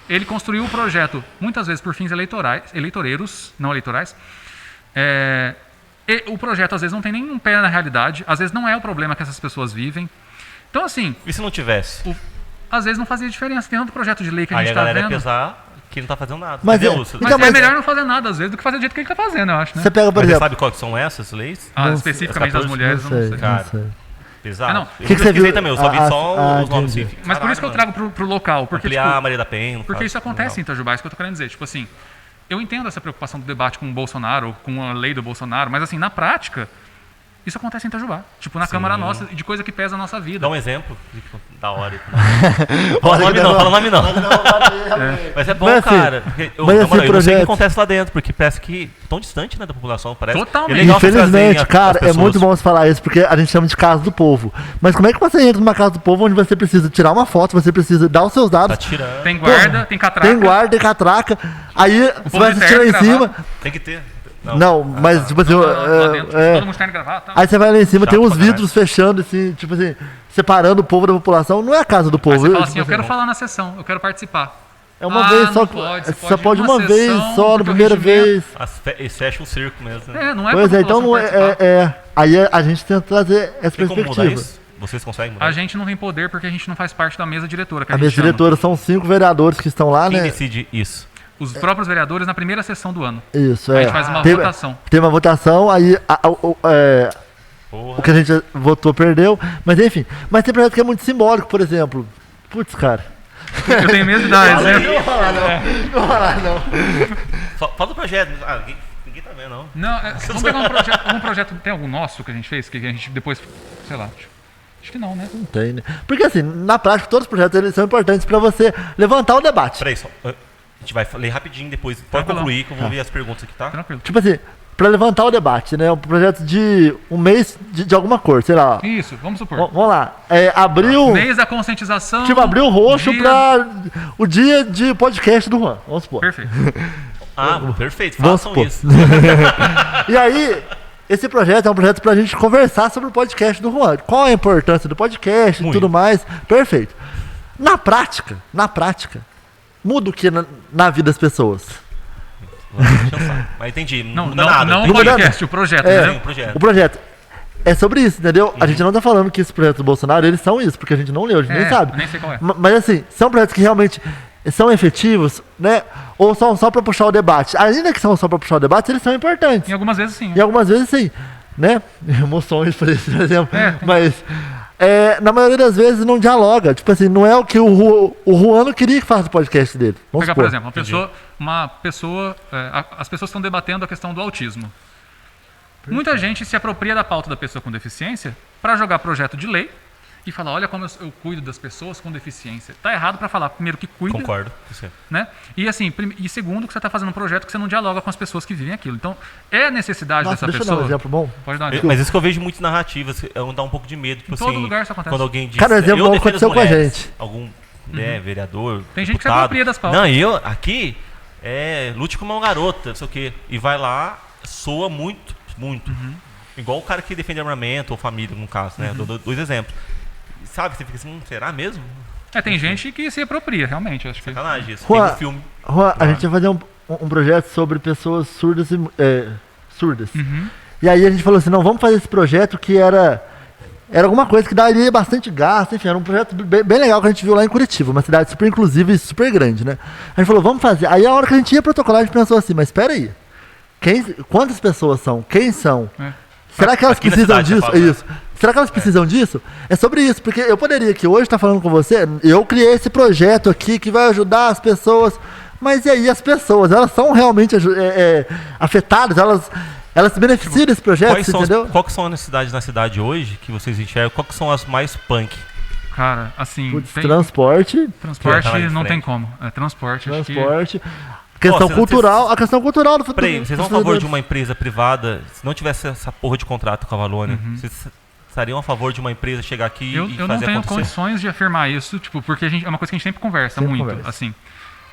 ele construiu o projeto, muitas vezes por fins eleitoreiros, não eleitorais, e o projeto às vezes não tem nenhum pé na realidade, às vezes não é o problema que essas pessoas vivem. Então assim, E se não tivesse? às vezes não fazia diferença. Tem tanto projeto de lei que a Aí gente a está galera ia vendo. pesar que ele não tá fazendo nada. Mas Entendeu, é- Lúcio? Mas Então, é melhor não fazer nada às vezes do que fazer do jeito que ele está fazendo, eu acho, né? Você pega, por Mas você exemplo. sabe quais que são essas leis? Ah, Não, especificamente das 14, mulheres, eu não sei. Cara, não sei. Pesado. Ah, não. Eu Que você pesquisei viu? também, eu só vi só os nomes entendi. assim. Mas por isso que eu Caralho, trago pro local, porque ampliar tipo, a Maria da Penha. no porque caso, isso acontece em legal. Itajubá, isso que eu tô querendo dizer. Tipo assim, eu entendo essa preocupação do debate com o Bolsonaro, com a lei do Bolsonaro, mas assim, na prática, isso acontece em Itajubá. Tipo, na Sim. Câmara nossa, de coisa que pesa a nossa vida. Dá um exemplo da hora. Olha Fala que nome não, não- fala nome não. Mas é bom, Mas, assim, cara. Porque, mas na esse moral, eu não sei o que projeto- acontece lá dentro, porque parece que tão distante, né, da população. Parece. Totalmente. É legal vocês trazerem Infelizmente, as cara, é pessoas. muito bom você falar isso, porque a gente chama de casa do povo. Mas como é que você entra numa casa do povo onde você precisa tirar uma foto, você precisa dar os seus Tá dados, tirando. Tem guarda, tem catraca. tem guarda, tem catraca, aí você povo vai de assistir lá em terno, cima. gravata. Tem que ter. Não, mas tipo assim, Lá dentro, é, todo mundo está indo gravar, tá? aí você vai lá em cima, Chato tem uns pra caralho. vidros fechando, assim, tipo assim, separando o povo da população. Não é a casa do Aí povo. você fala tipo assim, eu quero assim, falar na sessão, eu quero participar. é uma Ah, vez só, não pode, você só pode ir uma numa vez sessão, só, na porque o primeira regimento- vez. Eles fecham um circo mesmo, né? Não é Pois pra é, então população não é, participar. aí a gente tenta trazer essa Tem como mudar perspectiva. isso? Vocês conseguem mudar? A gente não tem poder porque a gente não faz parte da mesa diretora, que A a minha gente chama. diretora são 5 vereadores que estão lá, Quem né? decide isso? Os próprios vereadores na primeira sessão do ano. Isso, A é. gente faz uma tem, votação. Tem uma votação, aí Porra. o que a gente votou perdeu. Mas enfim, mas tem projeto que é muito simbólico, por exemplo. Putz, cara. Eu tenho medo de dar exemplo. Não vou falar, não. Fala do projeto. Ninguém tá também, não. Não, vamos pegar um projeto, tem algum nosso que a gente fez, que a gente depois, sei lá, acho que não, né? Não tem, né? Porque assim, na prática, todos os projetos eles são importantes pra você levantar o debate. Peraí, só. A gente vai ler rapidinho depois. Pode Tranquilo. concluir que eu vou ver as perguntas aqui, tá? Tranquilo. Tipo assim, pra levantar o debate, né? Um projeto de um mês de alguma cor, sei lá. Isso, vamos supor. Vamos lá. Abril. Mês da conscientização. Tipo, abril roxo dia- pra o dia de podcast do Juan. Vamos supor. Perfeito. Perfeito. Vamos Façam supor. isso. E aí, esse projeto é um projeto pra gente conversar sobre o podcast do Juan. Qual a importância do podcast e Muito. tudo mais. Perfeito. Na prática, muda o que na vida das pessoas? Mas entendi. Não, muda não, nada. não o Não muda podcast, o projeto, É. Sim, né? o projeto. O projeto é sobre isso, entendeu? A gente não tá falando que esses projetos do Bolsonaro, eles são isso, porque a gente não leu, a gente nem sabe. Nem sei qual é. Mas assim, são projetos que realmente são efetivos, né? Ou são só pra puxar o debate? Ainda que são só pra puxar o debate, eles são importantes. E algumas vezes sim. E algumas vezes sim, né? Emoções, por exemplo. Tem. Mas na maioria das vezes não dialoga. Tipo assim, não é o que o Juan não queria que faça o podcast dele. Vamos Pegar, supor. por exemplo, uma pessoa as pessoas estão debatendo a questão do autismo. Muita gente se apropria da pauta da pessoa com deficiência para jogar projeto de lei e falar, olha como eu cuido das pessoas com deficiência. Tá errado para falar, primeiro, que cuida, Concordo. Isso. né? E assim, e segundo, que você está fazendo um projeto que você não dialoga com as pessoas que vivem aquilo. Então, é necessidade Nossa, dessa deixa eu dar um pessoa. exemplo bom. Pode dar um Mas isso que eu vejo muito narrativas, dá um pouco de medo. Tipo Em todo assim, lugar isso acontece. quando alguém diz. Cara, o exemplo eu bom defendo as aconteceu com a mulheres, gente. Algum vereador. Tem gente que se deputado. apropria das pautas. Não, eu aqui lute como uma garota, não sei o quê. E vai lá, soa muito. Igual o cara que defende armamento ou família, no caso, né? Dou dois exemplos. Sabe, você fica assim, será mesmo? Tem gente que se apropria, realmente. Acho que Sacanagem isso. Juan, Tem um filme. Juan, a gente ia fazer um projeto sobre pessoas surdas e surdas. E aí a gente falou assim, não, vamos fazer esse projeto que era alguma coisa que daria bastante gasto, enfim, era um projeto bem legal que a gente viu lá em Curitiba, uma cidade super inclusiva e super grande, né? A gente falou, vamos fazer. Aí a hora que a gente ia protocolar, a gente pensou assim, mas espera aí, quantas pessoas são? Quem são? Será que elas Aqui na precisam cidade, disso? você fala, né? Isso. Será que elas precisam disso? É sobre isso, porque eu poderia aqui hoje estar falando com você, eu criei esse projeto aqui que vai ajudar as pessoas, mas e aí as pessoas, elas são realmente afetadas, elas se beneficiam desse projeto, entendeu? Qual que são as necessidades na cidade hoje que vocês enxergam? Qual que são as mais punk? Cara, assim, Putz, transporte, transporte Tá lá de não tem frente. como. Transporte, acho que... questão Vocês- cultural, a questão cultural do futuro. Peraí, vocês são a favor de uma empresa privada, se não tivesse essa porra de contrato com a Valônia, vocês estariam a favor de uma empresa chegar aqui Eu e não fazer tenho acontecer? condições de afirmar isso, tipo, porque é uma coisa que a gente sempre conversa Sempre muito, conversa. assim.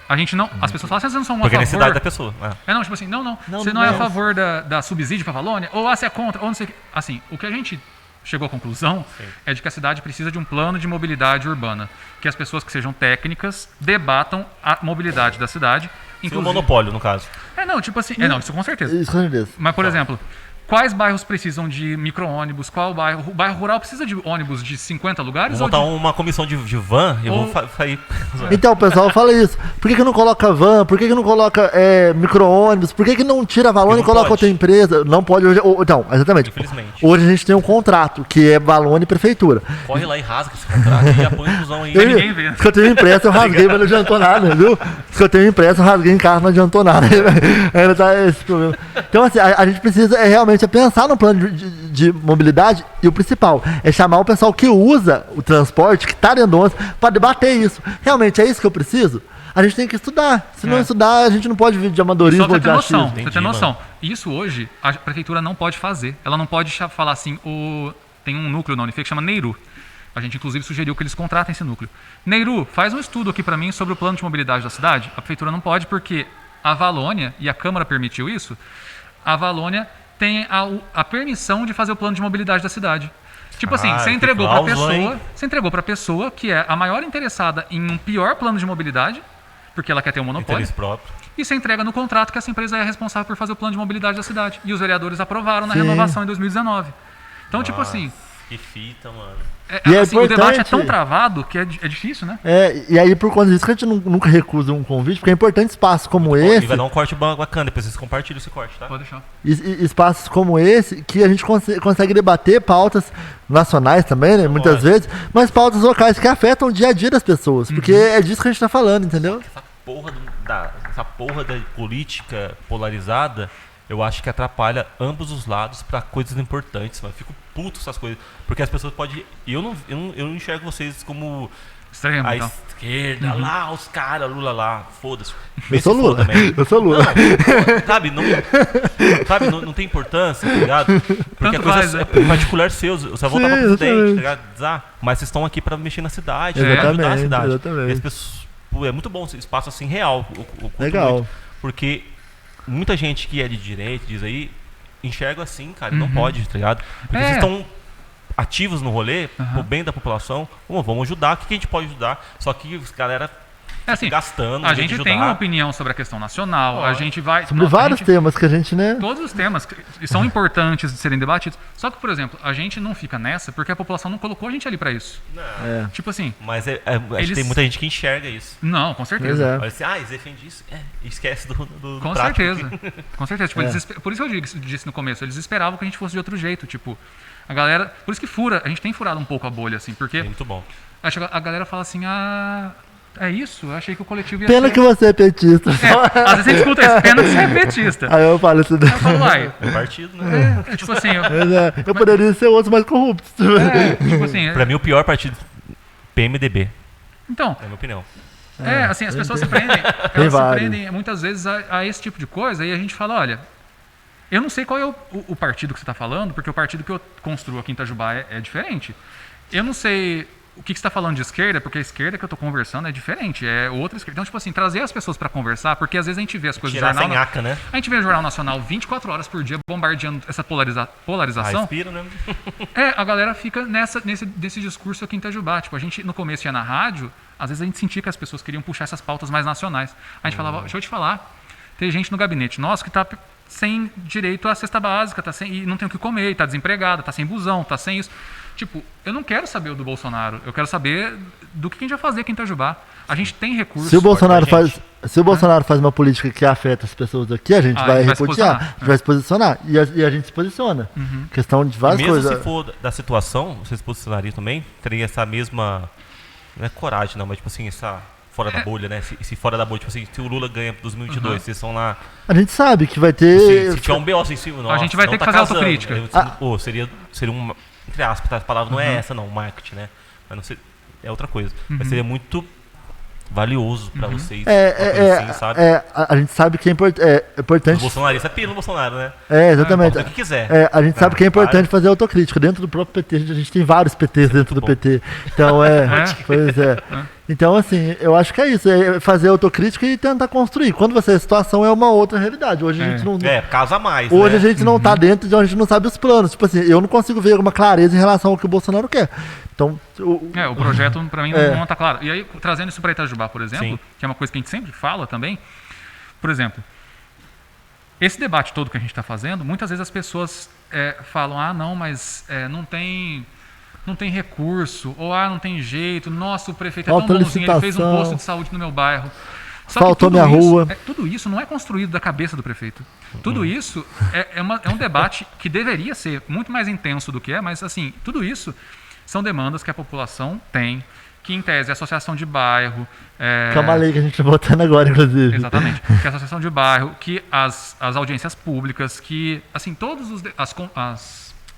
A gente não... As pessoas falam, vocês não são a Porque é a favor... necessidade da pessoa. Não, tipo assim, não. Você não não é a é. favor da subsídio pra Valônia? Ou você é contra? Ou não sei o que. Assim, o que a gente chegou à conclusão é de que a cidade precisa de um plano de mobilidade urbana. Que as pessoas que sejam técnicas debatam a mobilidade da cidade. Sem o monopólio, no caso. Não, tipo assim... não, isso com certeza. Isso, com certeza. Mas, por exemplo, quais bairros precisam de micro-ônibus? Qual bairro? O bairro rural precisa de ônibus de 50 lugares? Vou montar ou de... uma comissão de van e Ou- vou sair. Então, o pessoal fala isso. Por que não coloca van? Por que não coloca micro-ônibus? Por que não tira a Valônia e Não coloca pode. outra empresa? Não pode hoje. Então, exatamente. Infelizmente. Hoje a gente tem um contrato que é Valônia e Prefeitura. Corre lá e rasga esse contrato e apoia a inclusão aí. ninguém vê. Os que eu tenho impresso, eu rasguei, mas não adiantou nada, viu? Os que eu tenho impresso, eu rasguei em casa, não adiantou nada. Ainda tá esse problema. Então, assim, a gente precisa realmente pensar no plano de mobilidade e o principal é chamar o pessoal que usa o transporte, que está dentro do ônibus, para debater isso. Realmente é isso que eu preciso? A gente tem que estudar. Se não estudar, a gente não pode viver de Só amadorismo pra ou você de ter noção, achismo. pra você Entendi, ter noção. Isso hoje a prefeitura não pode fazer. Ela não pode falar assim, tem um núcleo na Unife que chama Neiru. A gente inclusive sugeriu que eles contratem esse núcleo. Neiru, faz um estudo aqui pra mim sobre o plano de mobilidade da cidade. A prefeitura não pode porque a Valônia, e a Câmara permitiu isso, a Valônia tem a permissão de fazer o plano de mobilidade da cidade. Tipo assim, você que entregou pra cláusula, hein? pessoa, você entregou pra pessoa que é a maior interessada em um pior plano de mobilidade, porque ela quer ter um monopólio. Interesse próprio. E você entrega no contrato que essa empresa é responsável por fazer o plano de mobilidade da cidade. E os vereadores aprovaram na Sim. renovação em 2019. Então, tipo assim, Que fita, mano. E é assim, o debate é importante- tão travado que é difícil, né? E aí, por conta disso, que a gente nunca recusa um convite, porque é importante espaços como E esse, vai dar um corte bacana, depois vocês compartilham esse corte, tá? Pode deixar. espaços como esse, que a gente consegue debater pautas nacionais também, né, muitas vezes, mas pautas locais que afetam o dia a dia das pessoas, porque é disso que a gente tá falando, entendeu? Essa porra da política polarizada, eu acho que atrapalha ambos os lados pra coisas importantes, mano. Eu fico puto com essas coisas. Porque as pessoas podem. Eu não enxergo vocês como Extremo, a então. esquerda, lá, os caras, Lula lá, foda-se. Eu sou Lula. Eu sou Lula. Sabe, não tem importância, tá ligado? Porque Tanto a coisa faz, é né? particular seu. Você vai voltar Sim, pra presidente, exatamente. tá ligado? Mas vocês estão aqui pra mexer na cidade, pra Exatamente, ajudar a cidade. exatamente. E as pessoas, pô, é muito bom esse espaço assim real. Eu curto Legal. muito, porque muita gente que é de direita, diz aí, enxerga assim, cara, não pode, tá ligado? Porque vocês estão ativos no rolê, pro bem da população, vamos ajudar, o que a gente pode ajudar? Só que os galera assim, gastando, a em vez de gente tem ajudar. uma opinião sobre a questão nacional, a gente vai... Sobre vários temas que a gente, né? Todos os temas que são importantes de serem debatidos. Só que, por exemplo, a gente não fica nessa porque a população não colocou a gente ali pra isso. É. Tipo assim, Mas acho que tem muita gente que enxerga isso. não, com Pois certeza. é. Olha assim, eles defendem isso, esquece do Com prático. certeza. Com certeza. Tipo, por isso que eu disse no começo, eles esperavam que a gente fosse de outro jeito. Tipo, a galera. Por isso que a gente tem furado um pouco a bolha, assim, porque É muito bom. acho que a galera fala assim, é isso, eu achei que o coletivo ia Pena ser... que você é petista. Às vezes a gente escuta isso, pena que você é petista. Aí eu falo isso daí. Eu falo, uai, É partido, né? tipo assim, Eu poderia ser outros mais corruptos. tipo assim, Pra mim, o pior partido, PMDB, então, na minha opinião. assim, as pessoas se prendem, elas se vários. prendem muitas vezes a esse tipo de coisa, e a gente fala, olha, eu não sei qual é o partido que você está falando, porque o partido que eu construo aqui em Itajubá é diferente. Eu não sei o que você está falando de esquerda, porque a esquerda que eu estou conversando é diferente, é outra esquerda. Então, tipo assim, trazer as pessoas para conversar, porque às vezes a gente vê as coisas do Tirar jornal... sem aca, né? A gente vê o Jornal Nacional 24 horas por dia bombardeando essa polarização. Respira, né? A galera fica nesse discurso aqui em Itajubá. Tipo, a gente no começo ia na rádio, às vezes a gente sentia que as pessoas queriam puxar essas pautas mais nacionais. A gente falava, deixa eu te falar, tem gente no gabinete nosso que tá sem direito à cesta básica, e não tem o que comer, e tá desempregada, tá sem busão, tá sem isso. Tipo, eu não quero saber o do Bolsonaro, eu quero saber do que a gente vai fazer aqui em Itajubá. A gente tem recursos. Se o Bolsonaro pra faz uma política que afeta as pessoas aqui, a gente A vai gente vai se repudiar, posicionar. a gente vai se posicionar. E a gente se posiciona. Questão de várias Mesmo coisas. se for da situação, vocês se posicionariam também, teria essa mesma, não é coragem não, mas tipo assim, essa fora da bolha, né? Se fora da bolha, tipo assim, se o Lula ganha 2022, vocês são lá, A gente sabe que vai ter. se tiver um BO assim, nossa, gente vai não ter que tá fazer casando. autocrítica. Pô, seria um, entre aspas, tá? A palavra não é essa não, marketing, né? Mas não sei, é outra coisa. Mas seria muito valioso pra vocês, uma coisa assim, sabe? A gente sabe que é Os importante. bolsonaristas pila no Bolsonaro, né? Exatamente. Pode fazer o que quiser. A gente sabe que é claro. importante fazer autocrítica. Dentro do próprio PT, a gente tem vários PTs dentro do bom. PT. Então, pois é. Então, assim, eu acho que é isso. É fazer autocrítica e tentar construir. Quando você a situação é uma outra realidade. Hoje a gente não. Casa mais, Hoje né? a gente não tá dentro, então a gente não sabe os planos. Tipo assim, eu não consigo ver alguma clareza em relação ao que o Bolsonaro quer. Então, O projeto, pra mim, não tá claro. E aí, trazendo isso para Itajubá, por exemplo, Sim. que é uma coisa que a gente sempre fala também, por exemplo, esse debate todo que a gente está fazendo, muitas vezes as pessoas falam, não, mas não tem recurso, ou não tem jeito, nossa, o prefeito é Falta tão bonzinho, ele fez um licitação. posto de saúde no meu bairro. Só que Faltou tudo minha isso- rua. tudo isso não é construído da cabeça do prefeito. Tudo isso é um debate que deveria ser muito mais intenso do que mas assim, tudo isso são demandas que a população tem, que em tese a associação de bairro... que é uma lei que a gente tá votando agora, inclusive. Exatamente. Que a associação de bairro, que as audiências públicas, que, assim, todos os... que a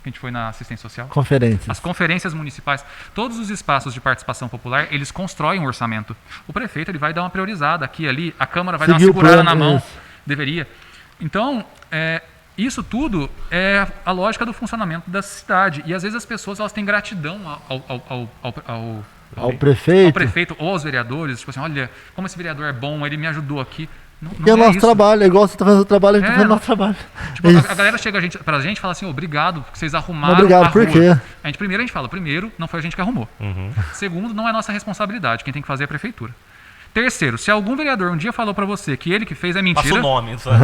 gente foi na assistência social? Conferência. As conferências municipais, todos os espaços de participação popular, eles constroem um orçamento. O prefeito ele vai dar uma priorizada aqui e ali, a Câmara vai Seguir dar o uma segurada na plano, mão. isso. Deveria. Então, isso tudo é a lógica do funcionamento da cidade. E às vezes as pessoas elas têm gratidão Ao prefeito. ao prefeito ou aos vereadores. Tipo assim, olha, como esse vereador é bom, ele me ajudou aqui. Não E é o nosso isso. trabalho, é igual você tá fazendo o trabalho, a gente tá fazendo o nosso trabalho. Tipo, É isso. a galera chega pra gente e fala assim, obrigado, porque vocês arrumaram Obrigado, a por rua. quê? Primeiro a gente fala, não foi a gente que arrumou. Segundo, não é nossa responsabilidade, quem tem que fazer é a prefeitura. Terceiro, se algum vereador um dia falou pra você que ele que fez é Passa mentira, o nome, sabe?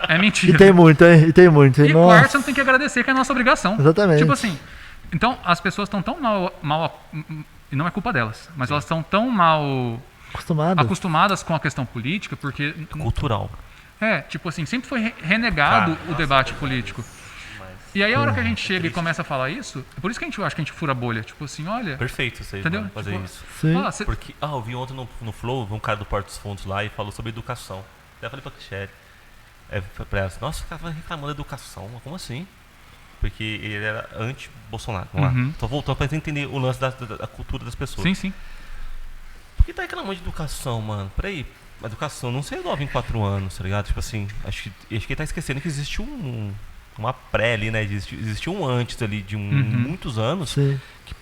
é mentira. E tem muito, hein? E tem muito, hein? E Nossa. quarto, você não tem que agradecer, que é a nossa obrigação. Exatamente. Tipo assim, então as pessoas estão tão mal e não é culpa delas, mas elas estão tão mal Acostumado. acostumadas com a questão política, porque Cultural. tipo assim, sempre foi renegado Cara, o debate político. E aí a hora que a gente chega e começa a falar isso, é por isso que a gente acha que a gente fura a bolha. Tipo assim, olha. Perfeito vocês Entendeu? mano, fazer Tipo, isso. Sim. Porque, eu vi ontem no Flow, um cara do Porto dos Fundos lá e falou sobre educação. Daí eu falei pra Cristiane, pra ela assim, nossa, o cara vai reclamando da educação, mas como assim? Porque ele era anti-Bolsonaro. Vamos lá. Tô voltando pra entender o lance da cultura das pessoas. Sim, sim. Por que tá reclamando de educação, mano? Peraí, a educação não se renova em 4 anos, tá ligado? Tipo assim, acho que ele tá esquecendo que existe uma pré ali, né? Existiu um antes ali de muitos anos Sim. que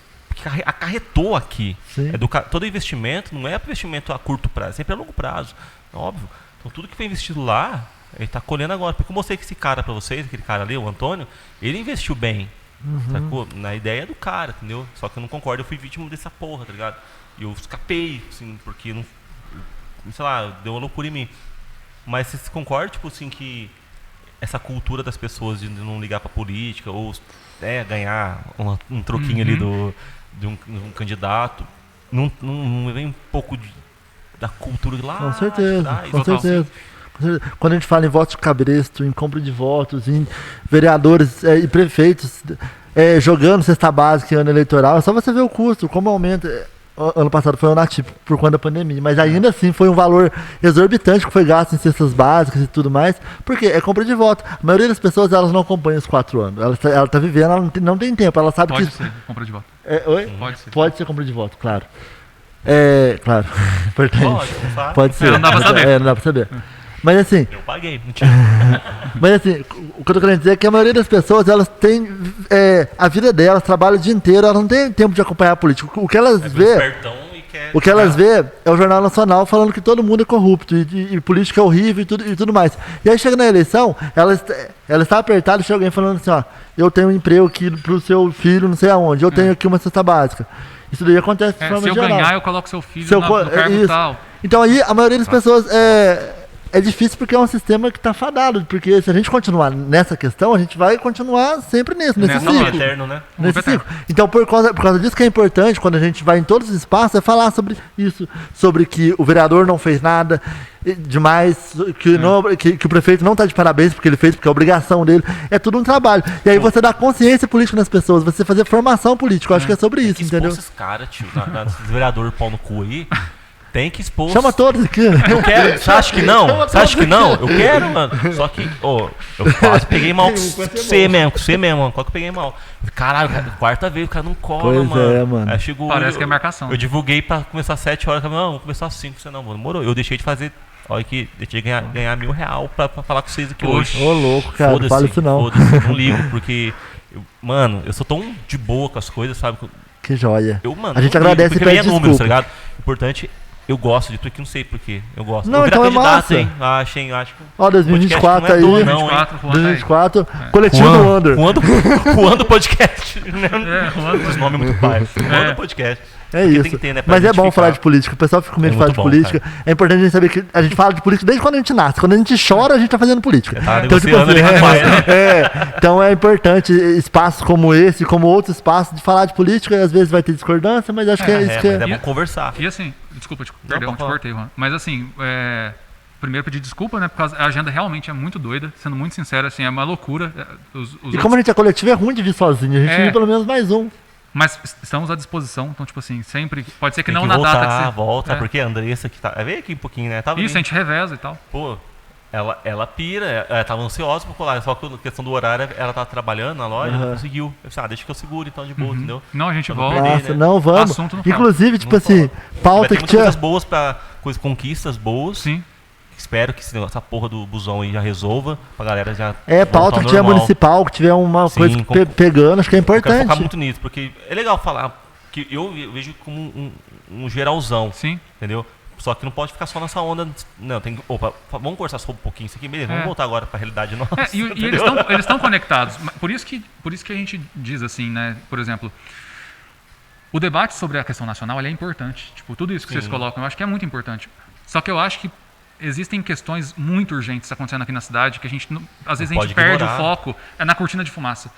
acarretou aqui. Sim. Todo investimento não é investimento a curto prazo, sempre a longo prazo, óbvio. Então tudo que foi investido lá, ele tá colhendo agora. Porque eu mostrei que esse cara pra vocês, aquele cara ali, o Antônio, ele investiu bem, sacou? Na ideia do cara, entendeu? Só que eu não concordo, eu fui vítima dessa porra, tá ligado? E eu escapei, assim, porque não, sei lá, deu uma loucura em mim. Mas vocês concordam, tipo assim, que essa cultura das pessoas de não ligar pra política ou ganhar um troquinho ali de um candidato, não vem um pouco da cultura de lá? Com certeza, atrás, com total. certeza. Quando a gente fala em votos de cabresto, em compra de votos, em vereadores e prefeitos jogando cesta básica em ano eleitoral, é só você ver o custo, como aumenta. Ano passado foi um atípico por conta da pandemia, mas ainda assim foi um valor exorbitante que foi gasto em cestas básicas e tudo mais, porque é compra de voto. A maioria das pessoas, elas não acompanham os 4 anos, ela tá vivendo, ela não tem tempo, ela sabe Pode que... ser compra de voto. Oi? Pode ser. Pode ser compra de voto, claro. Claro, importante. Pode, sabe? Pode ser. Não dá pra saber. Não dá pra saber. Mas assim, Eu paguei, mentira. mas assim, o que eu tô querendo dizer é que a maioria das pessoas, elas têm a vida delas, trabalham o dia inteiro, elas não têm tempo de acompanhar a política. O que elas vê, Espertão e quer... o que elas vê é o Jornal Nacional falando que todo mundo é corrupto e política é horrível e tudo mais. E aí chega na eleição, ela está apertada e chega alguém falando assim, ó, eu tenho um emprego aqui pro seu filho, não sei aonde, eu tenho aqui uma cesta básica. Isso daí acontece de forma Se eu geral. ganhar, eu coloco seu filho Se eu no co- cargo isso. tal. Então aí a maioria das pessoas é difícil porque é um sistema que está fadado, porque se a gente continuar nessa questão, a gente vai continuar sempre nesse Nessa ciclo. loja. eterno, né? Nesse Eterno. ciclo. Então, por causa disso que é importante, quando a gente vai em todos os espaços, é falar sobre isso, sobre que o vereador não fez nada demais, que o prefeito não está de parabéns porque ele fez, porque é obrigação dele. É tudo um trabalho. E aí você dá consciência política nas pessoas, você fazer formação política. Eu acho que é sobre isso, Tem que expor entendeu? esses caras, tio, esses vereadores pau no cu aí. Tem que expor. Chama todos aqui. Eu quero. Você acha que não? Você acha que não? Eu quero, mano. Só que, eu quase peguei mal com você mesmo, mano. Quase que eu peguei mal. Caralho, quarta vez, o cara não cola, Pois mano. é, mano. Aí chegou, Parece que é marcação. Eu divulguei pra começar às 7 horas. Não, vou começar às 5, você não, mano. Demorou. Eu deixei de fazer. Olha que deixei de ganhar R$1.000 pra falar com vocês aqui hoje. Ô, louco, cara, não Foda-se, fala isso não. Foda-se, não ligo, porque. Mano, eu sou tão de boa com as coisas, sabe? Que joia. Mano, A gente não ligo, agradece e porque pede vem números, tá desculpa. ligado? Importante, eu gosto de tudo que não sei porquê. Eu gosto. Não, eu então é candidato, massa. hein? Acho que. Ó, 2024 podcast aí. não é dor, não, hein? 24, Juan tá aí. 2024, coletivo do Wander. Juan do podcast. Juan do Os nomes muito pais. Juan do podcast. É Porque isso. tem que ter, né, pra Mas é bom identificar. falar de política. O pessoal fica com medo de falar muito de bom, política. É importante a gente saber que a gente fala de política desde quando a gente nasce. Quando a gente chora, a gente tá fazendo política. Tá Então, tipo negociando ali com o pai, né? então é importante espaços como esse, como outros espaços, de falar de política. Às vezes vai ter discordância, mas acho que é isso que Mas é é. bom conversar. E assim, desculpa, pode te falar. cortei, Juan. Mas assim, primeiro pedir desculpa, né? Porque a agenda realmente é muito doida. Sendo muito sincero, assim, é uma loucura. E como a gente é coletivo, é ruim de vir sozinho. A gente vive pelo menos mais um. Mas estamos à disposição, então, tipo assim, sempre. Pode ser que Tem não que na voltar, data que você. volta, porque a Andressa que tá. Veio aqui um pouquinho, né? Tava Isso, a ali. gente reveza e tal. Pô, ela pira, ela tava ansiosa pra colar, só que a questão do horário, ela tava trabalhando na loja, não conseguiu. Eu disse, deixa que eu seguro então de boa, entendeu? Não, a gente Pra não volta. perder, Nossa, né? não, vamos. Assunto não fala. Inclusive, tipo Não assim, Vai pauta ter que muitas tinha. coisas boas conquistas boas. Sim. Espero que essa porra do busão aí já resolva, pra galera já. Pauta voltar ao que tiver normal. municipal, que tiver uma Sim, coisa pegando, acho que é Eu quero focar importante. muito nisso, porque é legal falar, que eu vejo como um geralzão, Sim. entendeu? Só que não pode ficar só nessa onda. Não, tem. Opa, vamos conversar sobre um pouquinho isso aqui, beleza? Vamos voltar agora pra realidade nossa. E eles estão conectados. Por isso que a gente diz assim, né? Por exemplo, o debate sobre a questão nacional ele é importante. Tipo, tudo isso que vocês colocam, eu acho que é muito importante. Só que eu acho que existem questões muito urgentes acontecendo aqui na cidade que a gente, às vezes, a pode gente perde ignorar. o foco na cortina de fumaça.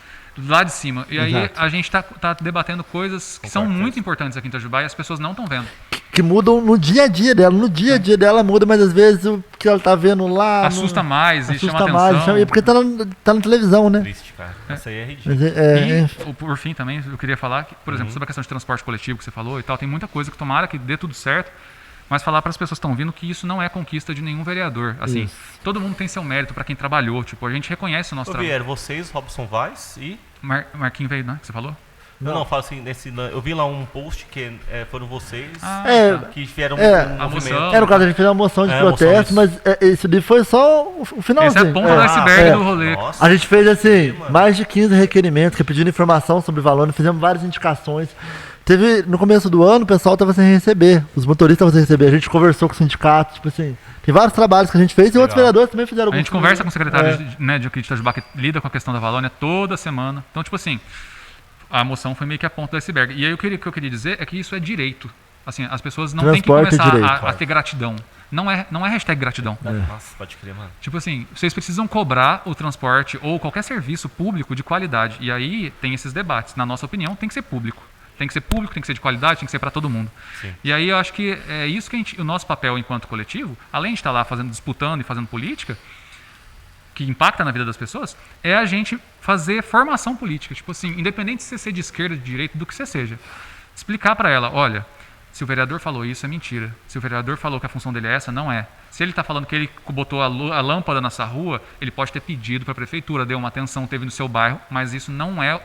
Lá de cima. E aí Exato. a gente tá debatendo coisas que são Concordo, muito importantes aqui em Itajubá e as pessoas não estão vendo. Que mudam no dia a dia dela. No dia a dia dela muda, mas às vezes o que ela tá vendo lá. Assusta mais e chama assusta mais. atenção. E porque tá na televisão, né? Triste, cara. Isso aí é ridículo. Mas E, por fim, também, eu queria falar, que, por exemplo, sobre a questão de transporte coletivo que você falou e tal, tem muita coisa que tomara que dê tudo certo, mas falar para as pessoas que estão vindo que isso não é conquista de nenhum vereador. Assim, Isso. todo mundo tem seu mérito para quem trabalhou. Tipo, a gente reconhece o nosso Ô, trabalho. Vieira, vocês, Robson Vaz e... Marquinhos veio, né? Que você falou? Não, falo assim, eu vi lá um post que foram vocês que vieram A moção. No caso, a gente fez uma moção de protesto, moção mas isso daí foi só o finalzinho. Esse é a ponta do iceberg do rolê. Nossa. A gente fez assim, Mano. mais de 15 requerimentos, que pedindo informação sobre valor, fizemos várias indicações. Teve, no começo do ano, o pessoal estava sem receber, os motoristas estavam sem receber, a gente conversou com o sindicato, tipo assim, tem vários trabalhos que a gente fez e outros vereadores também fizeram A gente alguns conversa com o trabalhos. secretário né, de Itajubá, que lida com a questão da Valônia toda semana. Então, tipo assim, a moção foi meio que a ponta do iceberg. E aí o que eu queria dizer é que isso é direito. Assim, as pessoas não têm que Transporte é começar direito. a ter gratidão. Não é hashtag gratidão. Nossa, pode crer, mano. Tipo assim, vocês precisam cobrar o transporte ou qualquer serviço público de qualidade. E aí tem esses debates. Na nossa opinião, tem que ser público. Tem que ser público, tem que ser de qualidade, tem que ser para todo mundo. Sim. E aí eu acho que é isso que o nosso papel enquanto coletivo, além de estar lá disputando e fazendo política, que impacta na vida das pessoas, é a gente fazer formação política. Tipo assim, independente de você ser de esquerda, de direita, do que você seja. Explicar para ela, olha, se o vereador falou isso, é mentira. Se o vereador falou que a função dele é essa, não é. Se ele está falando que ele botou a lâmpada nessa rua, ele pode ter pedido para a prefeitura, deu uma atenção, teve no seu bairro, mas isso não é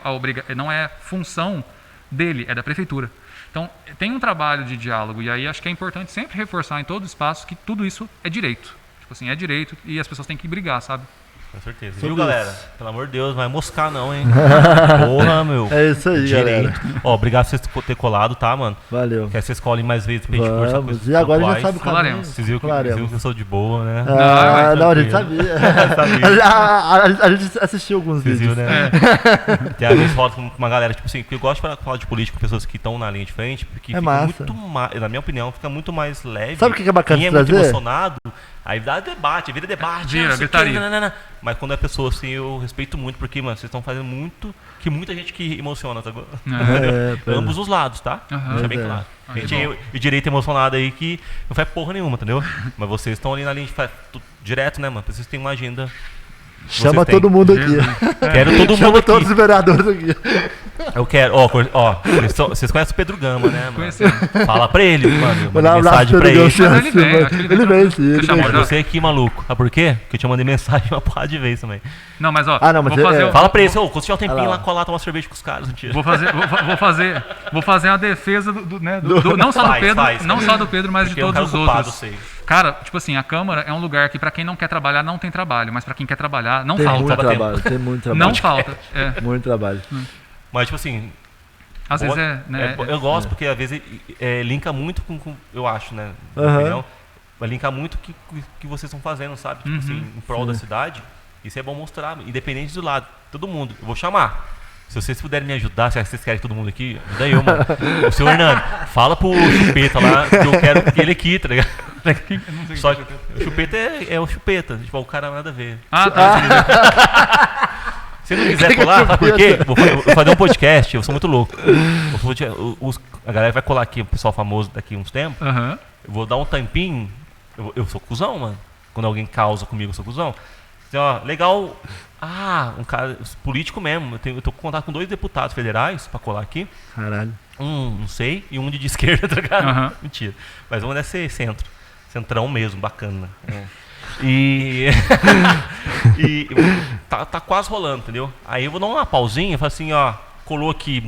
não é função dele, é da prefeitura. Então, tem um trabalho de diálogo, e aí acho que é importante sempre reforçar em todo espaço que tudo isso é direito. Tipo assim, é direito e as pessoas têm que brigar, sabe? Com certeza. Sobre Viu, isso. galera? Pelo amor de Deus, vai moscar não, hein? Porra, meu. É isso aí, Direito. galera. Ó, obrigado por vocês ter colado, tá, mano? Valeu. Quer que vocês colhem mais vezes pra gente conversar com Vamos. E agora a gente já sabe o caminho. Falaremos. Vocês viram que Falaremos. eu sou de boa, né? Não, a gente sabia. a gente assistiu alguns Vocês vídeos. viram, né? Tem às vezes rola com uma galera, tipo assim, que eu gosto de falar de política com pessoas que estão na linha de frente, porque É fica massa. muito mais, na minha opinião, fica muito mais leve. Sabe o que é bacana Quem é de muito trazer? emocionado, aí dá debate, vira debate. Vira, não sei o quê, gritaria. nananana. Mas quando é pessoa assim, eu respeito muito, porque, mano, vocês estão fazendo muito, que muita gente que emociona, tá? Ambos os lados, tá? Aham. Deixa bem Pois é. claro. Ah, Gente que bom. e direito emocionado aí que não faz porra nenhuma, entendeu? Mas vocês estão ali na linha de direto, né, mano? Vocês têm uma agenda. Chama Vocês têm. todo mundo aqui. Quero todo Chama mundo todos os aqui. vereadores aqui. Eu quero, ó, vocês conhecem o Pedro Gama, né, mano? Conhecemos. Fala pra ele, mano. Vou dar Mandei um abraço mensagem pro pra ele. Deus, Mas ele vem, acho que ele vem Ele vem, sim. Você Ele chamou vem. já? Você aqui, maluco. Sabe por quê? Porque eu te mandei mensagem uma porrada de vez também. Não, mas ó, Ah, não, mas vou fazer, é- Fala pra ele, ô, quando tiver um tempinho Olha lá. lá, colar, tomar cerveja com os caras, mentira. vou fazer a defesa não só do Faz, Pedro, faz. não só do Pedro, mas Porque de é um todos cara os ocupado, outros. eu sei. Cara, tipo assim, a Câmara é um lugar que pra quem não quer trabalhar não tem trabalho, mas pra quem quer trabalhar não Tem muito falta. trabalho, tem muito trabalho. Não falta. É, Muito trabalho. Mas, tipo assim, às vezes é, né, eu gosto porque às vezes linka muito com eu acho, né? na Aham. minha opinião, vai linkar muito o que vocês estão fazendo, sabe? Tipo Uhum. assim, em prol da cidade. Isso é bom mostrar, independente do lado. Todo mundo. Eu vou chamar. Se vocês puderem me ajudar, se vocês querem todo mundo aqui, ajuda eu, mano. O senhor Hernando, fala pro Chupeta lá que eu quero ele aqui, tá ligado? Só que o Chupeta é o Chupeta, tipo, o cara nada a ver. Ah, tá. Se não quiser colar, sabe por quê? Vou fazer um podcast, eu sou muito louco. A galera vai colar aqui, o pessoal famoso daqui uns tempos. Aham. Eu vou dar um tampinho. Eu sou cuzão, mano. Quando alguém causa comigo, eu sou cuzão. Assim, ó, legal. Ah, um cara político mesmo. Eu tô com contato com 2 deputados federais pra colar aqui. Caralho. Um, não sei, e um de esquerda, tá ligado? Aham. Mentira. Mas vamos ser centro. Centrão mesmo, bacana. E. e tá quase rolando, entendeu? Aí eu vou dar uma pausinha e falar assim, ó, colou aqui.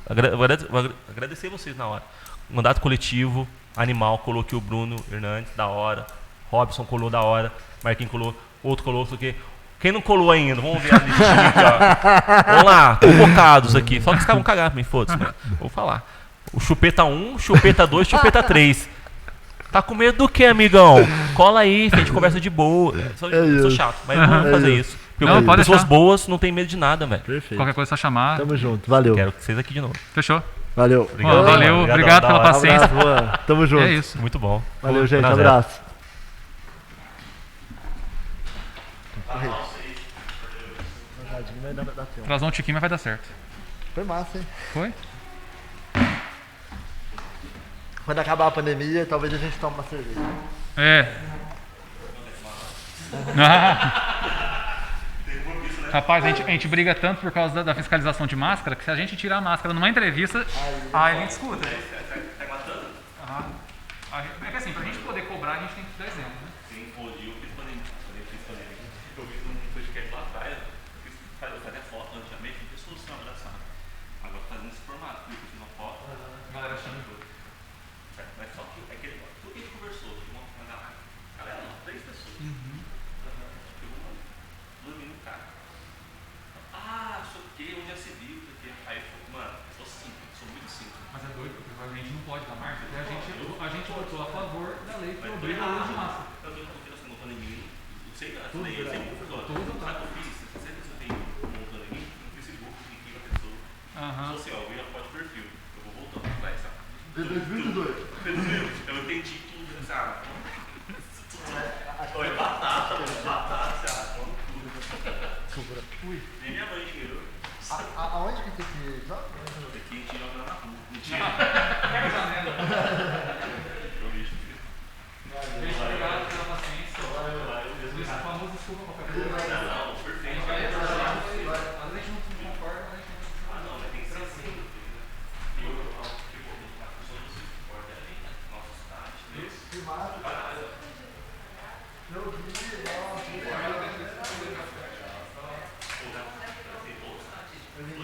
Vou agradecer vocês na hora. Mandato coletivo, animal, colou aqui o Bruno Hernandes, da hora. Robson colou da hora. Marquinhos colou, outro colou, isso aqui. Quem não colou ainda? Vamos ver a listinha aqui, ó. Vamos lá, convocados aqui. Só que os caras vão cagar pra mim, foda-se, né? Vou falar. O Chupeta 1, Chupeta 2, Chupeta 3. Tá com medo do que, amigão? Cola aí, a gente conversa de boa. Sou isso. chato, mas vamos fazer isso. Porque Não, pode pessoas deixar. boas não tem medo de nada, velho. Perfeito. Qualquer coisa é só chamar. Tamo junto. Valeu. Quero vocês aqui de novo. Fechou? Valeu. Ó, valeu, Obrigadão, obrigado da pela hora. paciência. Abraço, Juan. Tamo junto. É isso. Muito bom. Valeu, gente. Prazer. Abraço. Atrasou um tiquinho, mas vai dar certo. Foi massa, hein? Foi? Quando acabar a pandemia, talvez a gente tome uma cerveja. É. Rapaz, a gente briga tanto por causa da fiscalização de máscara que se a gente tirar a máscara numa entrevista, aí a gente escuta. Aham. É que assim, pra gente quebrar, a gente tem que dar exemplo, né? Sim, pô, e eu fiz pandemia. Eu fiz um podcast lá atrás, eu fazia foto antigamente, não tinha solução abraçada. Agora fazendo esse formato, eu fiz uma foto, A galera chama tudo. mas só que é aquele, tudo que a gente conversou, de uma galera, não, 3 pessoas. Eu dormi no carro. Ah, sei o que, onde já se viu, sei o que. Aí eu falei, mano, eu sou simples, sou muito simples. Mas é doido, porque a gente não pode dar margem, porque a gente votou a favor da lei que obriga o uso de máscara. Eu tô assim, montando em mim, eu sei, eu Tudo, sei, né? professor. Tudo, Sabe o que eu fiz? Sempre que eu tenho montando em mim, no Facebook, cliquei na pessoa. Social, eu vi a foto de perfil. Eu vou voltando atrás, sabe? De 2022. Eu entendi tudo, sabe? Foi batata, sabe? Tudo. Ui. Nem minha mãe cheirou. Aonde que tem que jogar? Aqui a gente joga na rua. Mentira. Pega a janela. Eu bicho. Gente, obrigado pela paciência. Valeu. Esse famoso desculpa qualquer coisa. Não, perfeito. Às vezes a gente não concorda, mas a gente não Ah, não, mas tem que ser assim. E eu, tipo, a pessoa não se importa ali, né? Nossa cidade, né? Que massa. Caralho. Eu vi, nossa. Pô, tem outros sites. Eu vi